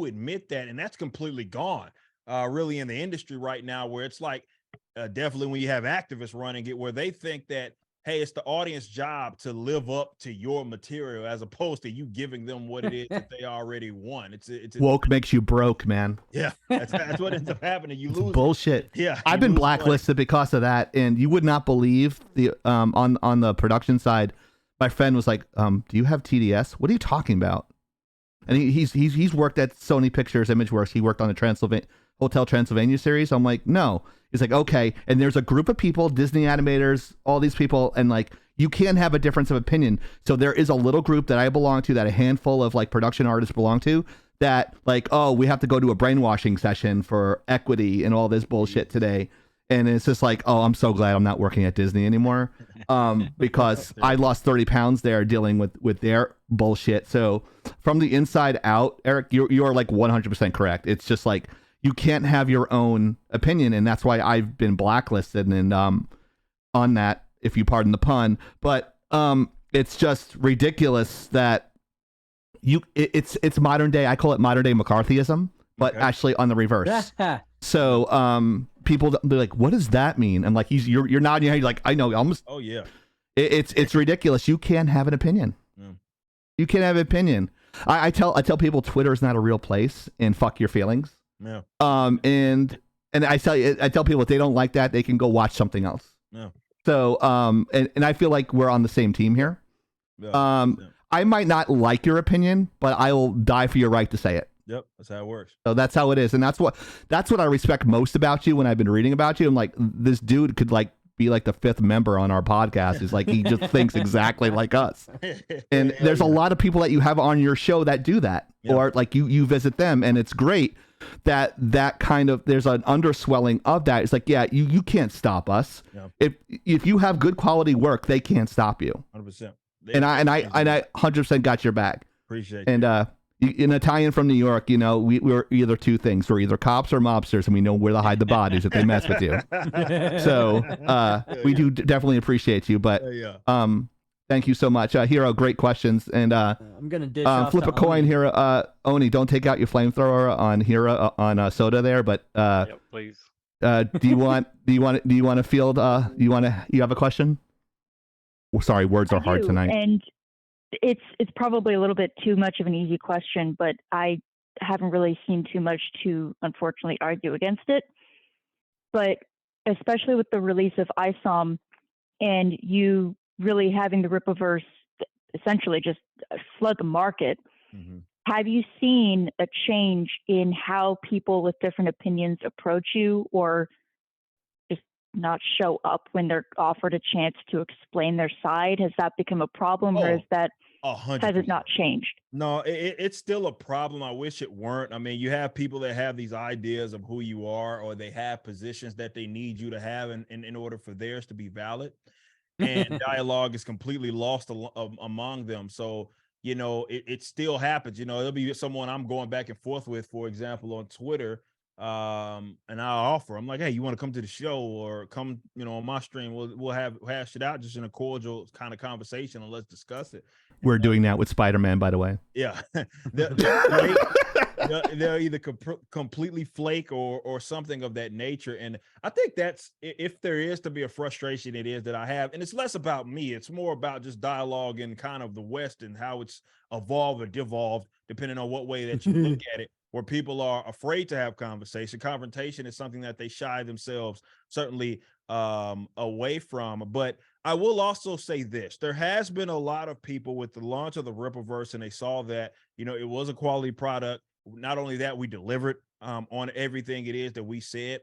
admit that. And that's completely gone really in the industry right now, where it's like definitely when you have activists running it, where they think that, hey, it's the audience job to live up to your material as opposed to you giving them what it is that they already want. It's woke makes you broke, man. Yeah, that's what ends up happening. You lose bullshit. Yeah, I've been blacklisted because of that, and you would not believe the on the production side. My friend was like, "Do you have TDS? What are you talking about?" And he's worked at Sony Pictures Imageworks. He worked on the Hotel Transylvania series. I'm like, no. He's like, okay. And there's a group of people, Disney animators, all these people, and like, you can have a difference of opinion. So there is a little group that I belong to, that a handful of like production artists belong to, that like, oh, we have to go to a brainwashing session for equity and all this bullshit today. And it's just like, oh, I'm so glad I'm not working at Disney anymore, because I lost 30 pounds there dealing with their bullshit. So from the inside out, Eric, you're like 100% correct. It's just like, you can't have your own opinion, and that's why I've been blacklisted and on that, if you pardon the pun. But it's just ridiculous that it's modern day. I call it modern day McCarthyism, but actually on the reverse. So people, they're like, what does that mean? I'm like, you're nodding your head. You're like, I know, almost. Oh yeah. It's ridiculous. You can't have an opinion. You can't have an opinion. I tell people Twitter is not a real place, and fuck your feelings. Yeah. And I tell people if they don't like that, they can go watch something else. Yeah. So and I feel like we're on the same team here. Yeah. I might not like your opinion, but I will die for your right to say it. Yep, that's how it works. So that's how it is, and that's what I respect most about you. When I've been reading about you, I'm like, this dude could like be like the fifth member on our podcast. Is like, he just thinks exactly like us. And there's a lot of people that you have on your show that do that, or like you visit them, and it's great. that kind of, there's an underswelling of that. It's like, yeah, you can't stop us. Yeah. If you have good quality work, they can't stop you. 100%. And I 100% got your back. Appreciate and an Italian from New York, we're either two things. We're either cops or mobsters, and we know where to hide the bodies if they mess with you. So we do definitely appreciate you. But thank you so much, Hero. Great questions. And I'm gonna dish off flip to a coin, Oni. Hero. Oni, don't take out your flamethrower on Hero on Soda there. But Yep, please. do you want to field? You have a question? Well, sorry, words are hard do, tonight. And it's probably a little bit too much of an easy question, but I haven't really seen too much to unfortunately argue against it. But especially with the release of ISOM and you really having the Rippaverse essentially just flood the market, have you seen a change in how people with different opinions approach you, or just not show up when they're offered a chance to explain their side? Has that become a problem, or has it not changed? No, it's still a problem. I wish it weren't. I mean, you have people that have these ideas of who you are, or they have positions that they need you to have in order for theirs to be valid. And dialogue is completely lost among them. So, it still happens. There'll be someone I'm going back and forth with, for example, on Twitter. And I'm like, hey, you want to come to the show or come, on my stream? We'll hash it out just in a cordial kind of conversation, and let's discuss it. We're doing that with Spider-Man, by the way. Yeah. They'll either completely flake or something of that nature. And I think that's, if there is to be a frustration, it is that I have, and it's less about me. It's more about just dialogue in kind of the West and how it's evolved or devolved, depending on what way that you look at it, where people are afraid to have conversation. Confrontation is something that they shy themselves certainly away from. But I will also say this: there has been a lot of people with the launch of the Rippaverse, and they saw that, it was a quality product. Not only that, we delivered on everything it is that we said.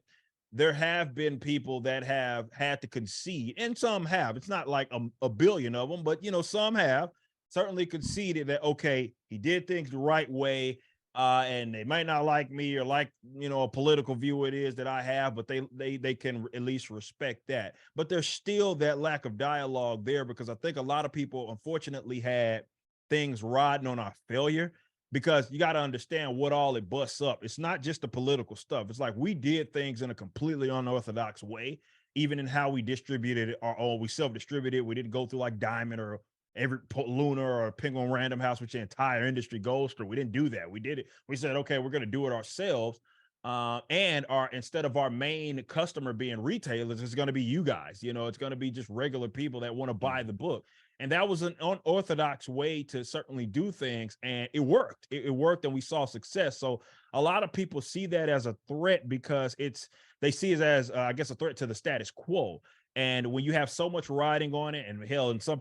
There have been people that have had to concede, and some have. It's not like a billion of them, but some have certainly conceded that, okay, he did things the right way. And they might not like me or like, a political view it is that I have, but they can at least respect that. But there's still that lack of dialogue there, because I think a lot of people unfortunately had things riding on our failure, because you got to understand what all it busts up. It's not just the political stuff. It's like we did things in a completely unorthodox way, even in how we distributed it, or we self-distributed. We didn't go through like Diamond or every Lunar or Penguin Random House, which the entire industry goes through. We didn't do that. We did it. We said, okay, we're going to do it ourselves. And instead of our main customer being retailers, it's going to be you guys. It's going to be just regular people that want to buy the book. And that was an unorthodox way to certainly do things. And it worked. It worked, and we saw success. So a lot of people see that as a threat, because they see it as, I guess, a threat to the status quo. And when you have so much riding on it, and hell, in some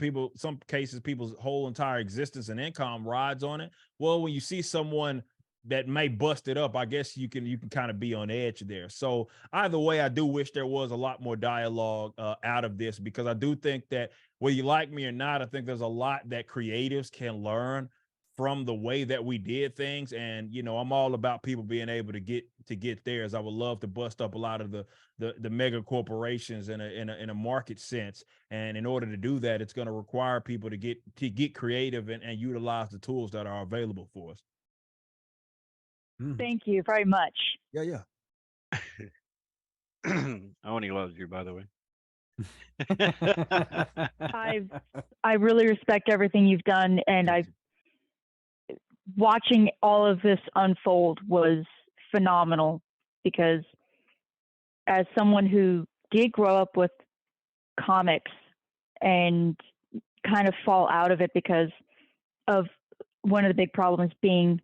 cases, people's whole entire existence and income rides on it. Well, when you see someone that may bust it up, I guess you can kind of be on edge there. So either way, I do wish there was a lot more dialogue out of this, because I do think that whether you like me or not, I think there's a lot that creatives can learn from the way that we did things. And, I'm all about people being able to get theirs. I would love to bust up a lot of the mega corporations in a market sense. And in order to do that, it's going to require people to get creative and utilize the tools that are available for us. Thank you very much. Yeah. Oni loves you, by the way. I really respect everything you've done, and watching all of this unfold was phenomenal, because as someone who did grow up with comics and kind of fall out of it because of one of the big problems being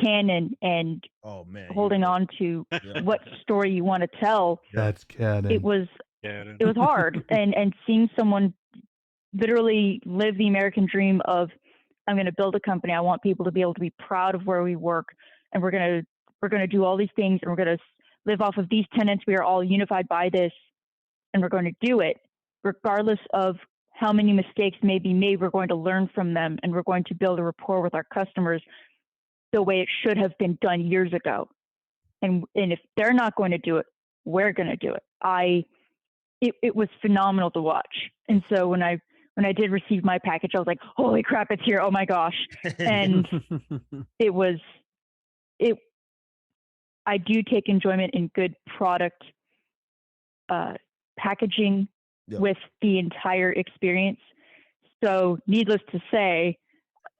canon and holding on to what story you want to tell. That's canon. It was hard, and seeing someone literally live the American dream of, I'm going to build a company. I want people to be able to be proud of where we work, and we're going to do all these things, and we're going to live off of these tenets. We are all unified by this, and we're going to do it regardless of how many mistakes may be made. We're going to learn from them, and we're going to build a rapport with our customers the way it should have been done years ago. and if they're not going to do it, we're going to do it. It was phenomenal to watch. And so when I did receive my package, I was like, holy crap, it's here. Oh my gosh. And I do take enjoyment in good product packaging with the entire experience. So needless to say,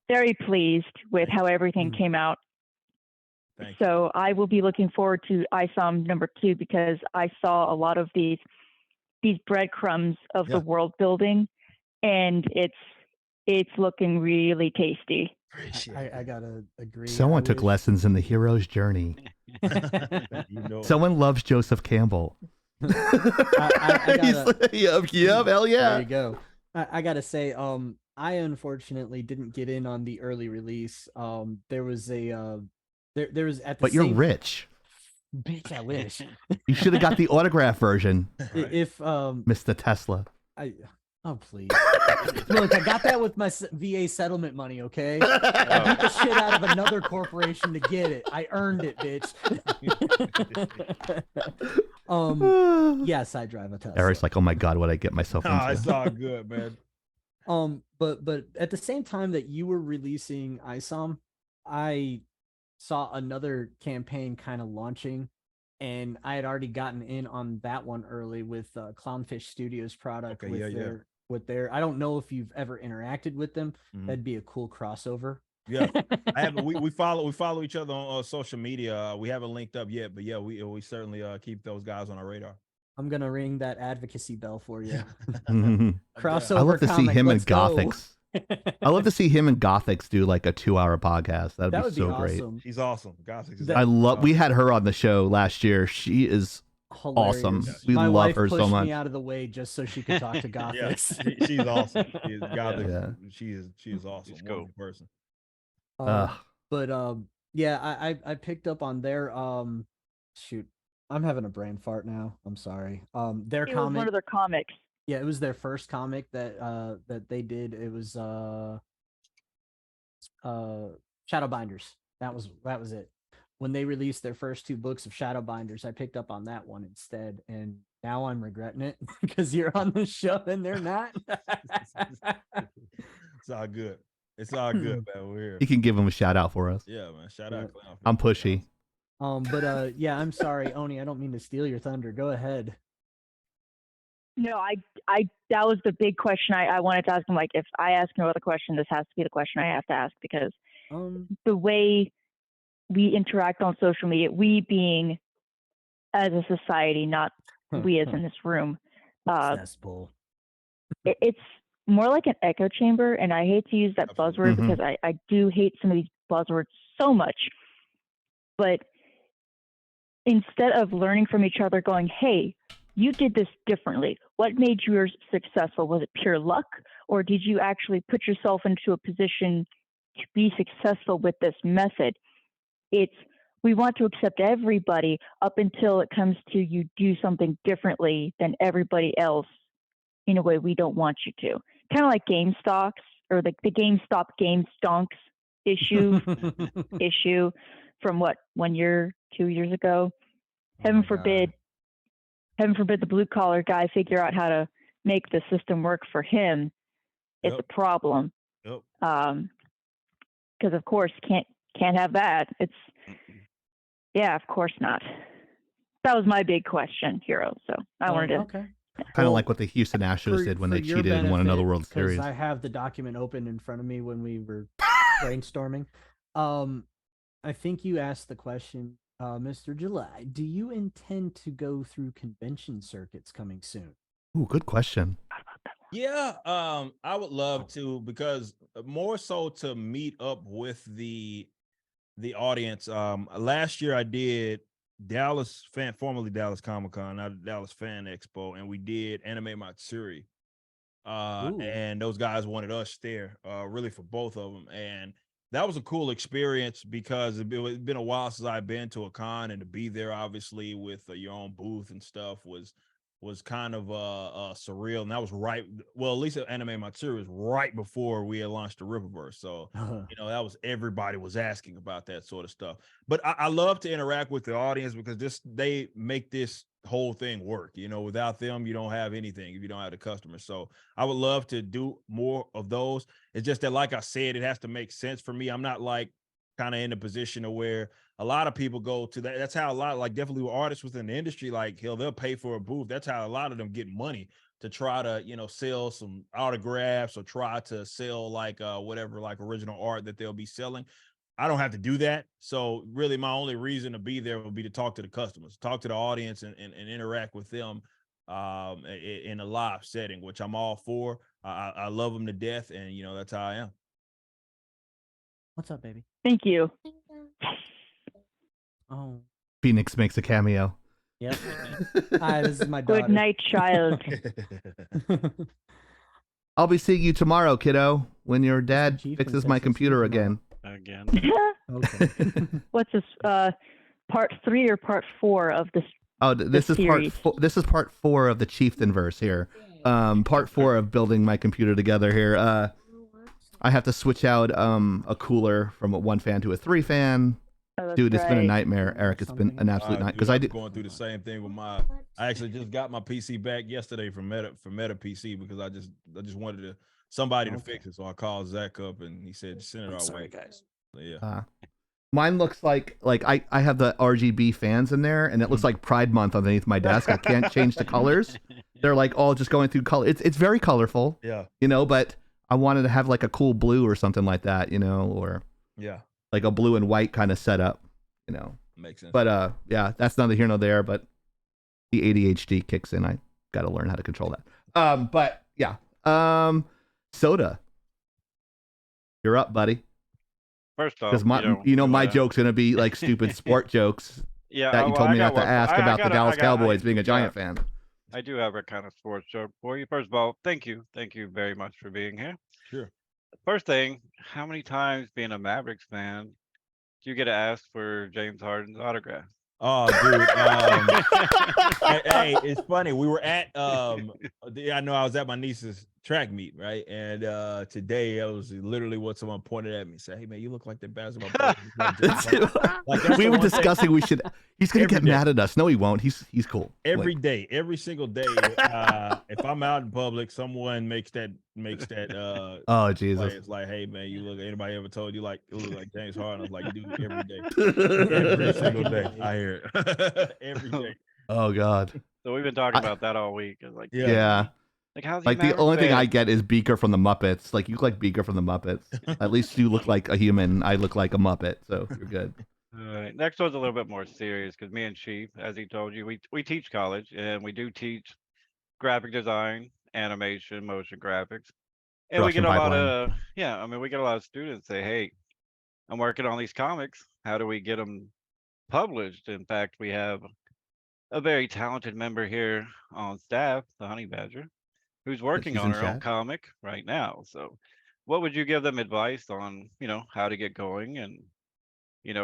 very pleased with how everything came out. So I will be looking forward to ISOM number 2 because I saw a lot of these breadcrumbs of the world building, and it's looking really tasty. I gotta agree. Someone took lessons in the hero's journey. Someone loves Joseph Campbell. Yep, hell yeah. There you go. I gotta say, I unfortunately didn't get in on the early release. There was a there was at the But you're rich. Bitch, I wish. You should have got the autograph version. If Mr. Tesla. Oh please. Look, I got that with my VA settlement money, okay? I beat the shit out of another corporation to get it. I earned it, bitch. Yes, I drive a Tesla. Eric's like, oh my god, what I get myself into. It's all good, man. But at the same time that you were releasing ISOM, I saw another campaign kind of launching, and I had already gotten in on that one early with Clownfish Studios product with their I don't know if you've ever interacted with them. That'd be a cool crossover. Yeah, I haven't. We follow each other on social media. We haven't linked up yet, but yeah, we certainly keep those guys on our radar. I'm gonna ring that advocacy bell for you. Crossover. I love to see him and Gothics. I love to see him and Gothics do like a 2-hour podcast. That would be so awesome. great. She's awesome. Gothics. I love. We had her on the show last year. She is hilarious. Awesome. Yeah. We My love wife her so pushed much. me out of the way just so she could talk to Gothics. She's awesome. She is Gothics. Yeah. She is awesome. Wonderful person. But yeah, I picked up on their shoot. I'm having a brain fart now. I'm sorry. Their It was comic. one of their comics. Yeah, it was their first comic that they did. It was Shadowbinders. That was it. When they released their first 2 books of Shadowbinders, I picked up on that one instead, and now I'm regretting it because you're on the show and they're not. It's all good. It's all good, man. We're here. You can give him a shout out for us. Yeah, man. Shout out. Clownfish. I'm pushy. But yeah, I'm sorry, Oni. I don't mean to steal your thunder. Go ahead. No, I that was the big question I wanted to ask him. Like, if I ask no other question, this has to be the question I have to ask, because the way we interact on social media, we being as a society, not we as in this room, it's more like an echo chamber. And I hate to use that buzzword because I do hate some of these buzzwords so much. But instead of learning from each other, going, hey, you did this differently. What made yours successful? Was it pure luck, or did you actually put yourself into a position to be successful with this method? We want to accept everybody up until it comes to you do something differently than everybody else in a way we don't want you to. Kind of like GameStocks or the GameStop Game Stonks issue from 1 year, 2 years ago. Heaven forbid the blue collar guy figure out how to make the system work for him. It's a problem. Yep. Because of course can't have that. Yeah, of course not. That was my big question, Hero. So I wanted to. Okay. Kind of like what the Houston Astros did when they cheated and won another World Series. I have the document open in front of me when we were brainstorming. I think you asked the question, Mr. July, do you intend to go through convention circuits coming soon? Ooh, good question. Yeah, I would love to, because more so to meet up with the audience. Last year I did formerly Dallas Comic-Con, now Dallas Fan Expo, and we did Anime Matsuri. And those guys wanted us there, really for both of them. And that was a cool experience because it's been a while since I've been to a con, and to be there, obviously, with your own booth and stuff was was kind of surreal, and that was right. Well, at least Anime Matsuri was right before we had launched the Rippaverse, so that was everybody was asking about that sort of stuff. But I love to interact with the audience because they make this whole thing work. Without them, you don't have anything if you don't have the customers. So I would love to do more of those. It's just that, like I said, it has to make sense for me. I'm not like kind of in a position of where a lot of people go to that. That's how a lot, like definitely artists within the industry, like they'll pay for a booth. That's how a lot of them get money to try to, sell some autographs or try to sell like whatever, like original art that they'll be selling. I don't have to do that. So really my only reason to be there will be to talk to the customers, talk to the audience and interact with them in a live setting, which I'm all for. I love them to death. And, that's how I am. What's up, baby? Thank you. Oh, Phoenix makes a cameo. yep. Hi, this is my daughter. Good night, child. I'll be seeing you tomorrow, kiddo, when your dad Chief fixes and my Texas computer tomorrow. again. Okay. What's this? Part 3 or part 4 of this? Oh, this is series. this is part 4 of the Chieftain verse here. Part 4 of building my computer together here. I have to switch out a cooler from a 1 fan to a 3 fan. Oh, that's Dude, it's been a right. nightmare, Eric. It's been an absolute nightmare because I I'm did. going through the same thing with I actually just got my PC back yesterday from Meta PC because I just wanted somebody to fix it. So I called Zach up and he said, send it our way, guys. So, yeah. Mine looks like I have the RGB fans in there, and it looks like Pride Month underneath my desk. I can't change the colors. They're like all just going through color. It's very colorful. Yeah. But I wanted to have like a cool blue or something like that, or Yeah. like a blue and white kind of setup, Makes sense. But yeah, that's neither here nor there. But the ADHD kicks in. I got to learn how to control that. But yeah. Soda, you're up, buddy. First off, Because my joke's gonna be like stupid sport jokes yeah, that you well, told I me got not to one. ask about the Dallas Cowboys being a yeah, Giant fan. I do have a kind of sports joke for you. First of all, thank you very much for being here. Sure. First thing, how many times being a Mavericks fan do you get to ask for James Harden's autograph? Oh, dude. Hey, it's funny. We were at I know I was at my niece's track meet, right? And today it was literally what someone pointed at me and said, "Hey man, you look like the basketball player." Like, we were discussing he's gonna get mad at us. No, he won't. He's cool. Every day, every single day. If I'm out in public, someone makes that oh Jesus. It's like, hey man, anybody ever told you like you look like James Harden? I was like, dude, every day. Every single day. I hear it. Every day. Oh God. So we've been talking about that all week. It's like, yeah. Like, how's he like the Mavericks only thing fan? I get is Beaker from the Muppets. Like you look like Beaker from the Muppets. At least you look like a human. I look like a Muppet, so you're good. All right. Next one's a little bit more serious because me and Chief, as he told you, we teach college and we do teach graphic design, animation, motion graphics. And we get a lot of we get a lot of students say, "Hey, I'm working on these comics. How do we get them published?" In fact, we have a very talented member here on staff, the Honey Badger, who's working she's on in her own chat? comic right now. So, what would you give them advice on, how to get going and,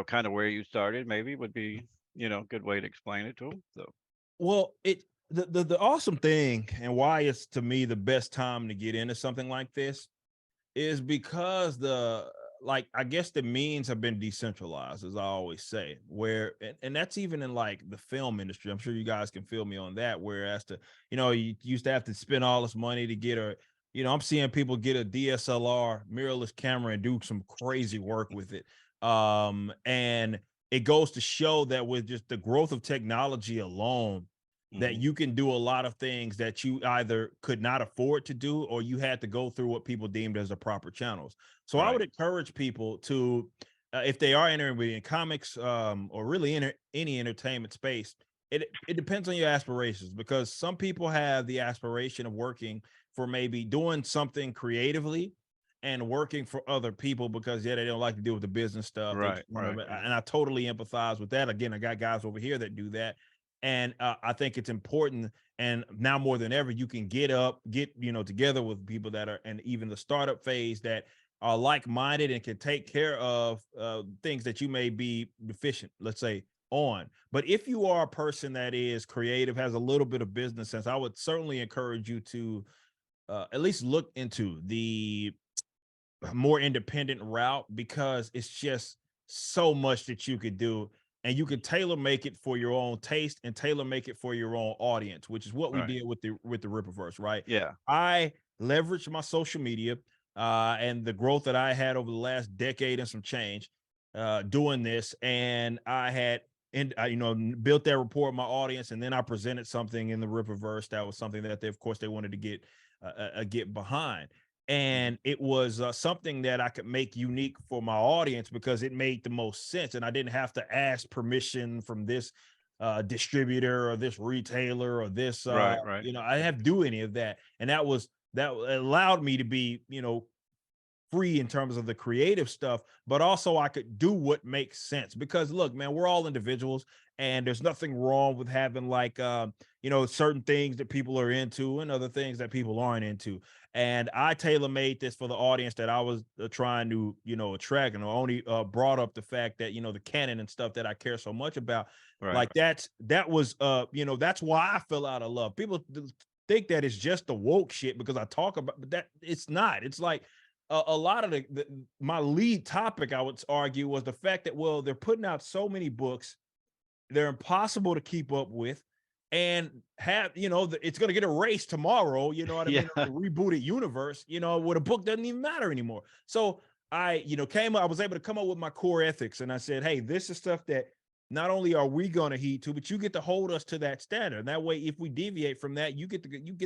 kind of where you started? Maybe would be, a good way to explain it to them. So, Well, the awesome thing and why it's to me the best time to get into something like this is because I guess the means have been decentralized, as I always say, and that's even in like the film industry. I'm sure you guys can feel me on that, whereas you used to have to spend all this money to get I'm seeing people get a DSLR mirrorless camera and do some crazy work with it. And it goes to show that with just the growth of technology alone, that you can do a lot of things that you either could not afford to do or you had to go through what people deemed as the proper channels. So I would encourage people to, if they are entering in comics or really in any entertainment space, it depends on your aspirations, because some people have the aspiration of working for maybe doing something creatively and working for other people because they don't like to deal with the business stuff. Right. And I totally empathize with that. Again, I got guys over here that do that. And I think it's important. And now more than ever, you can get together with people that are, and even the startup phase, that are like-minded and can take care of things that you may be deficient, let's say, on. But if you are a person that is creative, has a little bit of business sense, I would certainly encourage you to at least look into the more independent route, because it's just so much that you could do, and you could tailor make it for your own taste and tailor make it for your own audience, which is what we Right. did with the Rippaverse, right? Yeah. I leveraged my social media and the growth that I had over the last decade and some change doing this, and I had built that rapport with my audience, and then I presented something in the Rippaverse that was something that of course they wanted to get behind. And it was something that I could make unique for my audience because it made the most sense, and I didn't have to ask permission from this distributor or this retailer or this Right. I didn't have to do any of that, and that allowed me to be free in terms of the creative stuff, but also I could do what makes sense. Because look, man, we're all individuals, and there's nothing wrong with having certain things that people are into and other things that people aren't into. And I tailor-made this for the audience that I was trying to attract, and I only brought up the fact that the canon and stuff that I care so much about. Right. Like that was that's why I fell out of love. People think that it's just the woke shit because I talk about, but that it's not. It's like a lot of my lead topic, I would argue, was the fact that, well, they're putting out so many books, they're impossible to keep up with, and have it's going to get erased tomorrow. You know what I mean? The rebooted universe. Where the book doesn't even matter anymore. So I I was able to come up with my core ethics, and I said, hey, this is stuff that not only are we going to heed to, but you get to hold us to that standard. And that way, if we deviate from that, you get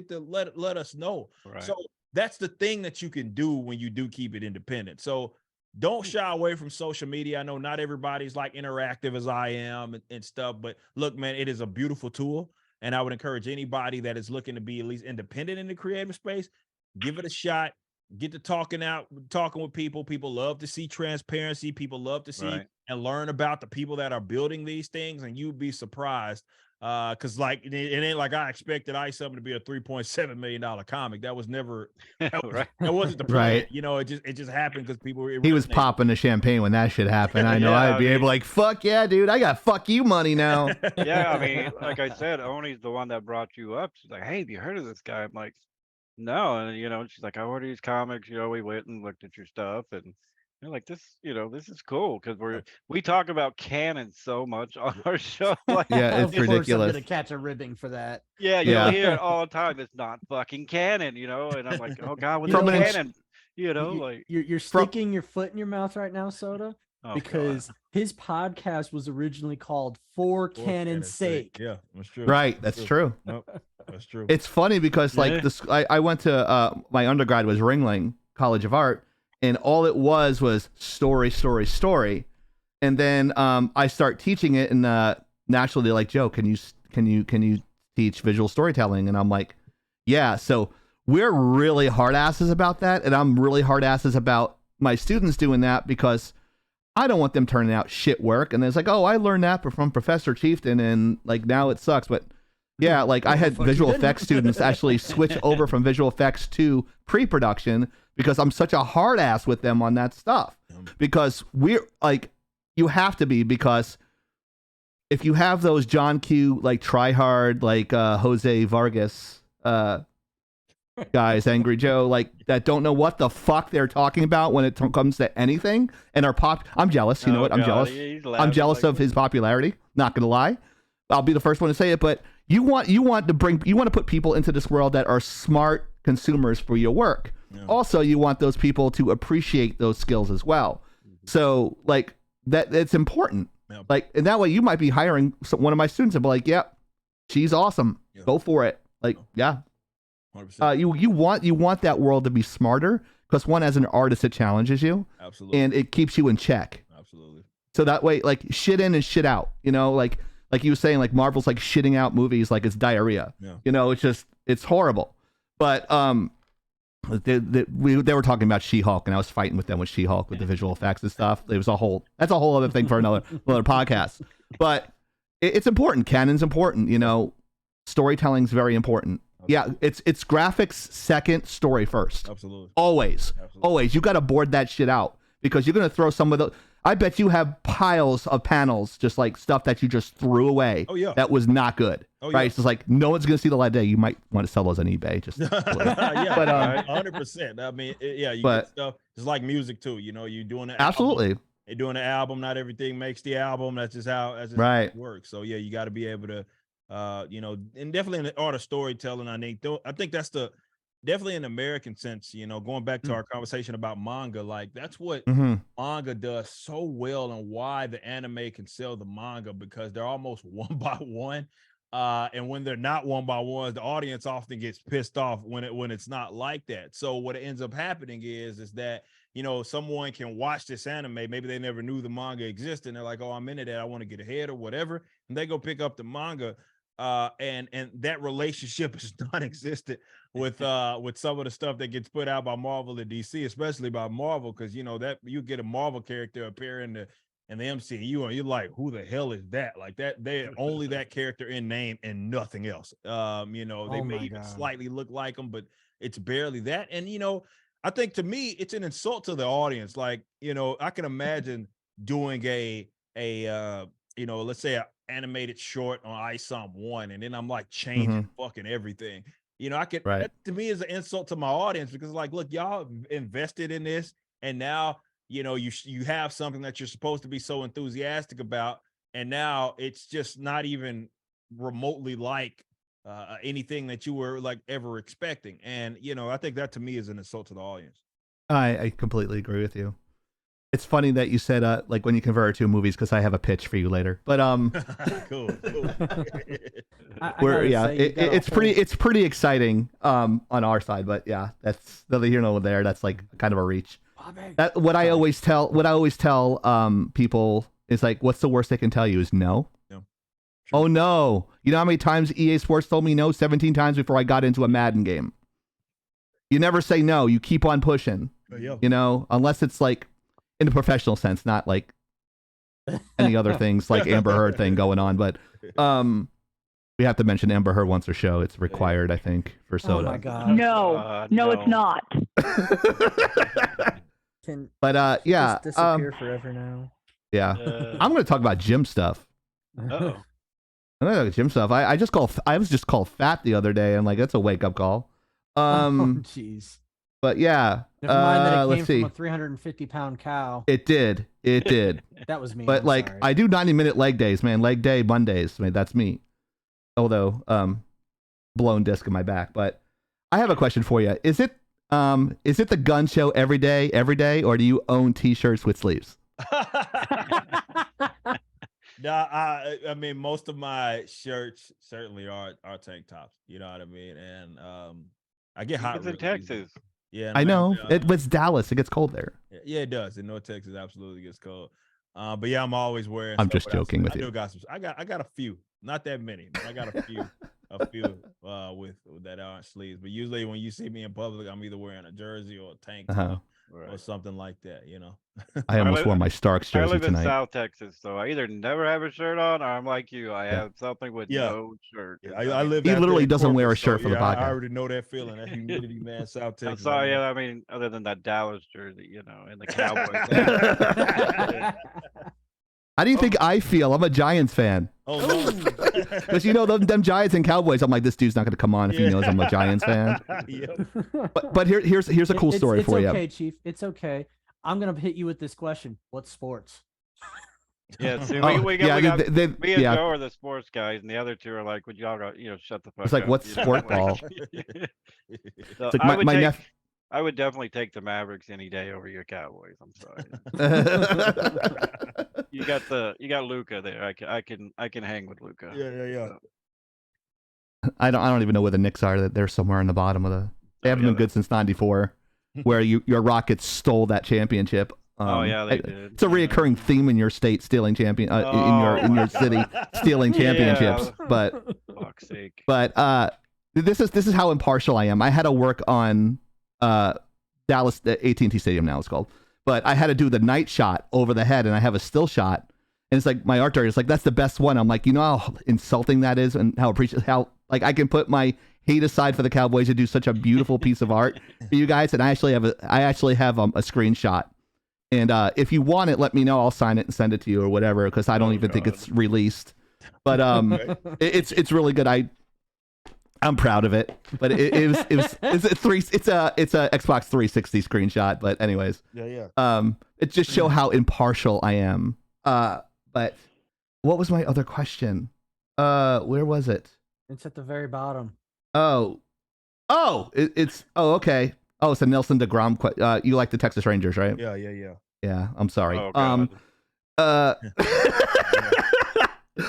to let us know. Right. So that's the thing that you can do when you do keep it independent. So don't shy away from social media. I know not everybody's like interactive as I am and stuff, but look, man, it is a beautiful tool. And I would encourage anybody that is looking to be at least independent in the creative space, give it a shot, get to talking with people. People love to see transparency. People love to see and learn about the people that are building these things. And you'd be surprised. Because it ain't like I expected Ice Something to be a $3.7 million comic. That was never that wasn't the plan. Right. It just happened because people he was popping the champagne when that shit happened. I know I'd be able fuck yeah, dude, I got fuck you money now. Yeah, I mean, like I said, Oni's the one that brought you up. She's like, hey, have you heard of this guy? I'm like, no. And she's like, I ordered these comics, we went and looked at your stuff, and like this, this is cool because we talk about canon so much on our show. Like, yeah, it's ridiculous. I'm gonna catch a ribbing for that. Yeah, you'll hear it all the time. It's not fucking canon, and I'm like, oh god, what's canon? You're sticking your foot in your mouth right now, Soda, Oh, because his podcast was originally called For Canon's Sake. Yeah, that's true. Right, that's true. Nope, that's true. It's funny because I went to my undergrad was Ringling College of Art. And all it was story. And then I start teaching it, and naturally they're like, Joe, can you teach visual storytelling? And I'm like, yeah. So we're really hard asses about that. And I'm really hard asses about my students doing that because I don't want them turning out shit work. And it's like, oh, I learned that from Professor Chieftain, and like now it sucks. But yeah, like I had visual effects students actually switch over from visual effects to pre-production because I'm such a hard ass with them on that stuff. Because we're like, you have to be, because if you have those John Q like try hard like Jose Vargas guys, Angry Joe, like that don't know what the fuck they're talking about when it comes to anything and are I'm jealous. You know what? I'm jealous. I'm jealous of his popularity. Not gonna lie. I'll be the first one to say it, but you want to put people into this world that are smart consumers for your work. Yeah. Also, you want those people to appreciate those skills as well. So like that, it's important. Yeah. Like, and that way you might be hiring one of my students and be like, yep, she's awesome. Yeah. Go for it. Like, yeah. 100%. You want that world to be smarter, because one, as an artist, it challenges you. Absolutely. And it keeps you in check. Absolutely. So that way, like, shit in and shit out, like you were saying, like Marvel's like shitting out movies like it's diarrhea. Yeah. It's horrible. But they were talking about She-Hulk, and I was fighting with them with She-Hulk with the visual effects and stuff. That's a whole other thing for another podcast. But it's important. Canon's important. Storytelling's very important. Yeah, it's graphics second, story first. Absolutely. Always. You got to board that shit out, because you're going to throw some of the. I bet you have piles of panels, just like stuff that you just threw away. Oh, yeah. That was not good. Oh, right. yeah. It's just like no one's going to see the light of day. You might want to sell those on eBay. Just Yeah, But, 100%. I mean, yeah, you but- get stuff. It's like music too. You know, you're doing that. absolutely. You're doing the album. Not everything makes the album. That's just how how Right. it works. So yeah, you got to be able to, you know, and definitely in the art of storytelling. I think that's definitely an American sense. You know, going back to our conversation about manga, like that's what Mhm. manga does so well, and why the anime can sell the manga, because they're almost one by one. And when they're not one by ones, the audience often gets pissed off when it's not like that. So what ends up happening is that, you know, someone can watch this anime, maybe they never knew the manga existed, and they're like, oh, I'm into that, I want to get ahead or whatever, and they go pick up the manga. And that relationship is non-existent with some of the stuff that gets put out by Marvel and DC, especially by Marvel, because you know that you get a Marvel character appear in the MCU, and you're like, who the hell is that? Like that, they're only that character in name and nothing else. You know, they Oh may my even God. slightly look like them, but it's barely that. And you know, I think to me, it's an insult to the audience. Like, you know, I can imagine doing a you know, let's say an animated short on ISOM 1, and then I'm like changing fucking everything. You know, Right. that to me is an insult to my audience, because like, look, y'all invested in this, and now, you know, you have something that you're supposed to be so enthusiastic about, and now it's just not even remotely like anything that you were like ever expecting. And you know, I think that to me is an insult to the audience. I completely agree with you. It's funny that you said like when you convert to movies, because I have a pitch for you later. But Cool. I we're gotta yeah, say, you got a it's pretty exciting on our side. But yeah, that's neither here nor there. That's like kind of a reach. That what I always tell people is like, what's the worst they can tell you is no. No. Oh no! You know how many times EA Sports told me no? 17 times before I got into a Madden game. You never say no. You keep on pushing. Yeah. You know, unless it's like in the professional sense, not like any other things like Amber Heard thing going on. But we have to mention Amber Heard wants her show. It's required, I think, for Oh Soda. my God. No, no. it's not. Can But yeah, just disappear forever now. yeah. I'm going to talk about gym stuff. Uh-oh. I'm gonna talk gym stuff. I was just called fat the other day, and like that's a wake up call. Oh, jeez. But yeah, Never mind that it let's came see. from a 350-pound cow. It did. That was me. But I'm like sorry. I do 90-minute leg days, man. Leg day Mondays. I mean, that's me. Although blown disc in my back. But I have a question for you. Is it the gun show every day, or do you own t-shirts with sleeves? No, I mean, most of my shirts certainly are tank tops. You know what I mean? And I get hot. It's in real easy. Texas. Yeah, I know. and, It's Dallas. It gets cold there. yeah, it does. In North Texas, absolutely gets cold. But yeah, I'm always wearing. I'm stuff just without joking sleeves. with I you. do got some. I got a few. Not that many, but I got a few. With that aren't sleeves. But usually when you see me in public, I'm either wearing a jersey or a tank top or Right. something like that. You know. I almost live- wore my Starks I jersey live in tonight. South Texas, so I either never have a shirt on, or I'm like you. I Yeah. have something with Yeah. no shirt. Yeah, I live. He out there literally in doesn't wear a Corpus, shirt for the yeah, podcast. I already know that feeling. That humidity, man. South I'm Texas. sorry. Yeah, I mean, other than that Dallas jersey, you know, and the Cowboys. How do you think I feel? I'm a Giants fan. Oh no. Because you know them Giants and Cowboys. I'm like, this dude's not going to come on if he knows I'm a Giants fan. Yep. But here's a cool story it's for you. okay, Chief. It's okay. I'm gonna hit you with this question. What sports? Yeah, see, Oh, we yeah, got they- me and yeah. Joe are the sports guys, and the other two are like, "Would y'all go, shut the fuck It's like, up," what's you know, sport ball? So It's like I would my take, nephew. I would definitely take the Mavericks any day over your Cowboys. I'm sorry. You got Luca there. I can hang with Luca. Yeah. I don't even know where the Knicks are. That they're somewhere in the bottom of the. They haven't yeah, been good since '94, where your Rockets stole that championship. Oh yeah, they did. It's a reoccurring theme in your state stealing champion in your city stealing championships. But Fuck's sake. this is how impartial I am. I had to work on Dallas AT&T Stadium now it's called, but I had to do the night shot over the head, and I have a still shot, and it's like my art director is like, that's the best one. I'm like, you know how insulting that is, and how like I can put my hate aside for the Cowboys to do such a beautiful piece of art for you guys, and I actually have a screenshot. And if you want it, let me know. I'll sign it and send it to you or whatever, because I don't even think it's released. But it's really good. I'm proud of it. But it's a Xbox 360 screenshot. But anyways, it just show how impartial I am. But what was my other question? Where was it? It's at the very bottom. It's okay. Oh, it's a Nelson DeGrom. You like the Texas Rangers, right? Yeah. I'm sorry. Oh, God.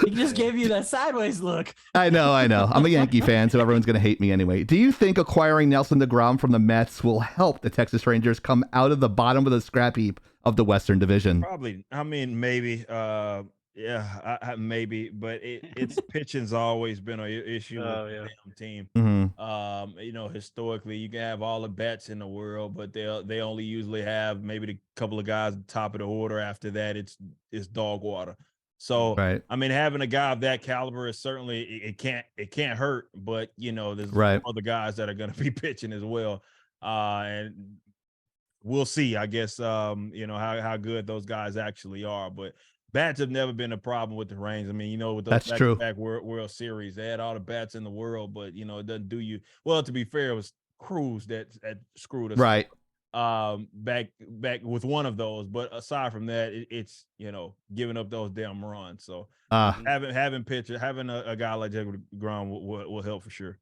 He just gave you that sideways look. I know. I'm a Yankee fan, so everyone's gonna hate me anyway. Do you think acquiring Nelson DeGrom from the Mets will help the Texas Rangers come out of the bottom of the scrap heap of the Western Division? Probably. I mean, maybe. Maybe. But it's pitching's always been an issue with the damn team. Mm-hmm. Historically, you can have all the bats in the world, but they only usually have maybe the couple of guys at the top of the order. After that, it's dog water. So, right. I mean, having a guy of that caliber is certainly it can't hurt. But there's other guys that are going to be pitching as well, and we'll see. I guess how good those guys actually are. But bats have never been a problem with the Rangers. I mean, with those back-to-back World Series, they had all the bats in the world, but it doesn't do you well. To be fair, it was Cruz that screwed us. Right. Back with one of those, but aside from that, it's giving up those damn runs. So having a guy like Jacob DeGrom will help for sure.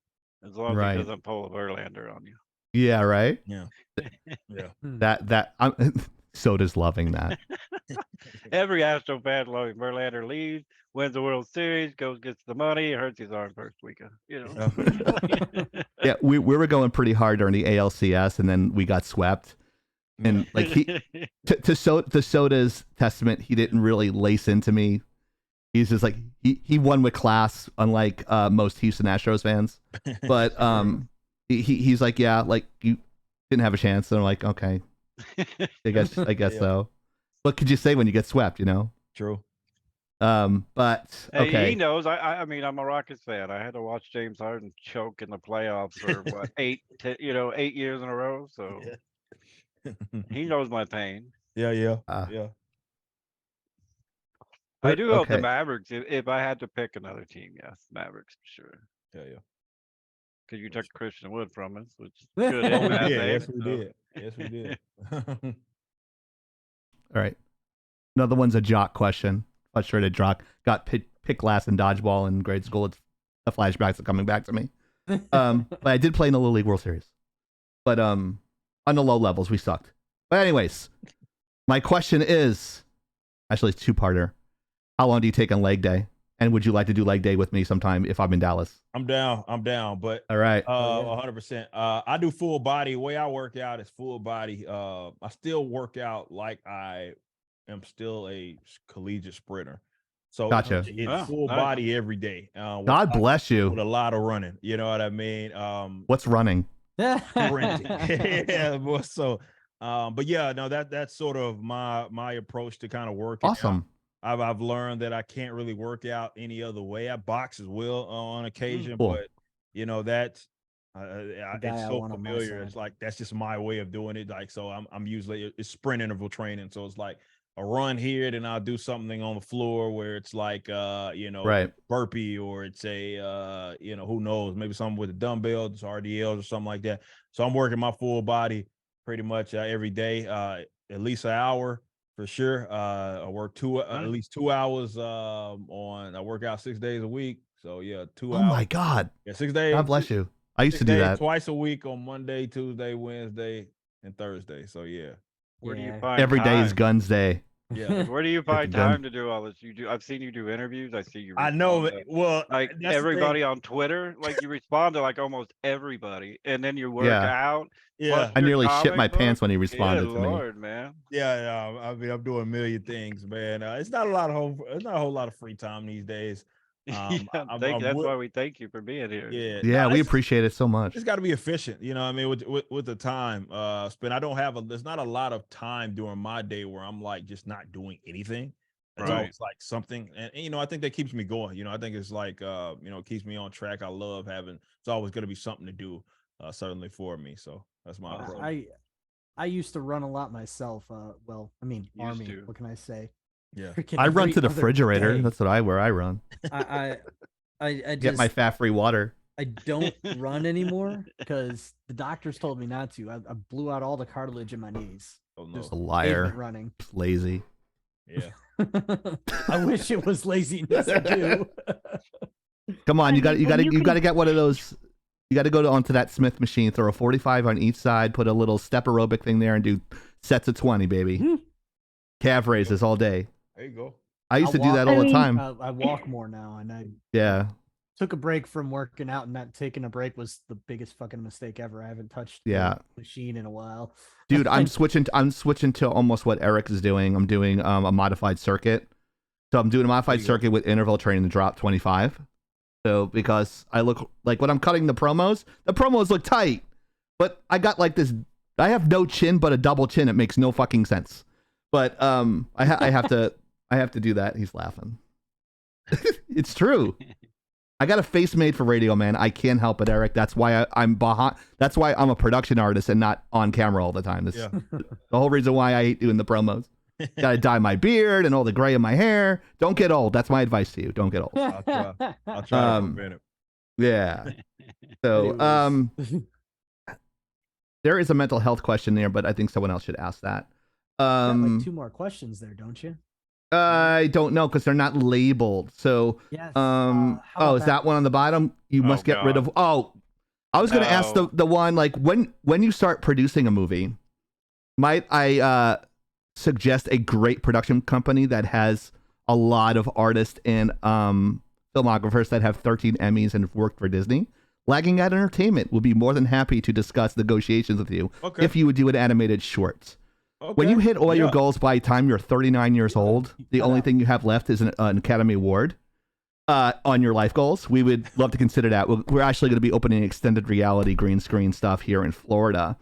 As long as he doesn't pull a Verlander on you. Yeah. Right. Yeah. That Soda's loving that. Every Astro fan loving Verlander leaves, wins the World Series, gets the money, hurts his arm first weekend. Yeah, we were going pretty hard during the ALCS, and then we got swept. And like to Soda's testament, he didn't really lace into me. He's just like he won with class, unlike most Houston Astros fans. But he's like, yeah, like you didn't have a chance. And I'm like, okay, I guess so. What could you say when you get swept? True. But okay. Hey, he knows. I mean, I'm a Rockets fan. I had to watch James Harden choke in the playoffs for what 8 years in a row. So he knows my pain. Yeah. I do hope the Mavericks. If I had to pick another team, yes, Mavericks for sure. Yeah. Because you took Christian Wood from us, which is good. Yes, we did. All right. Another one's a jock question. Frustrated jock. Got picked last in dodgeball in grade school. It's the flashbacks are coming back to me. But I did play in the Little League World Series. But on the low levels, we sucked. But anyways, my question is, actually it's two-parter. How long do you take on leg day? And would you like to do leg day with me sometime if I'm in Dallas? I'm down. But all right. 100%. I do full body. The way I work out is full body. I still work out like I am still a collegiate sprinter. So gotcha. It's full body every day. God bless you. With a lot of running. You know what I mean? What's running? Sprinting. Yeah. So, but yeah, no, that's sort of my approach to kind of working. Awesome. I've learned that I can't really work out any other way. I box as well on occasion, cool. but that's it's so familiar. It's like that's just my way of doing it. Like so, I'm usually it's sprint interval training. So it's like a run here, then I'll do something on the floor where it's like right. burpee, or it's a who knows, maybe something with the dumbbells, RDLs or something like that. So I'm working my full body pretty much every day, at least an hour. For sure. I work at least 2 hours I work out 6 days a week. So yeah, 2 hours. Oh my God. Yeah, 6 days. God bless you. I used to do that twice a week on Monday, Tuesday, Wednesday, and Thursday. So yeah. Where do you find every time? day is guns day. Yeah. Where do you find time to do all this? I've seen you do interviews. I see you. I know. Well, like everybody on Twitter, like you respond to like almost everybody, and then you work out. Yeah. I nearly shit my pants when he responded to me. Lord, man. Yeah. I mean, I'm doing a million things, man. It's not a whole lot of free time these days. That's why we thank you for being here. Yeah, we appreciate it so much. It's got to be efficient, I mean, with the time spent. There's not a lot of time during my day where I'm like just not doing anything. It's always like something, and I think that keeps me going. I think it's like it keeps me on track. I love having. It's always going to be something to do, certainly for me. So that's my approach. I used to run a lot myself. Well, I mean, Used Army. to. What can I say? Yeah. Freaking I run every to the other refrigerator. day. That's where I run. I Get just my fat-free water. I don't run anymore because the doctors told me not to. I blew out all the cartilage in my knees. Oh Just A no. liar. pavement running. Lazy. Yeah. I wish it was laziness. I do. Come on, I you got mean, you when got to you you got to can- get one of those. You got to go onto that Smith machine, throw a 45 on each side, put a little step aerobic thing there, and do sets of 20, baby. Hmm. Calf raises all day. There you go. I used I'll to do walk- that all I the mean- time. I walk more now, and I Yeah, took a break from working out, and not taking a break was the biggest fucking mistake ever. I haven't touched Yeah. the machine in a while. dude, I'm switching. I'm switching to almost what Eric is doing. I'm doing a modified circuit. So I'm doing a modified There you go. circuit with interval training to drop 25. So because I look like when I'm cutting the promos look tight, but I got like this. I have no chin, but a double chin. It makes no fucking sense. But I have to do that. He's laughing. It's true. I got a face made for radio, man. I can't help it, Eric. That's why I'm behind. That's why I'm a production artist and not on camera all the time. This Yeah. the whole reason why I hate doing the promos. Gotta dye my beard and all the gray in my hair. Don't get old. That's my advice to you. Don't get old. I'll try to prevent it. Yeah. So Anyways. there is a mental health question there, but I think someone else should ask that. Got like 2 more questions there, don't you? I don't know because they're not labeled. So Yes. oh, is that one on the bottom? You Oh, must get rid God. of. Oh, I was gonna ask No. the one like when you start producing a movie, might I suggest a great production company that has a lot of artists and filmographers that have 13 Emmys and have worked for Disney. Lagging Out Entertainment would be more than happy to discuss negotiations with you Okay. if you would do an animated short. Okay. When you hit all your Yeah. goals by the time you're 39 years old, the only thing you have left is an Academy Award on your life goals. We would love to consider that. We're actually going to be opening extended reality green screen stuff here in Florida.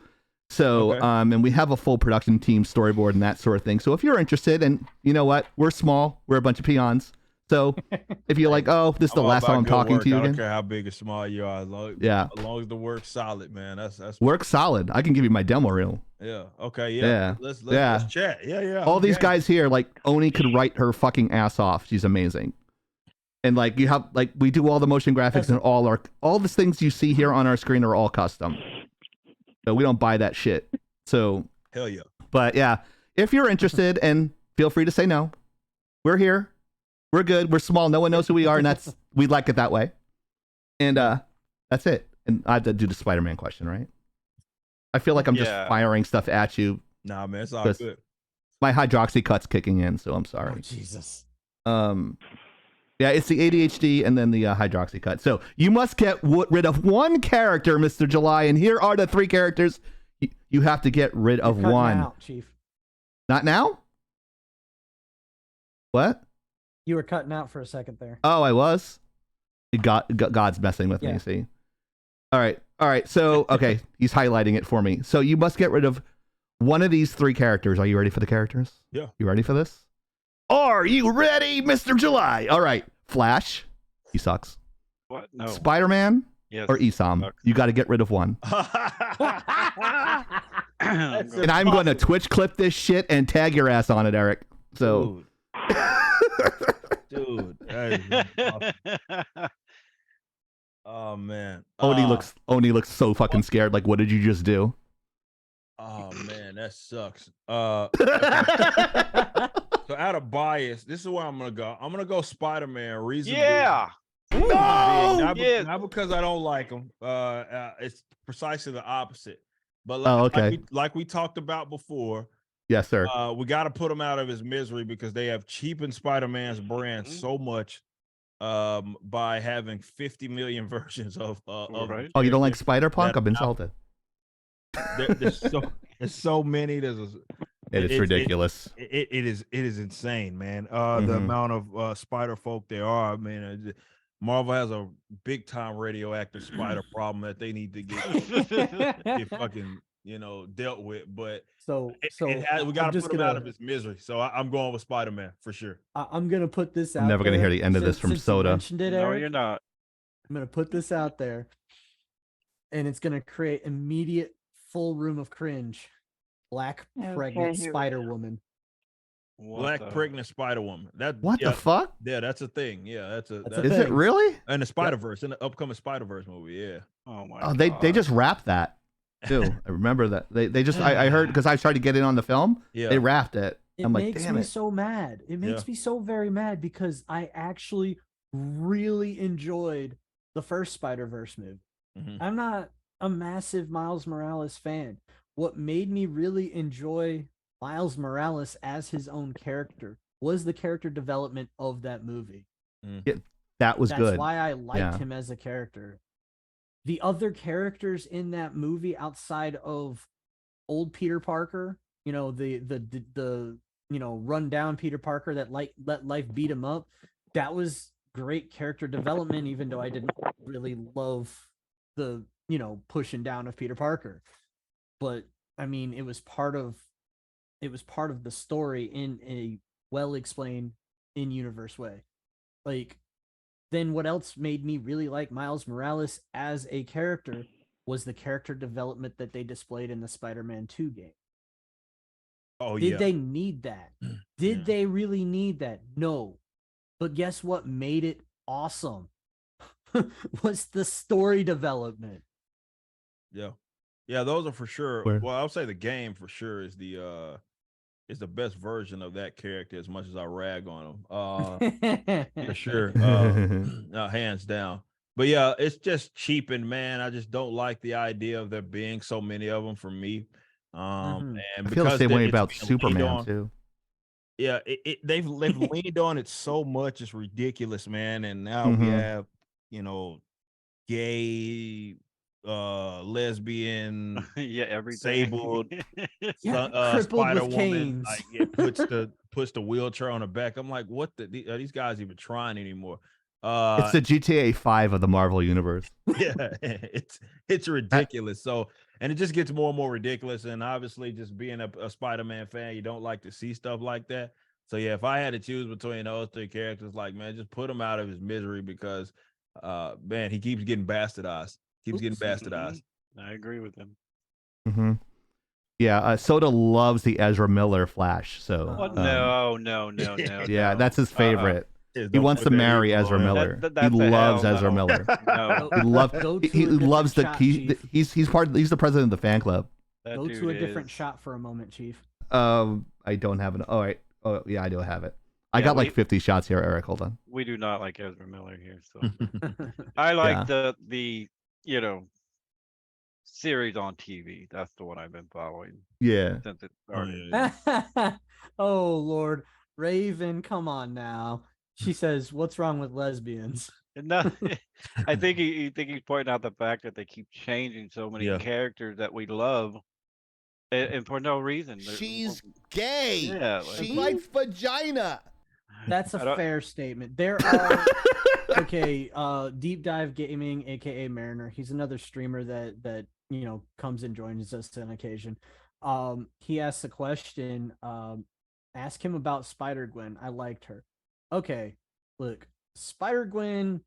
So, Okay. and we have a full production team, storyboard, and that sort of thing. So if you're interested, and you know what, we're small, we're a bunch of peons. So if you're like, oh, this is the all last about time I'm good talking work. to you I don't again, care how big or small you are. Yeah. As long as the work's solid, man. That's work solid. I can give you my demo reel. yeah. Okay. Yeah. Yeah. Let's chat. Yeah. Yeah. All I'm these game. guys here, like Oni could write her fucking ass off. She's amazing. And like you have, like we do all the motion graphics and all the things you see here on our screen are all custom. So we don't buy that shit. So, Hell yeah. but yeah, if you're interested, and feel free to say no. We're here. We're good. We're small. No one knows who we are, and we like it that way. And that's it. And I have to do the Spider-Man question, right? I feel like I'm just Yeah. firing stuff at you. Nah, man. It's all Chris. good. My hydroxy cut's kicking in, so I'm Oh, sorry. Jesus. Yeah, it's the ADHD and then the hydroxy cut. So you must get rid of one character, Mr. July, and here are the 3 characters you have to get rid of. You're cutting one. out, Chief. Not now? What? You were cutting out for a second there. Oh, I was. God's messing with me. Yeah. See. All right. So okay, he's highlighting it for me. So you must get rid of one of these 3 characters. Are you ready for the characters? Yeah. You ready for this? Are you ready, Mr. July? All right. Flash. He sucks. What? No. Spider-Man Yes. or Esam. Sucks. You got to get rid of one. I'm And I'm going to Twitch clip this shit and tag your ass on it, Eric. So, Dude. That is awesome. Oh man. Oni looks so fucking scared. Like, what did you just do? Oh man, that sucks. So out of bias, this is where I'm gonna go. I'm gonna go Spider-Man. Reason being- yeah. reason being, not, Yes. not because I don't like him. It's precisely the opposite. But Oh, okay. like we talked about before, Yes, sir. we got to put him out of his misery because they have cheapened Spider-Man's brand so much by having 50 million versions of Right. Oh, you don't like characters Spider-Punk? that I'm insulted. there's so many. It's ridiculous. It is insane, man. The Mhm. amount of spider folk there are, man. Marvel has a big time radioactive spider problem that they need to get fucking dealt with. But So we I'm got to just put him out gonna- of his misery. So I'm going with Spider-Man for sure. I'm gonna put this out. never gonna there, hear the end of this from since you Soda. mentioned it, No, Eric. you're not. I'm gonna put this out there, and it's gonna create immediate full room of cringe. Black Okay, pregnant here we Spider Woman. Black pregnant Spider Woman. What the fuck? Yeah, that's a thing. Yeah, That's a Is it thing. really? in the Spider-Verse, in the upcoming Spider-Verse movie. Yeah. Oh my Oh, god. they just wrapped that too. I remember that. They just I heard because I tried to get in on the film. Yeah. They wrapped it. It I'm like, makes damn me it. so mad. It makes me so very mad because I actually really enjoyed the first Spider-Verse movie. Mhm. I'm not a massive Miles Morales fan. What made me really enjoy Miles Morales as his own character was the character development of that movie. That was That's good. why I liked Yeah. him as a character. The other characters in that movie outside of old Peter Parker, the run down Peter Parker that let life beat him up, that was great character development, even though I didn't really love the pushing down of Peter Parker. But I mean, it was part of the story in a well explained in universe way. Like, then what else made me really like Miles Morales as a character was the character development that they displayed in the Spider-Man 2 game. Oh, Did yeah. they need that? Did they really need that? No. But guess what made it awesome? Was the story development. Yeah. Yeah, those are for sure. Where- Well, I'll say the game for sure is the best version of that character as much as I rag on him. For sure. Hands down. But yeah, it's just cheapened, man. I just don't like the idea of there being so many of them for me. And I feel the same way it's about being leaned Superman on- too. Yeah, they've leaned on it so much, it's ridiculous, man. And now we Mhm. have, gay, lesbian, yeah, everything. disabled, Yeah, crippled Spider with Woman. canes. Like it puts the wheelchair on her back. I'm like, what are these guys even trying anymore? It's the GTA 5 of the Marvel universe. Yeah, it's ridiculous. So, and it just gets more and more ridiculous. And obviously, just being a Spider-Man fan, you don't like to see stuff like that. So yeah, if I had to choose between those three characters, like, man, just put him out of his misery because man, he keeps getting bastardized. I agree with him. Hmm. Yeah, Soda loves the Ezra Miller Flash. So Oh, no. yeah, no. that's his favorite. Yeah, He don't wants put to that marry evil Ezra on him. Miller. That's He a loves hell Ezra no. Miller. No. He loves. Go to He a different loves the. shot, Chief. He's he's the president of the fan club. That Go dude to a different is- shot for a moment, Chief. I don't have an. Oh, right. Oh, yeah, I do have it. I Yeah, got like we- 50 shots here, Eric. Hold on. We do not like Ezra Miller here, so I like the series on TV. That's the one I've been following Yeah. since it started. Yeah. Oh Lord, Raven, come on now. She says, "What's wrong with lesbians?" No, I think he's pointing out the fact that they keep changing so many Yeah. characters that we love, and for no reason. She's gay. Yeah, like- She likes vagina. That's I a don't- fair statement. There are okay. Deep Dive Gaming, aka Mariner. He's another streamer that comes and joins us on occasion. He asked a question. Ask him about Spider-Gwen. I liked her. Okay, look, Spider-Gwen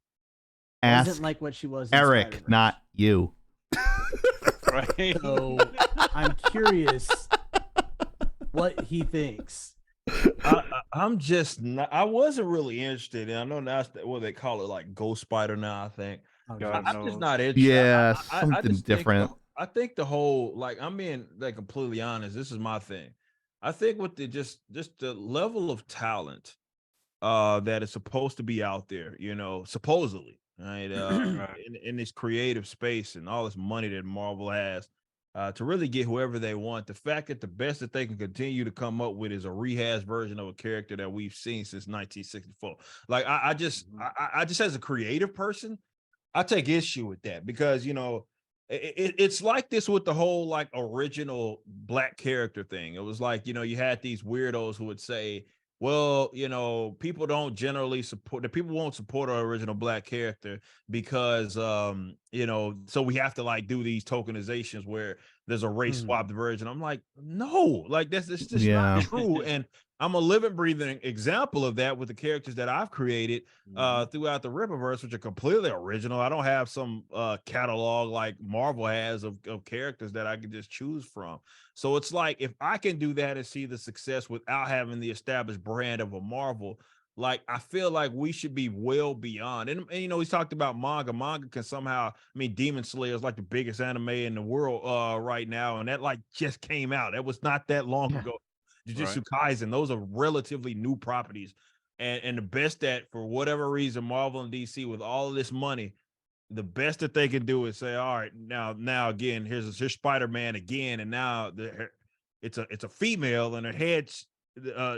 Ask wasn't like what she was in Eric, Spider-Verse. not you. right? So I'm curious what he thinks. I'm just not. I wasn't really interested. And I know that's what they call it, like Ghost Spider now. I think Oh, God geez. I'm just knows. not interested. Yeah, I something just think different. I think the whole, like, I'm being like completely honest. This is my thing. I think with the just the level of talent that is supposed to be out there, supposedly, right? Right. In this creative space and all this money that Marvel has, to really get whoever they want. The fact that the best that they can continue to come up with is a rehashed version of a character that we've seen since 1964. Like, I just as a creative person, I take issue with that because it's like this with the whole like original black character thing. It was like, you had these weirdos who would say, well, people don't generally support the people won't support our original black character because so we have to like do these tokenizations where there's a race Mhm. swapped version. I'm like, no, like it's just Yeah. not true. And I'm a living, breathing example of that with the characters that I've created throughout the Rippaverse, which are completely original. I don't have some catalog like Marvel has of characters that I can just choose from. So it's like, if I can do that and see the success without having the established brand of a Marvel, like I feel like we should be well beyond. And you know, he's talked about manga. Manga can somehow, I mean, Demon Slayer is like the biggest anime in the world right now, and that like just came out. That was not that long Yeah. ago. Jujutsu Kaisen, those are relatively new properties. And the best that, for whatever reason, Marvel and DC, with all of this money, the best that they can do is say, all right, now again, here's Spider-Man again, and now it's a female and her head's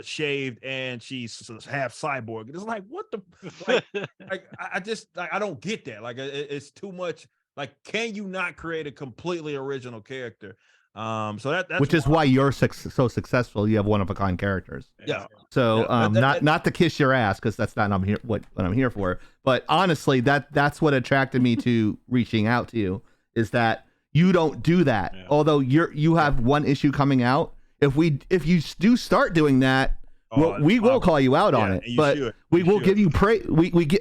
shaved and she's half cyborg. It's like, what the like I just like, I don't get that. Like it's too much. Like, can you not create a completely original character? So that's Which is why you're so successful. You have one of a kind characters. yeah. So Yeah, not to kiss your ass, because that's not what I'm here for. But honestly, that's what attracted me to reaching out to you, is that you don't do that. Yeah. Although you have one issue coming out. If you do start doing that, we will call you out on it. But we will give you praise.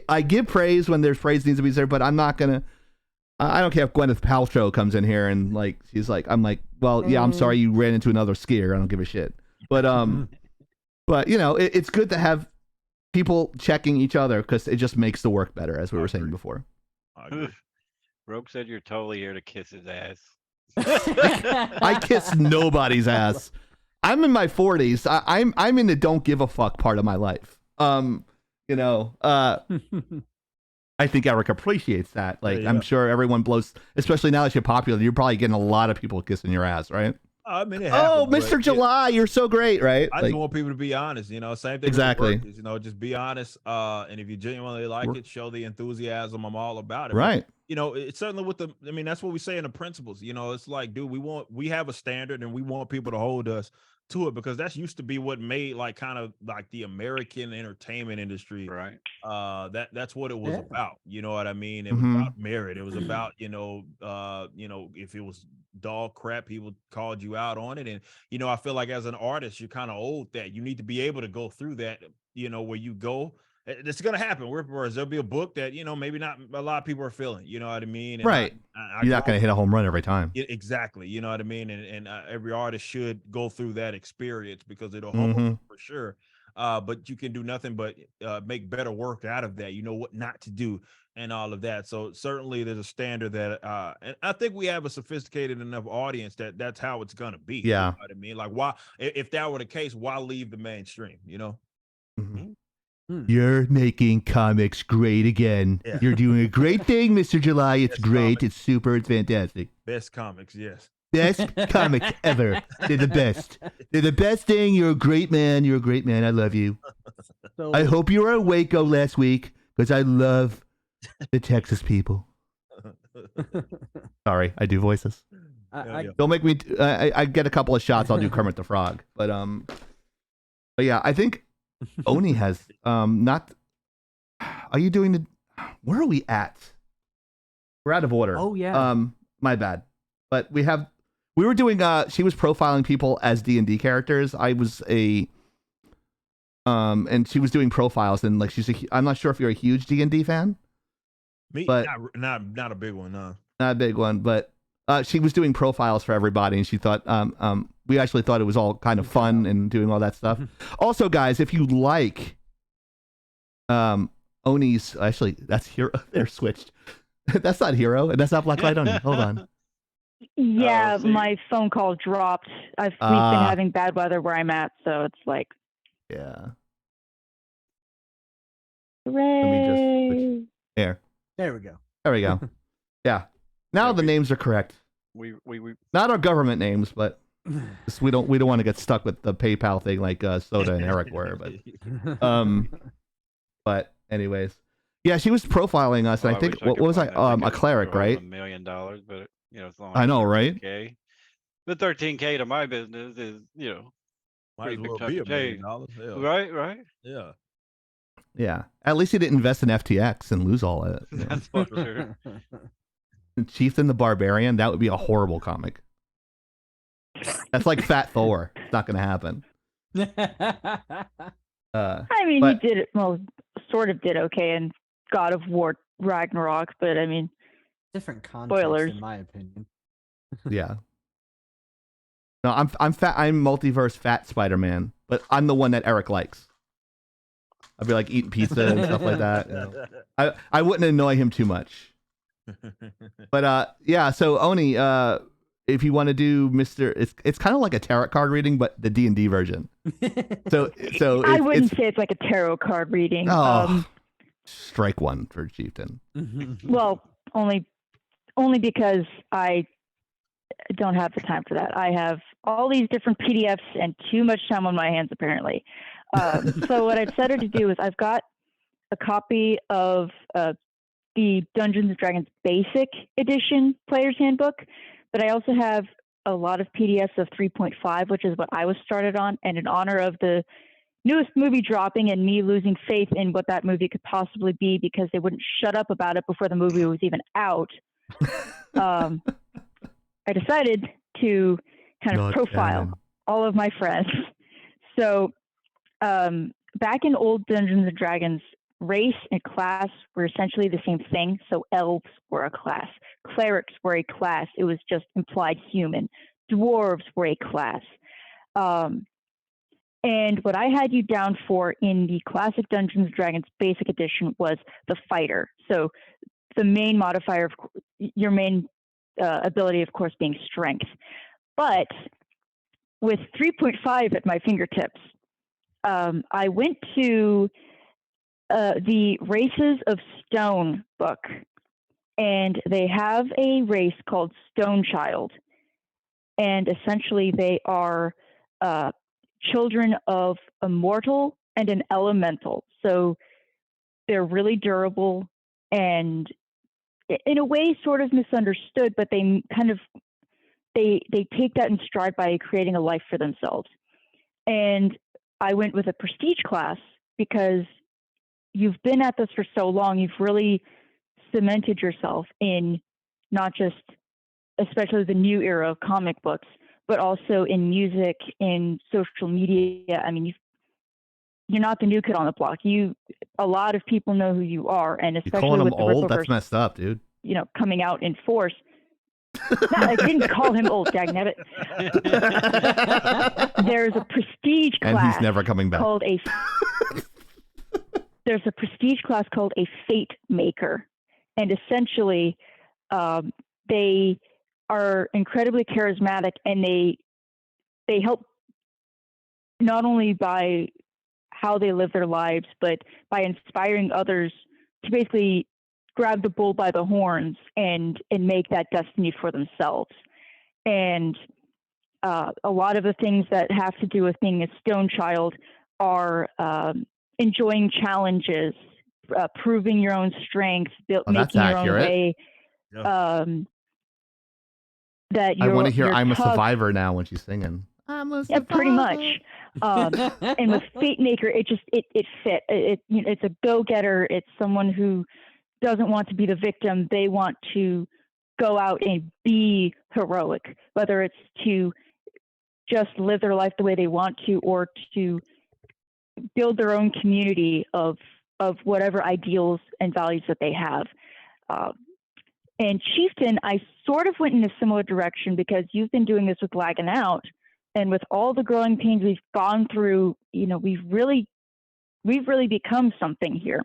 I give praise when there's praise needs to be there. But I'm not gonna. I don't care if Gwyneth Paltrow comes in here and like she's like, I'm like, well, yeah, I'm sorry you ran into another skier. I don't give a shit. But but you know, it's good to have people checking each other, because it just makes the work better, as we were saying before. Rogue said you're totally here to kiss his ass. I kiss nobody's ass. I'm in my 40s. I'm in the don't give a fuck part of my life. You know, I think Eric appreciates that. Like, Yeah. I'm sure everyone blows, especially now that you're popular. You're probably getting a lot of people kissing your ass, right? I mean, it Oh, happens, Mr. but July, you're so great, right? I Like, just want people to be honest, you know. Same thing. Exactly. With the workers, you know, just be honest. And if you genuinely like it, show the enthusiasm. I'm all about it. But, right. you know, it's certainly with the. I mean, that's what we say in the principles. You know, it's like, dude, we have a standard, and we want people to hold us to it, because that's used to be what made like kind of like the American entertainment industry. Right. That's what it was Yeah. about. You know what I mean? It was Mhm. about merit. It was about, you know, if it was dog crap, people called you out on it. And, you know, I feel like as an artist, you're kind of old that you need to be able to go through that, you know, where you go. It's going to happen. There'll be a book that, you know, maybe not a lot of people are feeling, you know what I mean? And Right. You're not going to hit a home run every time. Exactly. You know what I mean? And every artist should go through that experience, because it'll humble you for sure. But you can do nothing but make better work out of that. You know what not to do and all of that. So certainly there's a standard that, and I think we have a sophisticated enough audience that that's how it's going to be. Yeah. You know what I mean? Like, why, if that were the case, why leave the mainstream, you know? Mhm. You're making comics great again. Yeah. You're doing a great thing, Mr. July. It's Yes, great. comics. It's super. It's fantastic. Best comics. Yes. Best comics ever. They're the best. They're the best thing. You're a great man. You're a great man. I love you. So, I hope you were at Waco last week, because I love the Texas people. Sorry, I do voices. I Don't make me. I get a couple of shots. I'll do Kermit the Frog. But yeah, I think Oni has not. Are you doing the? Where are we at? We're out of order. Oh, yeah. My bad. But we were doing. She was profiling people as D&D characters. I was and she was doing profiles, and like I'm not sure if you're a huge D&D fan. Me, But- not a big one. No. Not a big one, but she was doing profiles for everybody, and she thought we actually thought it was all kind of fun and doing all that stuff. Also, guys, if you like Oni's, actually that's Hero. They're switched. That's not Hero, and that's not Blacklight Oni. Hold on. Yeah, see. my phone call dropped. We've been Ah. having bad weather where I'm at, so it's like, Yeah. hooray. There. there we go. There we go. Yeah. Now Yeah, the names are correct. We Not our government names, but just we don't want to get stuck with the PayPal thing like Soda and Eric were. But but anyways, yeah, she was profiling us, and I think what was I? A cleric, right? $1 million, but you know, as long I as know, right? 13K. The 13K to my business is, you know, Might as Pretty big well chunk be of $1 million. change. Yeah. right. Yeah. Yeah. At least he didn't invest in FTX and lose all of it. You know? That's for sure. Chieftain the Barbarian, that would be a horrible comic. That's like Fat Thor. It's not going to happen. I mean, but- he did it. Well, sort of did okay in God of War Ragnarok, but I mean, Different context, Spoilers. in my opinion. Yeah. No, I'm fat. I'm multiverse fat Spider-Man, but I'm the one that Eric likes. I'd be like eating pizza and stuff like that. You know. I wouldn't annoy him too much. But yeah. So Oni, if you want to do Mr. It's kind of like a tarot card reading, but the D&D version. So I wouldn't say it's like a tarot card reading. Oh, strike one for Chieftain. Well, only because I don't have the time for that. I have all these different PDFs and too much time on my hands, apparently. So what I've decided to do is I've got a copy of the Dungeons & Dragons Basic Edition Player's Handbook, but I also have a lot of PDFs of 3.5, which is what I was started on, and in honor of the newest movie dropping and me losing faith in what that movie could possibly be because they wouldn't shut up about it before the movie was even out, I decided to kind of Not profile canon. all of my friends. So back in old Dungeons & Dragons, race and class were essentially the same thing. So elves were a class. Clerics were a class. It was just implied human. Dwarves were a class. And what I had you down for in the classic Dungeons & Dragons Basic Edition was the fighter. So the main modifier of your main ability, of course, being strength. But with 3.5 at my fingertips, I went to the Races of Stone book, and they have a race called Stone Child. And essentially they are children of a mortal and an elemental. So they're really durable and in a way sort of misunderstood, but they kind of they take that in stride by creating a life for themselves. And I went with a prestige class because you've been at this for so long, you've really cemented yourself in not just especially the new era of comic books, but also in music, in social media. I mean, you're not the new kid on the block. A lot of people know who you are, and You especially calling him with the old? Rippaverse, That's messed up, dude. Coming out in force. No, I didn't call him old, dagnabbit. There's a prestige class And he's never coming back. called a. There's a prestige class called a Fate Maker, and essentially, they are incredibly charismatic, and they help not only by how they live their lives, but by inspiring others to basically grab the bull by the horns and make that destiny for themselves. And a lot of the things that have to do with being a stone child are enjoying challenges, proving your own strength, that's making your own accurate. way. Yeah. That I you're, want to hear you're I'm a tough. survivor now when she's singing. I'm a Yeah, survivor. pretty much. And with Fate Maker, it fit. It's a go-getter. It's someone who doesn't want to be the victim. They want to go out and be heroic, whether it's to just live their life the way they want to, or to build their own community of whatever ideals and values that they have. And Chieftain, I sort of went in a similar direction because you've been doing this with Lagging Out, and with all the growing pains we've gone through, we've really become something here.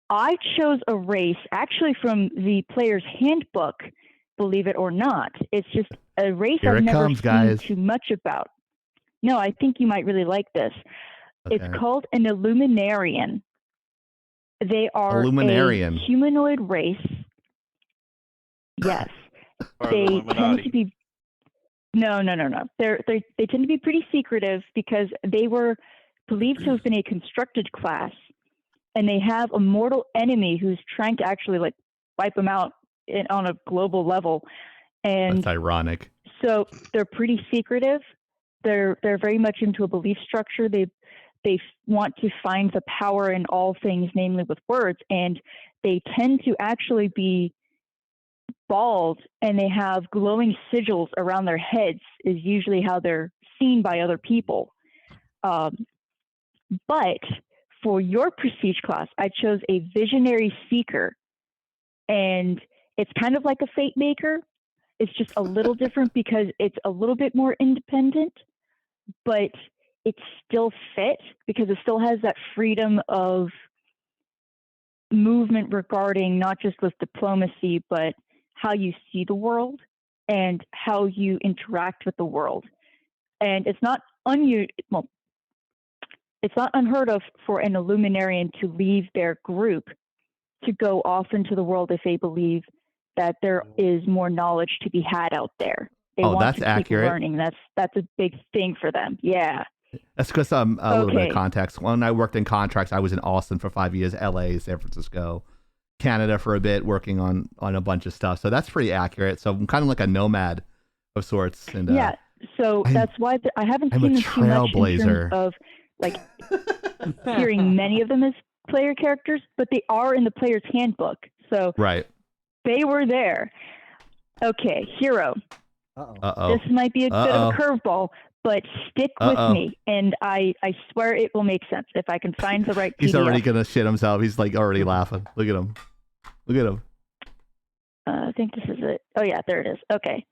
I chose a race actually from the Player's Handbook, believe it or not. It's just a race Here I've it never comes, seen guys. too much about. No, I think you might really like this. Okay. It's called an Illuminarian. They are Illuminarian. a humanoid race. Yes. Part of the They tend Illuminati. to be no. They tend to be pretty secretive because they were believed to have been a constructed class, and they have a mortal enemy who's trying to actually wipe them out on a global level. And That's ironic. so they're pretty secretive. They're very much into a belief structure. They want to find the power in all things, namely with words, and they tend to actually be bald and they have glowing sigils around their heads is usually how they're seen by other people. But for your prestige class, I chose a visionary seeker, and it's kind of like a fate maker. It's just a little different because it's a little bit more independent, but it still fits because it still has that freedom of movement regarding not just with diplomacy, but how you see the world and how you interact with the world. And it's not it's not unheard of for an Illuminarian to leave their group to go off into the world if they believe that there is more knowledge to be had out there. They want that's to keep accurate. learning. That's a big thing for them. Yeah. That's because a little bit Okay. of context. When I worked in contracts, I was in Austin for 5 years, LA, San Francisco, Canada for a bit, working on a bunch of stuff. So that's pretty accurate. So I'm kind of like a nomad of sorts. And Yeah. So that's why I haven't I'm seen a them too much in trailblazer. terms of like hearing many of them as player characters, but they are in the player's handbook. So right. they were there. Okay, hero. Uh-oh. This might be a bit of a curveball, but stick with Uh-oh. me, and I swear it will make sense if I can find the right PDF. He's already going to shit himself. He's like already laughing. Look at him. Look at him. I think this is it. Oh, yeah, there it is. Okay.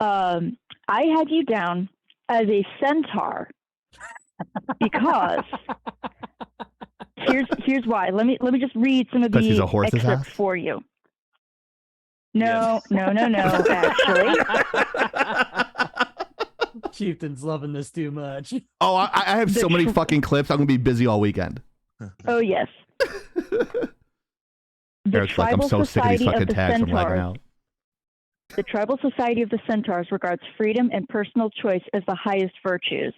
I had you down as a centaur because here's why. Let me just read some of 'Cause he's the a horse's excerpts ass? for you. No, actually. Chieftain's loving this too much. Oh, I have so many fucking clips. I'm going to be busy all weekend. Oh, yes. The Eric's like, I'm Tribal so sick of these Society fucking the tags. I'm lagging Centaurs. out. The Tribal Society of the Centaurs regards freedom and personal choice as the highest virtues.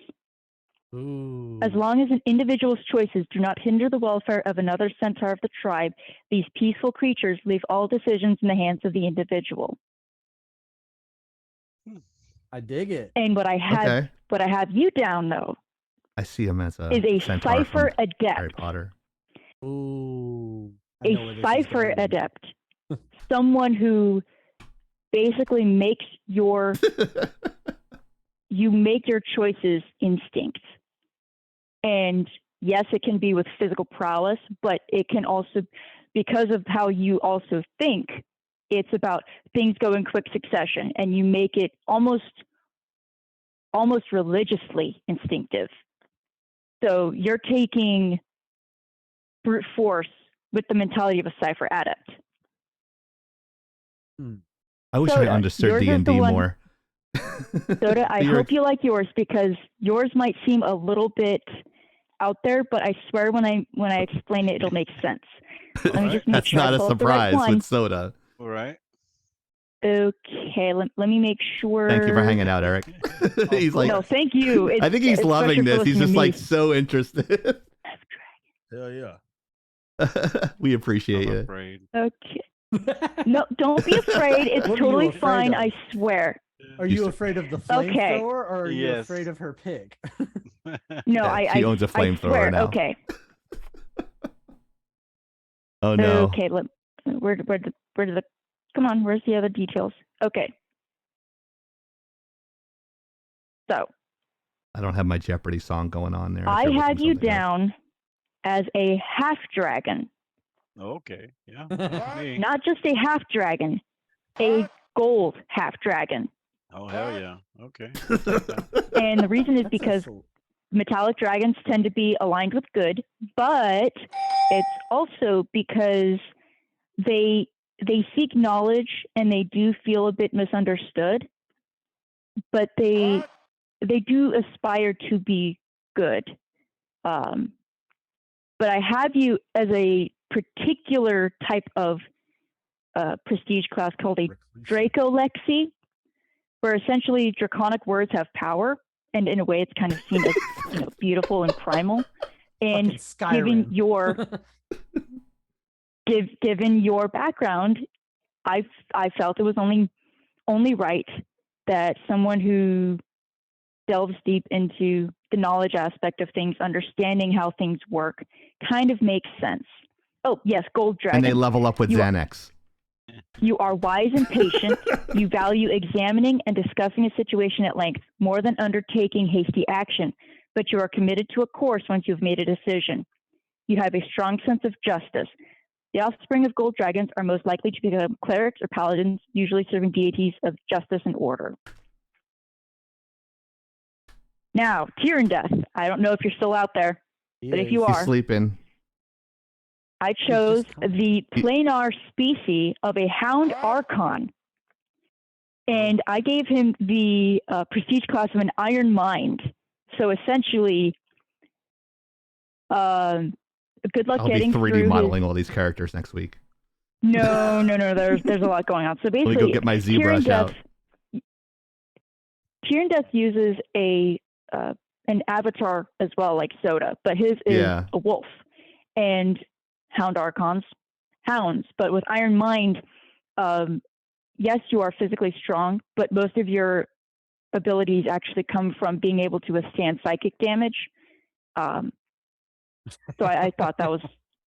Ooh. As long as an individual's choices do not hinder the welfare of another centaur of the tribe, these peaceful creatures leave all decisions in the hands of the individual. I dig it. And what I have you down though I see him as a is a centaur cipher from adept. Harry Potter. Ooh. I know where A this is cipher going. adept. Someone who basically makes you make your choices instinct. And yes, it can be with physical prowess, but it can also, because of how you also think, it's about things go in quick succession, and you make it almost religiously instinctive. So you're taking brute force with the mentality of a cipher adept. I wish I Soda, understood yours is the D&D one- more. Soda, I You're- hope you like yours because yours might seem a little bit out there, but I swear when I explain it, it'll make sense. Let me just make That's sure not I a pull up the right surprise one. with Soda. All right. Okay, let me make sure. Thank you for hanging out, Eric. He's like, No, thank you. I think he's especially loving for this. He's listening just to like me. so interested. Hell yeah. We appreciate I'm you. afraid. Okay. No, don't be afraid. It's What are you totally afraid fine. of? I swear. Are you afraid of the flamethrower, Okay. or are you Yes. afraid of her pig? No, Yeah, she owns a I flamethrower swear. now. Okay. Oh no. Okay. Where did the? Come on. Where's the other details? Okay. So I don't have my Jeopardy song going on there. I should listen had to you something else. down as a half dragon, Okay. Yeah. Me. not just a half dragon, a gold half dragon. Oh hell yeah. Okay. And the reason is That's because so- metallic dragons tend to be aligned with good, but it's also because they seek knowledge and they do feel a bit misunderstood, but they do aspire to be good. But I have you as a particular type of prestige class called a Dracolexy, where essentially draconic words have power, and in a way it's kind of seen as beautiful and primal. And Fucking given Skyrim. your given your background, I felt it was only right that someone who delves deep into the knowledge aspect of things, understanding how things work, kind of makes sense. Oh yes, gold dragon. And they level up with You- Xanax. You are wise and patient. You value examining and discussing a situation at length more than undertaking hasty action, but you are committed to a course once you've made a decision. You have a strong sense of justice. The offspring of gold dragons are most likely to become clerics or paladins, usually serving deities of justice and order. Now, Tyrion Death. I don't know if you're still out there, but if you He's are, sleeping. I chose the planar species of a Hound Archon. And I gave him the prestige class of an Iron Mind. So essentially, good luck I'll be getting 3D through modeling all these characters next week. No. There's a lot going on. So Let me basically, go get my ZBrush out. Tyrion Death uses an avatar as well, like Soda, but his is a wolf. And Hound Archons, hounds. But with Iron Mind, yes, you are physically strong, but most of your abilities actually come from being able to withstand psychic damage. So I thought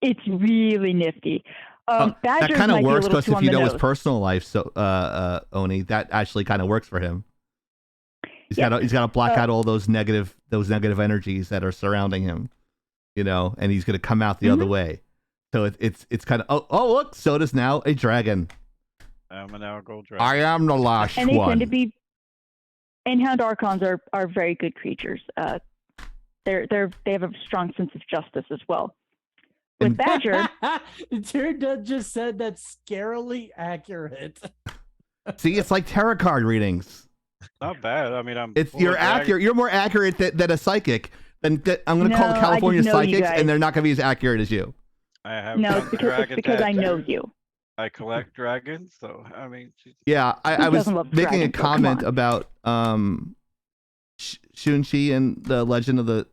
it's really nifty. That kind of works because if you know his nose. personal life, so Oni, that actually kind of works for him. He's got to block out all those negative energies that are surrounding him, and he's going to come out the other way. So it's kind of oh look, Soda's now a dragon. I'm now a gold dragon. I am the last and they one. tend to be, and Hound Archons are very good creatures. They have a strong sense of justice as well. With Badger, Tyrion just said that's scarily accurate. See, it's like tarot card readings. Not bad. I mean, You're accurate. You're more accurate than a psychic. I'm going to call the California psychics, and they're not going to be as accurate as you. I have it's because I know you. I collect dragons, so I mean. Yeah, I was making a comment about Shun-Chi and the Legend of the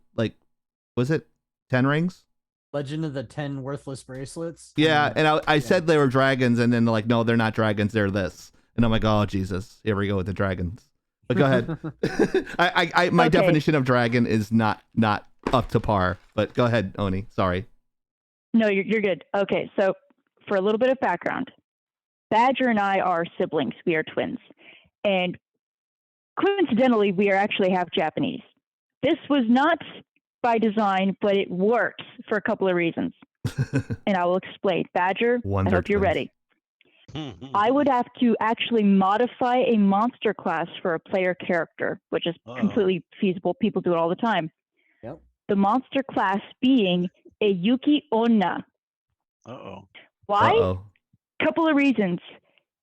was it 10 Rings? Legend of the 10 Worthless Bracelets. Yeah, and I said they were dragons, and then they're like, no, they're not dragons, they're this. And I'm like, oh Jesus, here we go with the dragons. But go ahead. My definition of dragon is not up to par. But go ahead, Oni. Sorry. No, you're good. Okay, so for a little bit of background, Badger and I are siblings. We are twins, and coincidentally, we are actually half Japanese. This was not by design, but it works for a couple of reasons, and I will explain. Badger, I hope you're ready. I would have to actually modify a monster class for a player character, which is completely feasible. People do it all the time. Yep. The monster class being a Yuki Onna. Why? Couple of reasons.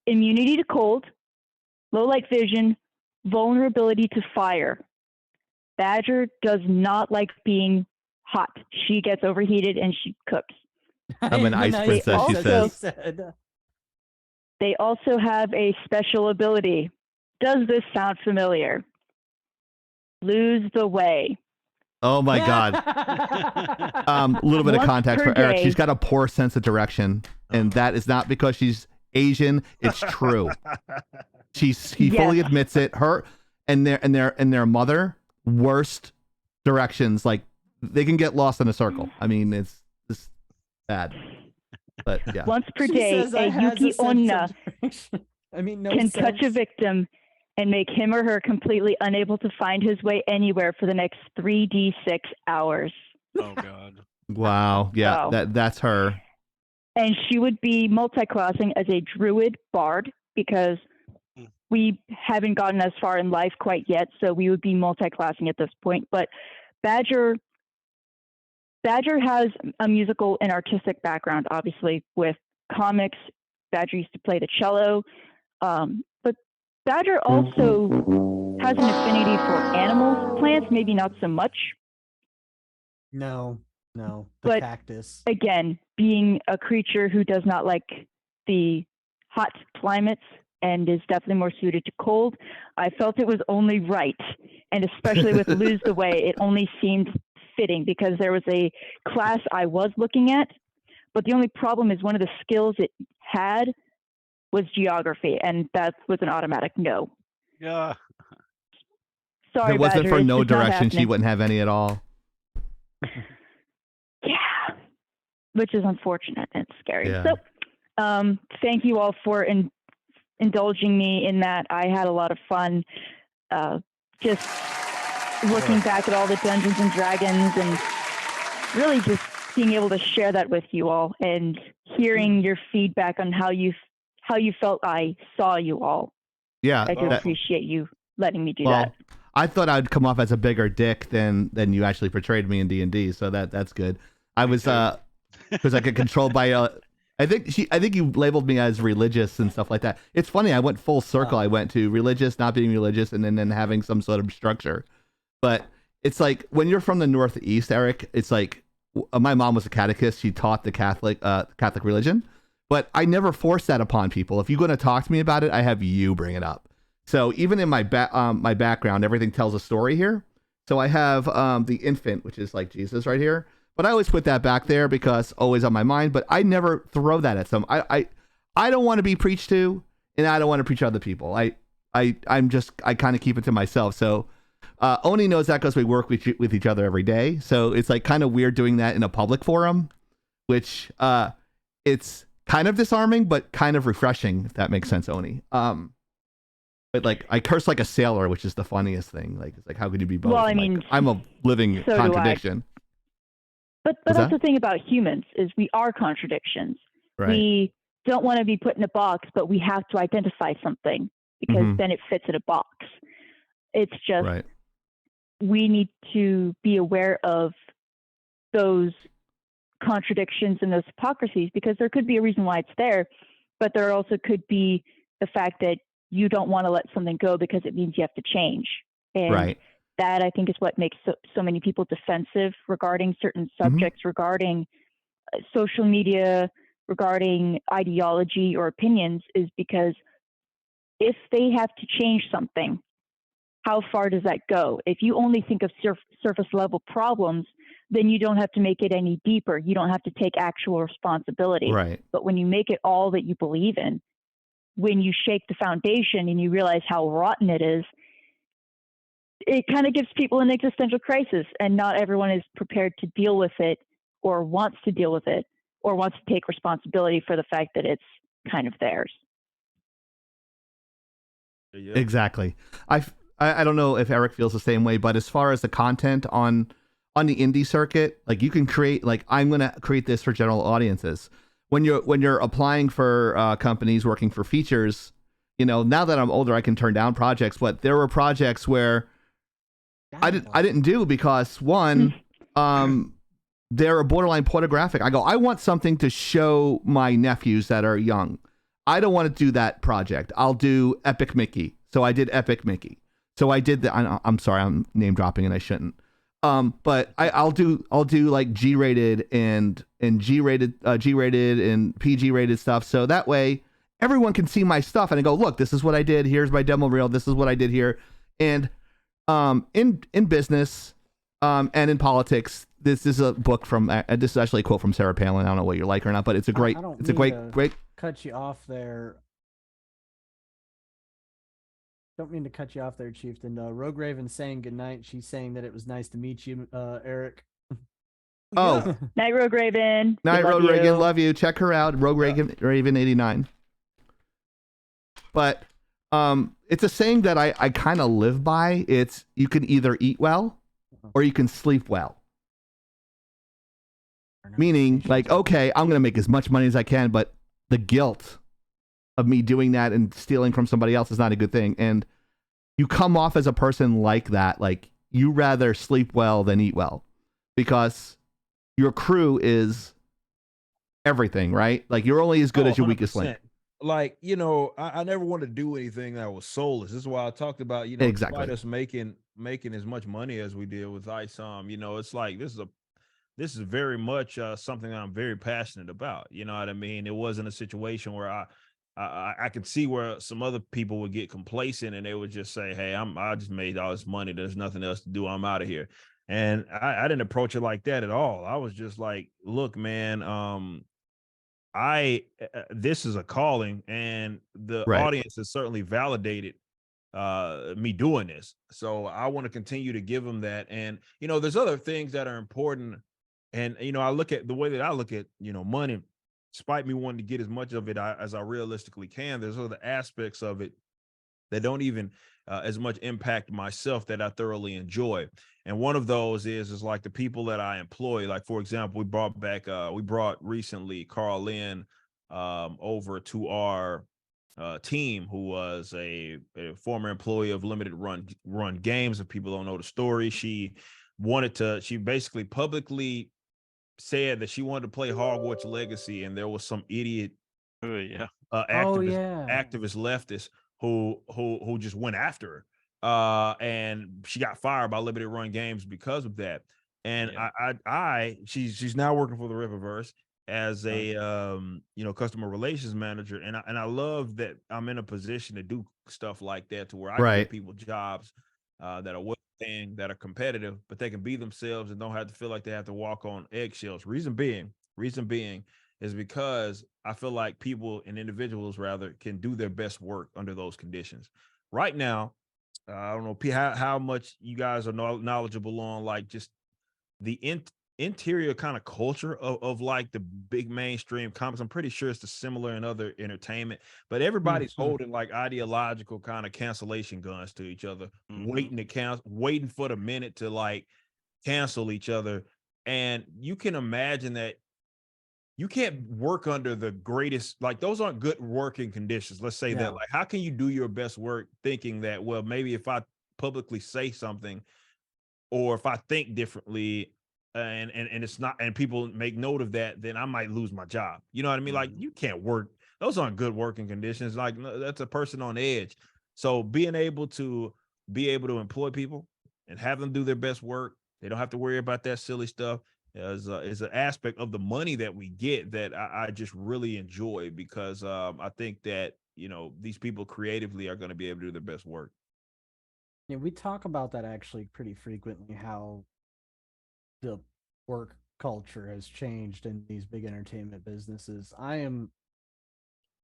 Immunity to cold, low light vision, vulnerability to fire. Badger does not like being hot. She gets overheated and she cooks. I'm an ice princess, she says. They also have a special ability. Does this sound familiar? Lose the way. Oh my God. A little bit of context for Eric. She's got a poor sense of direction, and that is not because she's Asian. It's true. He fully admits it. Her and their mother, worst directions. Like they can get lost in a circle. I mean, it's bad. But yeah. Once per day, a Yuki Onna can touch a victim and make him or her completely unable to find his way anywhere for the next 3d6 hours. Oh God. Wow. Yeah, that's her. And she would be multi-classing as a druid bard because we haven't gotten as far in life quite yet, so we would be multi-classing at this point. But Badger has a musical and artistic background, obviously, with comics. Badger used to play the cello. But Badger also has an affinity for animals, plants, maybe not so much. No, the but cactus. Again, being a creature who does not like the hot climates and is definitely more suited to cold, I felt it was only right. And especially with Lose the Way, it only seemed fitting because there was a class I was looking at, but the only problem is one of the skills it had was geography, and that was an automatic no. Yeah. Sorry, if it wasn't Badger, for no it's not direction, she happening. wouldn't have any at all. Yeah, which is unfortunate and scary. Yeah. So Thank you all for indulging me in that. I had a lot of fun. Just looking back at all the Dungeons and Dragons and really just being able to share that with you all and hearing your feedback on how you felt I saw you all. Yeah, I do appreciate you letting me do well, that. I thought I'd come off as a bigger dick than you actually portrayed me in D&D, so that's good. I was because I get controlled by I think you labeled me as religious and stuff like that. It's funny, I went full circle. I went to religious, not being religious, and then having some sort of structure. But it's like when you're from the Northeast, Eric, it's like my mom was a catechist. She taught the Catholic religion, but I never forced that upon people. If you're going to talk to me about it, I have you bring it up. So even in my my background, everything tells a story here. So I have the infant, which is like Jesus right here. But I always put that back there because always on my mind. But I never throw that at some. I don't want to be preached to, and I don't want to preach to other people. I kind of keep it to myself. So Oni knows that because we work with each other every day. So it's like kind of weird doing that in a public forum, which it's kind of disarming, but kind of refreshing, if that makes sense, Oni. But like I curse like a sailor, which is the funniest thing. Like it's like how could you be both? Well, I mean, like, I'm a living so contradiction. But that's the thing about humans is we are contradictions. Right. We don't want to be put in a box, but we have to identify something because then it fits in a box. It's just we need to be aware of those contradictions and those hypocrisies because there could be a reason why it's there, but there also could be the fact that you don't want to let something go because it means you have to change. And that I think is what makes so many people defensive regarding certain subjects, regarding social media, regarding ideology or opinions, is because if they have to change something, how far does that go? If you only think of surface level problems, then you don't have to make it any deeper. You don't have to take actual responsibility. Right. But when you make it all that you believe in, when you shake the foundation and you realize how rotten it is, it kind of gives people an existential crisis, and not everyone is prepared to deal with it or wants to deal with it or wants to take responsibility for the fact that it's kind of theirs. Exactly. I don't know if Eric feels the same way, but as far as the content on the indie circuit, like you can create, like I'm going to create this for general audiences. When you're applying for companies working for features, you know, now that I'm older, I can turn down projects, but there were projects where I didn't do because one, they're borderline pornographic. I go, I want something to show my nephews that are young. I don't want to do that project. I'll do Epic Mickey. So I did Epic Mickey. So I did that. I'm sorry, I'm name dropping and I shouldn't. But I'll do like G-rated and G-rated and PG-rated stuff. So that way everyone can see my stuff and I go, look, this is what I did. Here's my demo reel. This is what I did here. And in business and in politics, this is a book from this is actually a quote from Sarah Palin. I don't know what you like or not, but it's a great great cut you off there. Don't mean to cut you off there, Chieftain. Rogue Raven saying goodnight. She's saying that it was nice to meet you, Eric. Oh, night, Rogue Raven. Night, Rogue Raven. Love you. Check her out, Rogue Raven 89. But it's a saying that I kind of live by. It's you can either eat well or you can sleep well. Meaning, like, okay, I'm gonna make as much money as I can, but the guilt of me doing that and stealing from somebody else is not a good thing. And you come off as a person like that, like you rather sleep well than eat well, because your crew is everything, right? Like you're only as good as your weakest link. Like, you know, I never wanted to do anything that was soulless. This is why I talked about, you know, despite us making as much money as we did with ISOM, you know, it's like this is very much something that I'm very passionate about. You know what I mean? It wasn't a situation where I could see where some other people would get complacent and they would just say, hey, I just made all this money. There's nothing else to do. I'm out of here. And I didn't approach it like that at all. I was just like, look, man, this is a calling, and the audience has certainly validated me doing this. So I want to continue to give them that. And, you know, there's other things that are important. And, you know, I look at the way that I look at, you know, money despite me wanting to get as much of it as I realistically can, there's other aspects of it that don't even as much impact myself that I thoroughly enjoy. And one of those is like the people that I employ. Like, for example, we brought recently Carl Lynn over to our team, who was a former employee of Limited Run Games. If people don't know the story, she basically publicly said that she wanted to play Hogwarts Legacy, and there was some idiot activist leftist who just went after her, and she got fired by Limited Run Games because of that. And she's now working for the Riververse as a customer relations manager, and I love that I'm in a position to do stuff like that, to where I can give people jobs that are well paying, that are competitive, but they can be themselves and don't have to feel like they have to walk on eggshells. Reason being is because I feel like people and individuals rather can do their best work under those conditions. Right now, I don't know how much you guys are knowledgeable on like just the interior kind of culture of like the big mainstream comics. I'm pretty sure it's similar in other entertainment, but everybody's holding like ideological kind of cancellation guns to each other, waiting for the minute to like cancel each other. And you can imagine that you can't work under the greatest, like those aren't good working conditions. Let's say that, like, how can you do your best work thinking that, well, maybe if I publicly say something, or if I think differently, and it's not, and people make note of that, then I might lose my job. You know what I mean? Like, you can't work. Those aren't good working conditions. Like, that's a person on edge. So being able to employ people and have them do their best work, they don't have to worry about that silly stuff, is an aspect of the money that we get that I just really enjoy, because I think that, these people creatively are going to be able to do their best work. Yeah, we talk about that actually pretty frequently, how the work culture has changed in these big entertainment businesses. I am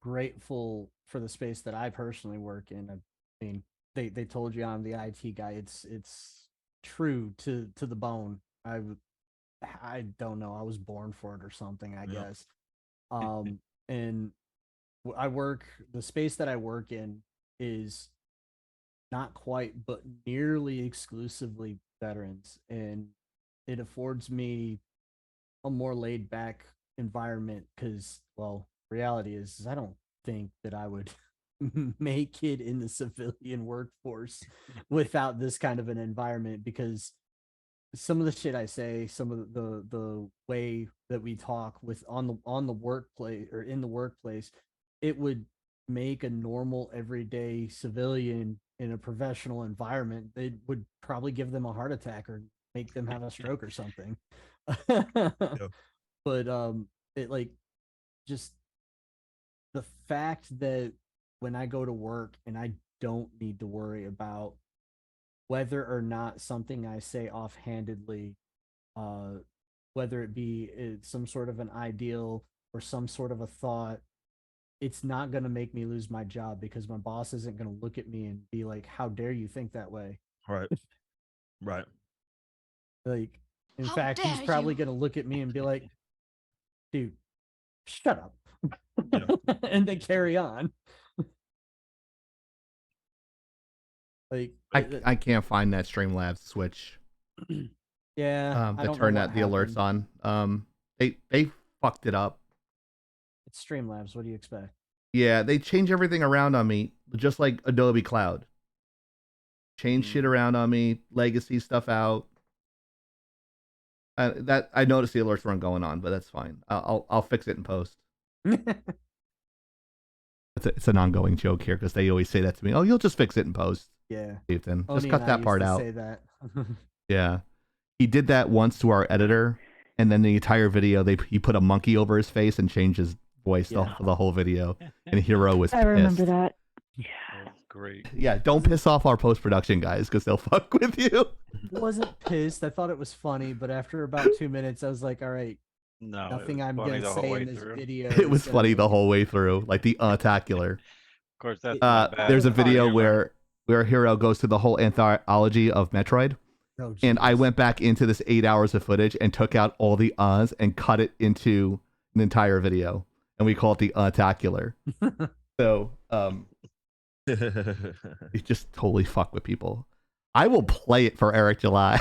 grateful for the space that I personally work in. I mean, they told you I'm the IT guy. It's true to the bone. I don't know. I was born for it or something, I guess. And the space that I work in is not quite, but nearly exclusively veterans. And it affords me a more laid back environment because, well, reality is I don't think that I would make it in the civilian workforce without this kind of an environment, because some of the shit I say, some of the way that we talk with on the workplace or in the workplace, it would make a normal everyday civilian in a professional environment, it would probably give them a heart attack or make them have a stroke or something. But it, like, just the fact that when I go to work and I don't need to worry about whether or not something I say offhandedly, whether it be some sort of an ideal or some sort of a thought, it's not going to make me lose my job, because my boss isn't going to look at me and be like, how dare you think that way? Right. Right. Like, in fact, he's probably going to look at me and be like, dude, shut up. And then carry on. Like, I can't find that Streamlabs switch. Yeah. To turn the alerts on. They fucked it up. It's Streamlabs. What do you expect? Yeah, they change everything around on me, just like Adobe Cloud. Change shit around on me, legacy stuff out. That I noticed the alerts weren't going on, but that's fine. I'll fix it in post. It's an ongoing joke here because they always say that to me. Oh, you'll just fix it in post. Yeah. Ethan, Oni just cut that part out. Say that. Yeah, he did that once to our editor, and then the entire video he put a monkey over his face and changed his voice for the whole video. And Hero was pissed. I remember that. Great. Yeah, don't piss off our post-production guys because they'll fuck with you. I wasn't pissed. I thought it was funny, but after about 2 minutes, I was like, all right, nothing I'm going to say in this video. It was funny the whole way through, like the untacular. Of course, that's there's a video where Hero goes through the whole anthology of Metroid. Oh, and I went back into this 8 hours of footage and took out all the and cut it into an entire video. and we call it the Untacular. So you just totally fuck with people. I will play it for Eric July.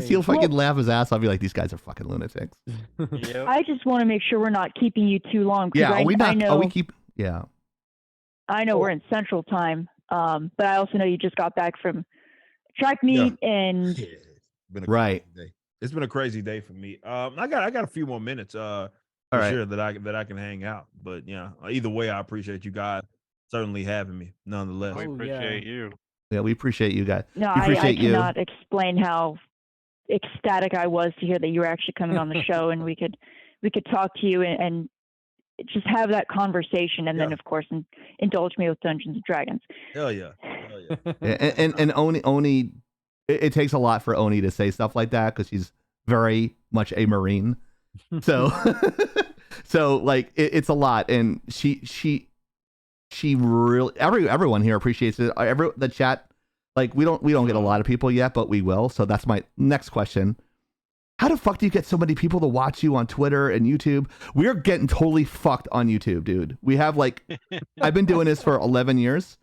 He'll fucking laugh his ass off. I'll be like, these guys are fucking lunatics. Yep. I just want to make sure we're not keeping you too long. 'Cause Yeah, I, are we not? I know, Are we keep? Yeah. I know we're in Central Time, but I also know you just got back from track meet and Yeah, it's been a Right. crazy day. It's been a crazy day for me. I got a few more minutes for right. sure that I can hang out. But yeah, either way, I appreciate you guys certainly having me nonetheless. We Oh, appreciate you. Yeah, we appreciate you guys. no, We I appreciate you. cannot explain how ecstatic I was to hear that you were actually coming on the show and we could talk to you and just have that conversation and then Yeah. of course indulge me with Dungeons and Dragons. Hell yeah. Hell yeah. Yeah, and Oni, it takes a lot for Oni to say stuff like that because she's very much a Marine. So, so like it's a lot, and she really everyone here appreciates it. The chat, like we don't get a lot of people yet, but we will. So that's my next question. How the fuck do you get so many people to watch you on Twitter and YouTube? We're getting totally fucked on YouTube, dude. We have like, I've been doing this for 11 years,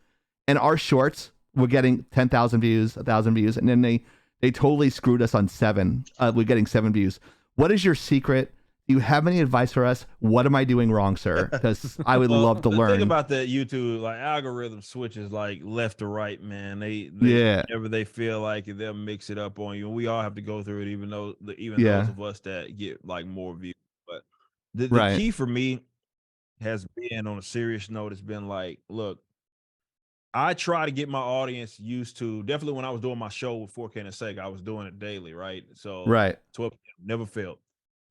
and our shorts we're getting 10,000 views, 1,000 views, and then they totally screwed us on 7. We're getting 7 views. What is your secret? Do you have any advice for us? What am I doing wrong, sir? Because I would love to the learn. thing about that YouTube, like algorithm switches like left to right, man. They Yeah. whenever they feel like it, they'll mix it up on you. And we all have to go through it, even Yeah. those of us that get like more views. But the Right. key for me has been, on a serious note, it's been like, look, I try to get my audience used to, definitely when I was doing my show with 4K and Sega, I was doing it daily, right? So Right. 12 never failed.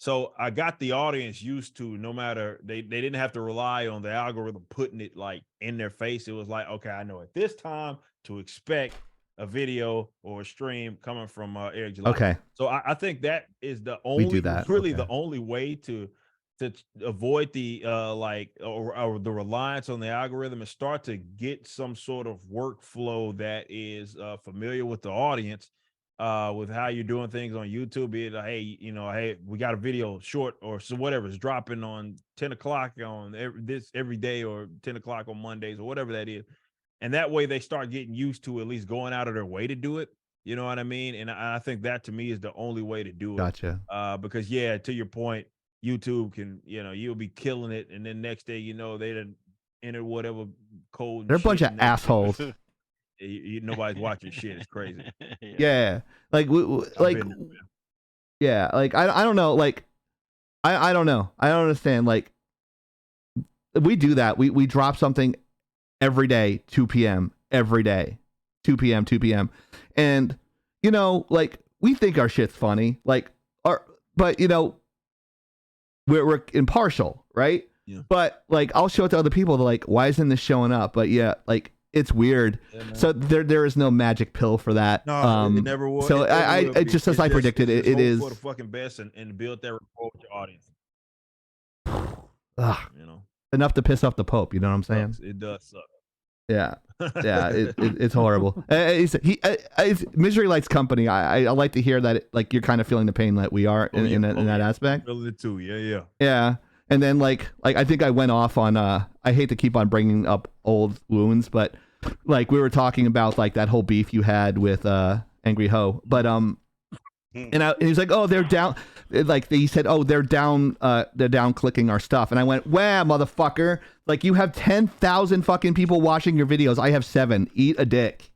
So I got the audience used to, no matter, they didn't have to rely on the algorithm putting it like in their face. It was like, okay, I know at this time to expect a video or a stream coming from Eric July. Okay. So I think that is the We do only, that. really Okay. the only way to avoid the or the reliance on the algorithm and start to get some sort of workflow that is familiar with the audience, with how you're doing things on YouTube. Be it, hey, hey, we got a video short or so whatever is dropping on 10 o'clock on every day, or 10 o'clock on Mondays, or whatever that is. And that way they start getting used to at least going out of their way to do it. You know what I mean? And I think that to me is the only way to do it. Gotcha. Because yeah, to your point, YouTube can, you'll be killing it, and then next day, they done enter whatever code. and They're a bunch shit, of and then assholes. nobody's watching shit. It's crazy. Yeah. Like like been there, man. yeah, like I don't know, like I don't know. I don't understand. Like we do that. We drop something every day, 2 p.m. every day. 2 p.m. And like we think our shit's funny. Like but we're impartial, right? Yeah. But like I'll show it to other people. They're like, why isn't this showing up? But yeah, like it's weird. Yeah, man. So there is no magic pill for that. No, it never will. So It never will it be. just as It's I predicted, it's it hope is. for the fucking best and build that rapport with your audience. Ugh, You know, enough to piss off the Pope. You know what I'm saying? it does suck. Yeah, yeah. It's horrible. It's Misery Lights Company. I like to hear that. Like you're kind of feeling the pain that we are in that aspect. Really too. Yeah. Yeah. And then like I think I went off on I hate to keep on bringing up old wounds, but like we were talking about like that whole beef you had with Angry Ho, but and he's like, oh, they're down, like he said, oh, they're down clicking our stuff, and I went, wow, motherfucker, like you have 10,000 fucking people watching your videos, I have 7, eat a dick.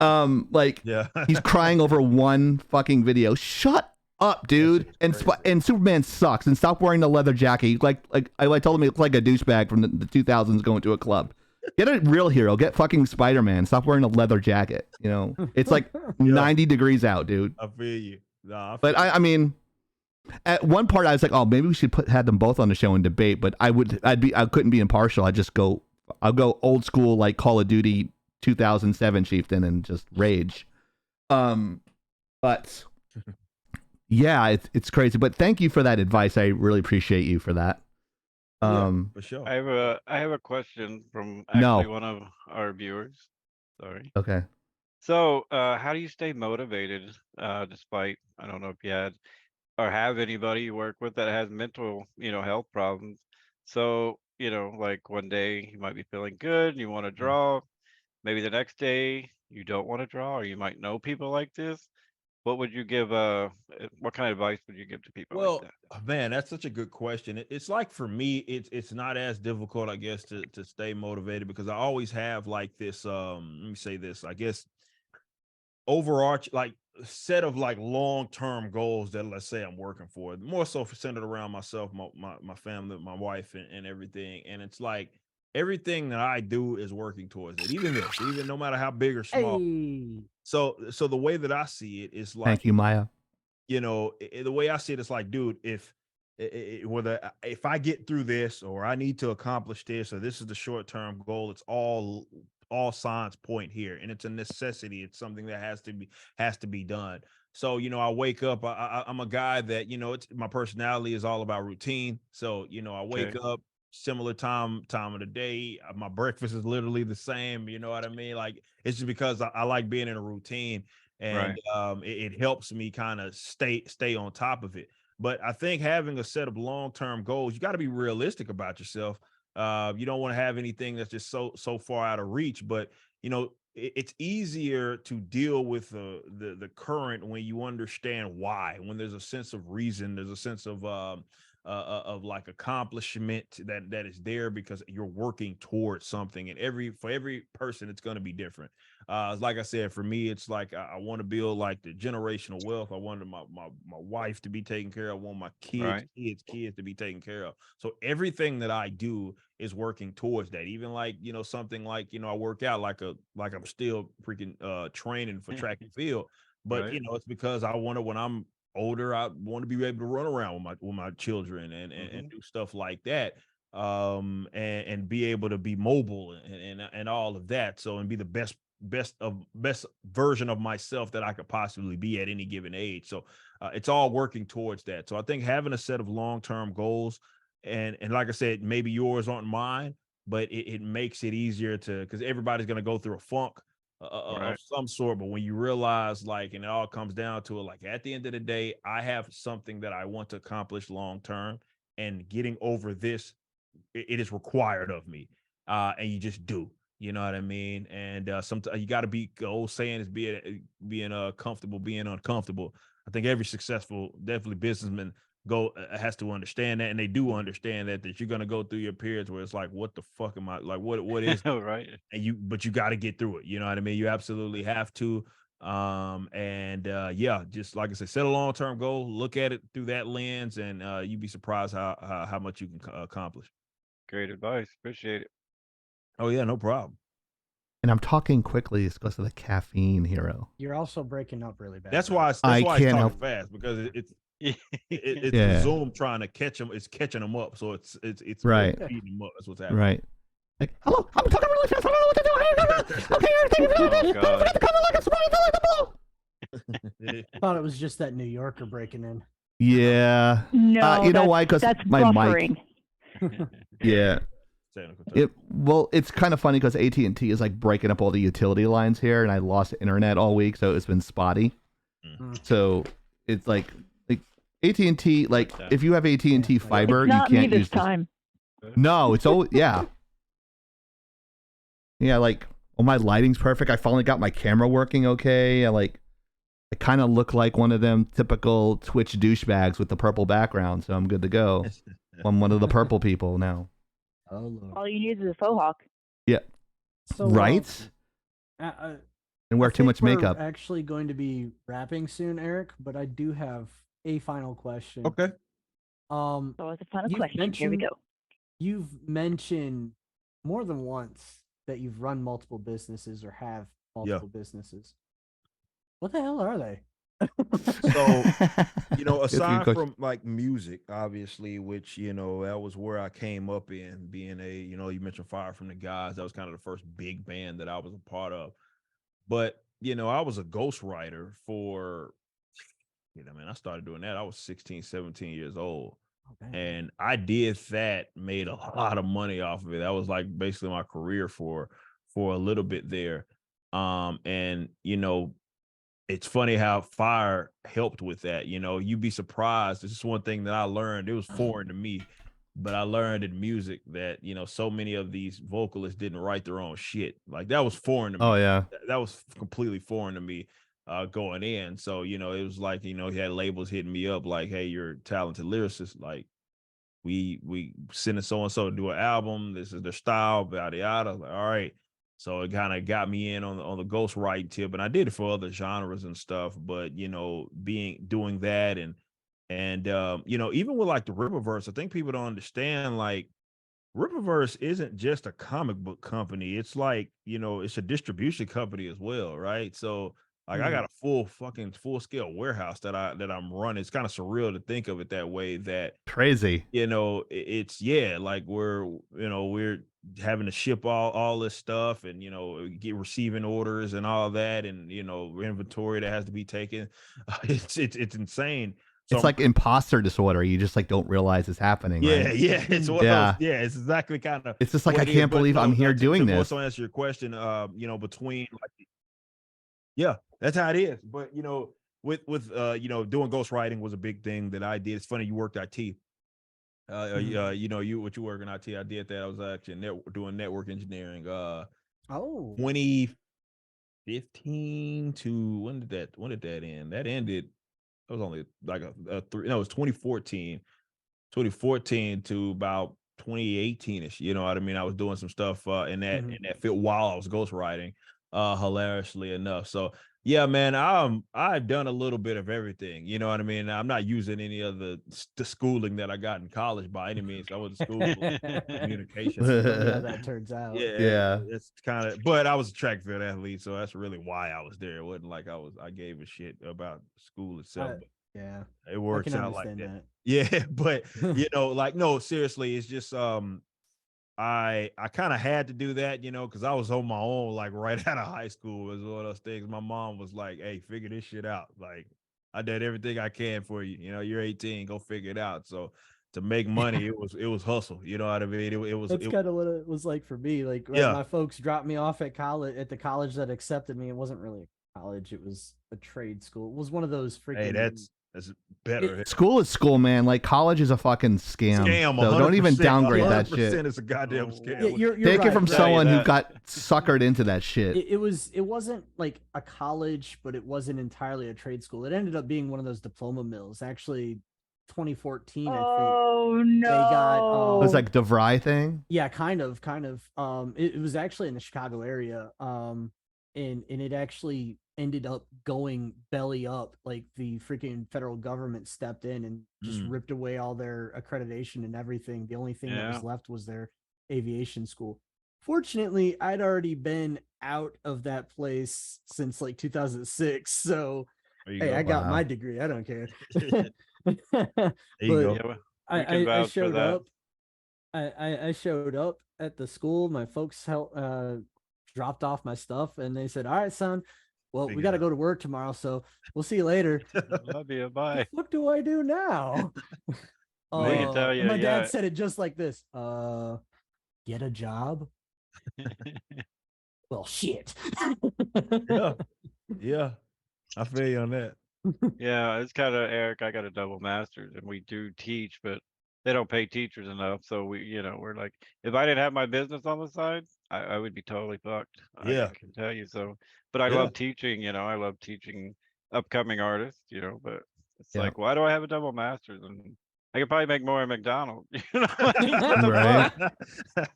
Like Yeah. he's crying over one fucking video. Shut up, dude. And Superman sucks. And stop wearing the leather jacket. Like I told him he looked like a douchebag from the 2000s going to a club. Get a real hero. Get fucking Spider-Man. Stop wearing a leather jacket. It's like 90 degrees out, dude. I feel you. Nah, But I mean, at one part I was like, oh, maybe we should had them both on the show and debate. But I couldn't be impartial. I'll go old school like Call of Duty 2007 Chieftain and just rage. But yeah, it's crazy. But thank you for that advice. I really appreciate you for that. for sure. I have a question from No. actually one of our viewers. Sorry. Okay. So, how do you stay motivated, despite, I don't know if you had or have anybody you work with that has mental, health problems. So, like one day you might be feeling good and you want to Mm. draw. Maybe the next day you don't want to draw, or you might know people like this. What would you give? What kind of advice would you give to people like Well, that? man, that's such a good question. It's like for me, it's not as difficult, I guess, to stay motivated because I always have like this. Let me say this. I guess overarch like set of like long-term goals that let's say I'm working for, more so for centered around myself, my family, my wife, and everything. And it's like everything that I do is working towards it, even this, even no matter how big or small. Hey, So the way that I see it is like, Thank you, Maya. the way I see it is like, dude, whether if I get through this or I need to accomplish this or this is the short-term goal, it's all signs point here, and it's a necessity. It's something that has to be done. So I wake up. I'm a guy that it's my personality is all about routine. So I wake Okay. up similar time of the day. My breakfast is literally the same. You know what I mean? Like it's just because I like being in a routine, and Right. it helps me kind of stay on top of it. But I think having a set of long-term goals, you got to be realistic about yourself. You don't want to have anything that's just so far out of reach. But it's easier to deal with the current when you understand why. When there's a sense of reason, there's a sense of like accomplishment that is there because you're working towards something. And for every person, it's going to be different. Like I said, for me, it's like I want to build like the generational wealth. I wanted my wife to be taken care of. I want my Right. kids to be taken care of. So everything that I do is working towards that. Even like something like I work out like I'm still freaking training for track and field. But Right. it's because I want to when I'm older, I want to be able to run around with my children and do stuff like that, and be able to be mobile and all of that, so and be the best version of myself that I could possibly be at any given age. So it's all working towards that. So I think having a set of long-term goals, and like I said, maybe yours aren't mine, but it makes it easier to, because everybody's going to go through a funk of Right. some sort. But when you realize, like, and it all comes down to it, like at the end of the day, I have something that I want to accomplish long term, and getting over this, it is required of me. And you just do. You know what I mean? And sometimes you got to be, the old saying is being comfortable, being uncomfortable. I think every successful, definitely businessman has to understand that, and they do understand that you're gonna go through your periods where it's like, what the fuck am I like? What is Right. but you got to get through it. You know what I mean? You absolutely have to. Yeah, just like I said, set a long-term goal, look at it through that lens, and you'd be surprised how much you can accomplish. Great advice. Appreciate it. Oh yeah, no problem. And I'm talking quickly because of the caffeine, Hero. you're also breaking up really bad. That's bro. why I it's can't talking help- fast, because it's Yeah. the Zoom trying to catch them. It's catching them up, so it's Right. speeding them up. That's what's happening. Right. Like, hello, I'm talking really fast. I don't know what to do. Okay, everything is Oh, Don't God. forget to comment like a smiley to like the ball. I thought it was just that New Yorker breaking in. Yeah. No, you know that's, why? Because that's my buffering. mic. Yeah. Technical term. It's kind of funny because AT&T is like breaking up all the utility lines here, and I lost internet all week, so it's been spotty. Mm. So it's like AT&T, like if you have AT&T Yeah. fiber, It's not you me can't this use this. time. No, it's always yeah. Yeah, like my lighting's perfect. I finally got my camera working okay. I kind of look like one of them typical Twitch douchebags with the purple background, so I'm good to go. I'm one of the purple people now. Oh Lord. All you need is a faux hawk. So, Right? And wear I too much think we're makeup. actually going to be wrapping soon, Eric, but I do have a final question. Okay. So it's a final You've question. Here we mentioned- go. You've mentioned more than once that you've run multiple businesses or have multiple businesses. What the hell are they? So, That's a good aside question. from like music, obviously, which that was where I came up in, being you mentioned Fire from the Gods. That was kind of the first big band that I was a part of. But I was a ghostwriter for, man, I started doing that. I was 16, 17 years old. Oh, dang. And I did that, made a lot of money off of it. That was like basically my career for a little bit there. And it's funny how fire helped with that. You know, you'd be surprised. This is one thing that I learned. It was foreign to me, but I learned in music that, you know, so many of these vocalists didn't write their own shit. Like that was foreign to me. Oh yeah. That was completely foreign to me going in. So, you know, it was like, you know, he had labels hitting me up like, hey, you're a talented lyricist. Like we sending so and so to do an album. This is their style, yada yada. Like, all right. So it kind of got me in on the ghostwriting tip, and I did it for other genres and stuff. But you know, doing that and you know, even with like the Riververse, I think people don't understand like Riververse isn't just a comic book company. It's like, you know, it's a distribution company as well, right? So like I got a full scale warehouse that I'm running. It's kind of surreal to think of it that way, that Crazy. you know, it's yeah, like we're having to ship all this stuff and you know get receiving orders and all that and you know inventory that has to be taken. It's insane. So It's like imposter disorder. You just like don't realize it's happening. yeah, Right? yeah, it's one Yeah. of those, yeah, it's exactly kind of It's just like I what it is. can't But believe no, I'm here doing to this. also answer your question, you know, between like yeah, that's how it is. But you know, with you know, doing ghostwriting was a big thing that I did. It's funny you worked IT. You know, you work in IT. I did that. I was actually doing network engineering. Oh, 2015 to when did that end? That ended. It was only like a three. No, it was 2014. 2014 to about 2018ish. You know what I mean? I was doing some stuff in that field while I was ghostwriting, hilariously enough. So yeah, man, I've done a little bit of everything. You know what I mean? I'm not using any of the schooling that I got in college by any means. I went to school for communication. funny how that turns out. Yeah. It's kind of, but I was a track field athlete, so that's really why I was there. It wasn't like I gave a shit about school itself. But Yeah, it I works can out like understand that. that. Yeah, but you know, like no, seriously, it's just I kind of had to do that, you know, because I was on my own, like right out of high school. It was one of those things. My mom was like, "Hey, figure this shit out." Like, I did everything I can for you. You know, you're 18, go figure it out. So to make money, it was hustle. You know what I mean? It was That's kind of what it was like for me. Like when Yeah. my folks dropped me off at the college that accepted me. It wasn't really a college; it was a trade school. It was one of those freaking. hey, that's better. School is school, man. Like college is a fucking scam. Scam. So don't even 100%, downgrade that 100% shit. It's a goddamn Oh. scam. Yeah, you're Take right, it from right. someone who that. got suckered into that shit. It wasn't like a college, but it wasn't entirely a trade school. It ended up being one of those diploma mills. Actually, 2014, I think. Oh no! got, It was like DeVry thing. Yeah, kind of. It was actually in the Chicago area. And it actually ended up going belly up. Like the freaking federal government stepped in and just ripped away all their accreditation and everything. The only thing that was left was their aviation school. Fortunately, I'd already been out of that place since like 2006. So hey, I got my degree. I don't care. There you go. Yeah, I vouch for showed that. up. I showed up at the school. My folks dropped off my stuff, and they said, "All right, son. Well, we Figure got it to go to work tomorrow, so we'll see you later." Love you. Bye. What do I do now? We can tell you, my yeah. dad said it just like this. Get a job. Well, shit. Yeah. Yeah. I feel you on that. Yeah, it's kind of Eric. I got a double master's, and we do teach, but they don't pay teachers enough. So we're like, if I didn't have my business on the side, I would be totally fucked. Yeah. I can tell you so. But I Yeah. love teaching. I love teaching upcoming artists. But it's Yeah. like, why do I have a double master's? And I could probably make more at McDonald's. What the Right. fuck?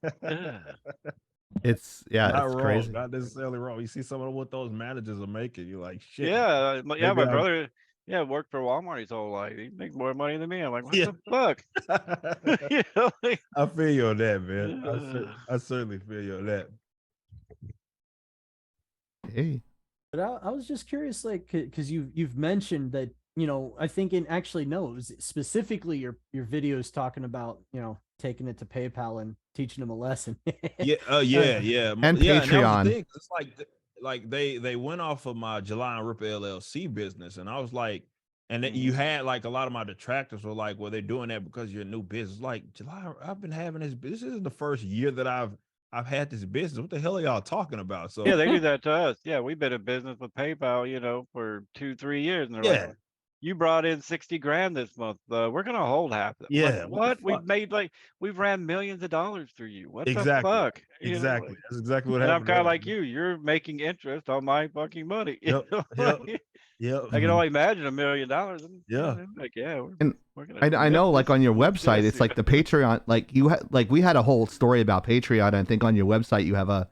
It's Not it's wrong. crazy. Not necessarily wrong. You see some of what those managers are making, you're like, shit. Yeah, my Maybe brother, worked for Walmart his whole life. He makes more money than me. I'm like, what Yeah. the fuck? Like, I feel you on that, man. I certainly feel you on that. Hey. But I was just curious, like, because you've mentioned that, I think it was specifically your videos talking about, taking it to PayPal and teaching them a lesson. Yeah, yeah. And yeah, that was the Patreon. thing. It's like they went off of my July and Ripper LLC business, and I was like, and then you had like a lot of my detractors were like, well, they're doing that because you're a new business. Like July, I've been having this. This is the first year that I've I've had this business. What the hell are y'all talking about? So Yeah, they do that to us. Yeah, we've been in business with PayPal, for 2-3 years, and they're yeah, like, "You brought in 60 grand this month. We're gonna hold half of it." I'm like, yeah. What the what? fuck? We've ran millions of dollars through you. What the Exactly. fuck? Exactly. That's exactly what And I'm happened. kind of to us, like man. you. You're making interest on my fucking money. Yep. Yep. Yep. I can only imagine $1 million. Yeah. Like, yeah, And we're gonna. I know, like on your website, it's like the Patreon. Like we had a whole story about Patreon. And I think on your website you have a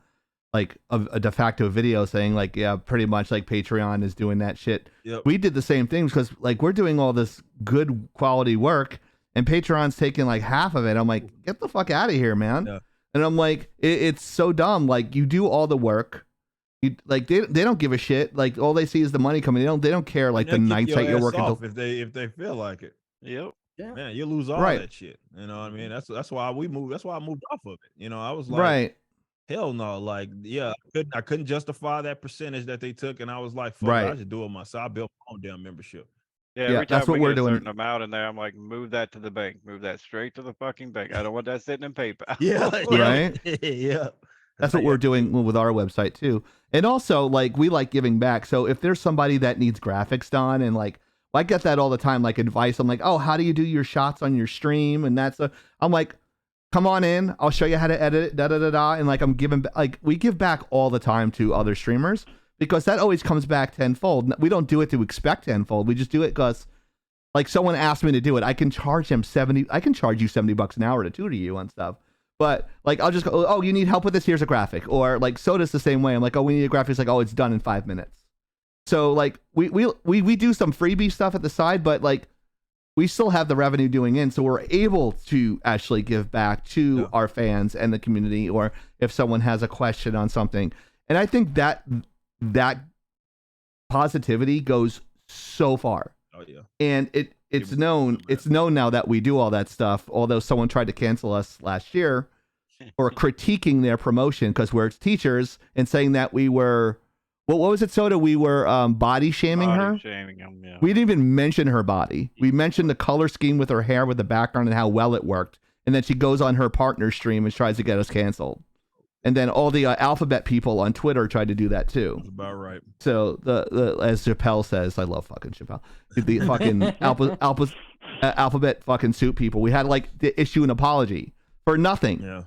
de facto video saying like, yeah, pretty much like Patreon is doing that shit. Yep. We did the same things because like we're doing all this good quality work, and Patreon's taking like half of it. I'm like, get the fuck out of here, man. Yeah. And I'm like, it's so dumb. Like you do all the work. You like they don't give a shit. Like all they see is the money coming. They don't care like They'll the kick nights your that you're ass working. off if they feel like it. Yep. Yeah. Man, you lose all Right. that shit. You know what I mean? That's why we moved. That's why I moved off of it. I was like, Right. hell no. Like, yeah, I couldn't justify that percentage that they took, and I was like, fuck, Right. I just do it myself. I built my own damn membership. Yeah, Yeah, every time that's what we we're get a doing. certain amount in there, I'm like, move that to the bank. Move that straight to the fucking bank. I don't want that sitting in PayPal. Yeah, Right. yeah. That's what we're doing with our website too. And also, like, we like giving back. So if there's somebody that needs graphics done, and like, I get that all the time, like advice. I'm like, oh, how do you do your shots on your stream? And I'm like, come on in. I'll show you how to edit it. Da da da da. And like, I'm giving, like, we give back all the time to other streamers because that always comes back tenfold. We don't do it to expect tenfold. We just do it because, like, someone asked me to do it. I can charge them I can charge you $70 an hour to tutor you on stuff. But like, I'll just go, oh, you need help with this? Here's a graphic. Or like, Soda's the same way. I'm like, oh, we need a graphic. It's like, oh, it's done in 5 minutes. So like, we do some freebie stuff at the side, but like, we still have the revenue doing in, so we're able to actually give back to our fans and the community, or if someone has a question on something. And I think that positivity goes so far. Oh yeah. And it's known now that we do all that stuff, although someone tried to cancel us last year for critiquing their promotion because we're teachers and saying that we were, what was it, Soda? We were body shaming her. Shaming them, yeah. We didn't even mention her body. We mentioned the color scheme with her hair, with the background, and how well it worked. And then she goes on her partner stream and tries to get us canceled. And then all the alphabet people on Twitter tried to do that too. That's about right. So the as Chappelle says, I love fucking Chappelle. The fucking alphabet fucking soup people. We had like to issue an apology for nothing. Yeah.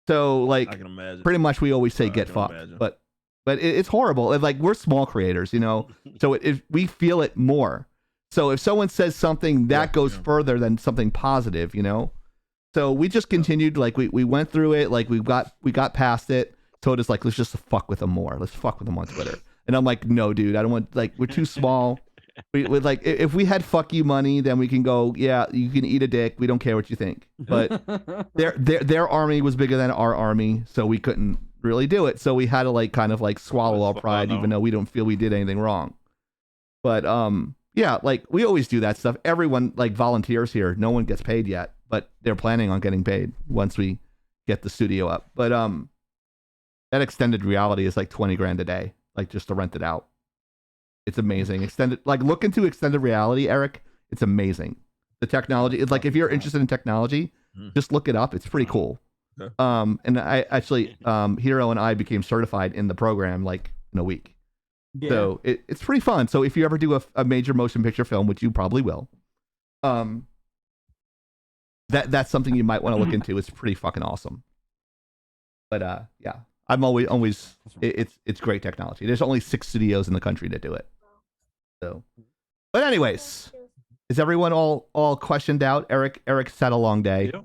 So like, I can imagine. pretty much we always say get can fucked, imagine. but it's horrible. And like, we're small creators, so we feel it more. So if someone says something that goes further than something positive, So we just continued, like we went through it, like we got past it. So it's like, let's just fuck with them more. Let's fuck with them on Twitter. And I'm like, no, dude, I don't want, like, we're too small. We like, if we had fuck you money, then we can go, yeah, you can eat a dick. We don't care what you think. But their army was bigger than our army, so we couldn't really do it. So we had to like kind of like swallow our pride, even though we don't feel we did anything wrong. But yeah, like we always do that stuff. Everyone like volunteers here. No one gets paid yet, but they're planning on getting paid once we get the studio up. But that extended reality is like 20 grand a day, like just to rent it out. It's amazing. Look into extended reality, Eric. It's amazing. The technology, it's like, if you're interested in technology, just look it up. It's pretty cool. Okay. And I actually, Hero and I became certified in the program like in a week. Yeah. So it's pretty fun. So if you ever do a major motion picture film, which you probably will, that's something you might want to look into. It's pretty fucking awesome. But yeah, I'm always it's great technology. There's only 6 studios in the country that do it. So, but anyways, is everyone all questioned out? Eric's had a long day. Yep.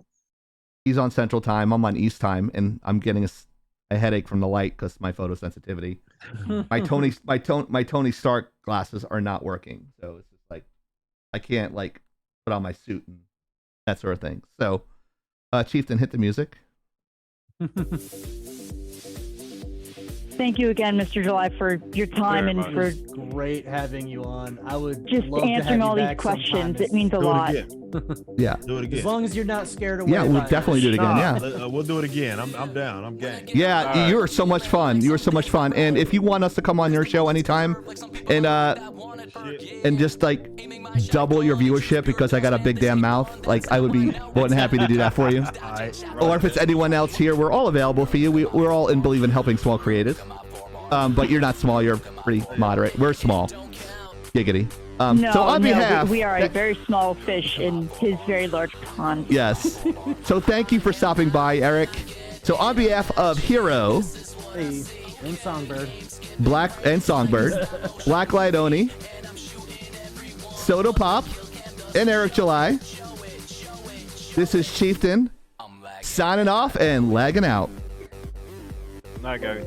He's on Central Time. I'm on East Time, and I'm getting a headache from the light because my photosensitivity. my Tony Stark glasses are not working, so it's just like I can't like put on my suit and that sort of thing. So, Chieftain, hit the music. Thank you again, Mr. July, for your time Very and much. for Great having you on. I would just love to have answering you all these back sometime. questions. It means a Do lot. it again. Yeah. Do it again. As long as you're not scared away. Yeah, we'll by it. definitely do it again. Yeah. We'll do it again. I'm down. I'm game. Yeah, All right. you were so much fun. You were so much fun. And if you want us to come on your show anytime, and just like double your viewership because I got a big damn mouth, like I would be more than happy to do that for you. Or if it's anyone else here, we're all available for you. We're all in believe in helping small creators. But you're not small. You're pretty moderate. We're small. Giggity. No, so on behalf, we are a very small fish in his very large pond. Yes. So thank you for stopping by, Eric. So on behalf of Hero, Hey, and Songbird. Songbird, Blacklight Oni, Soda Pop, and Eric July, this is Chieftain signing off and lagging out. Night, guys.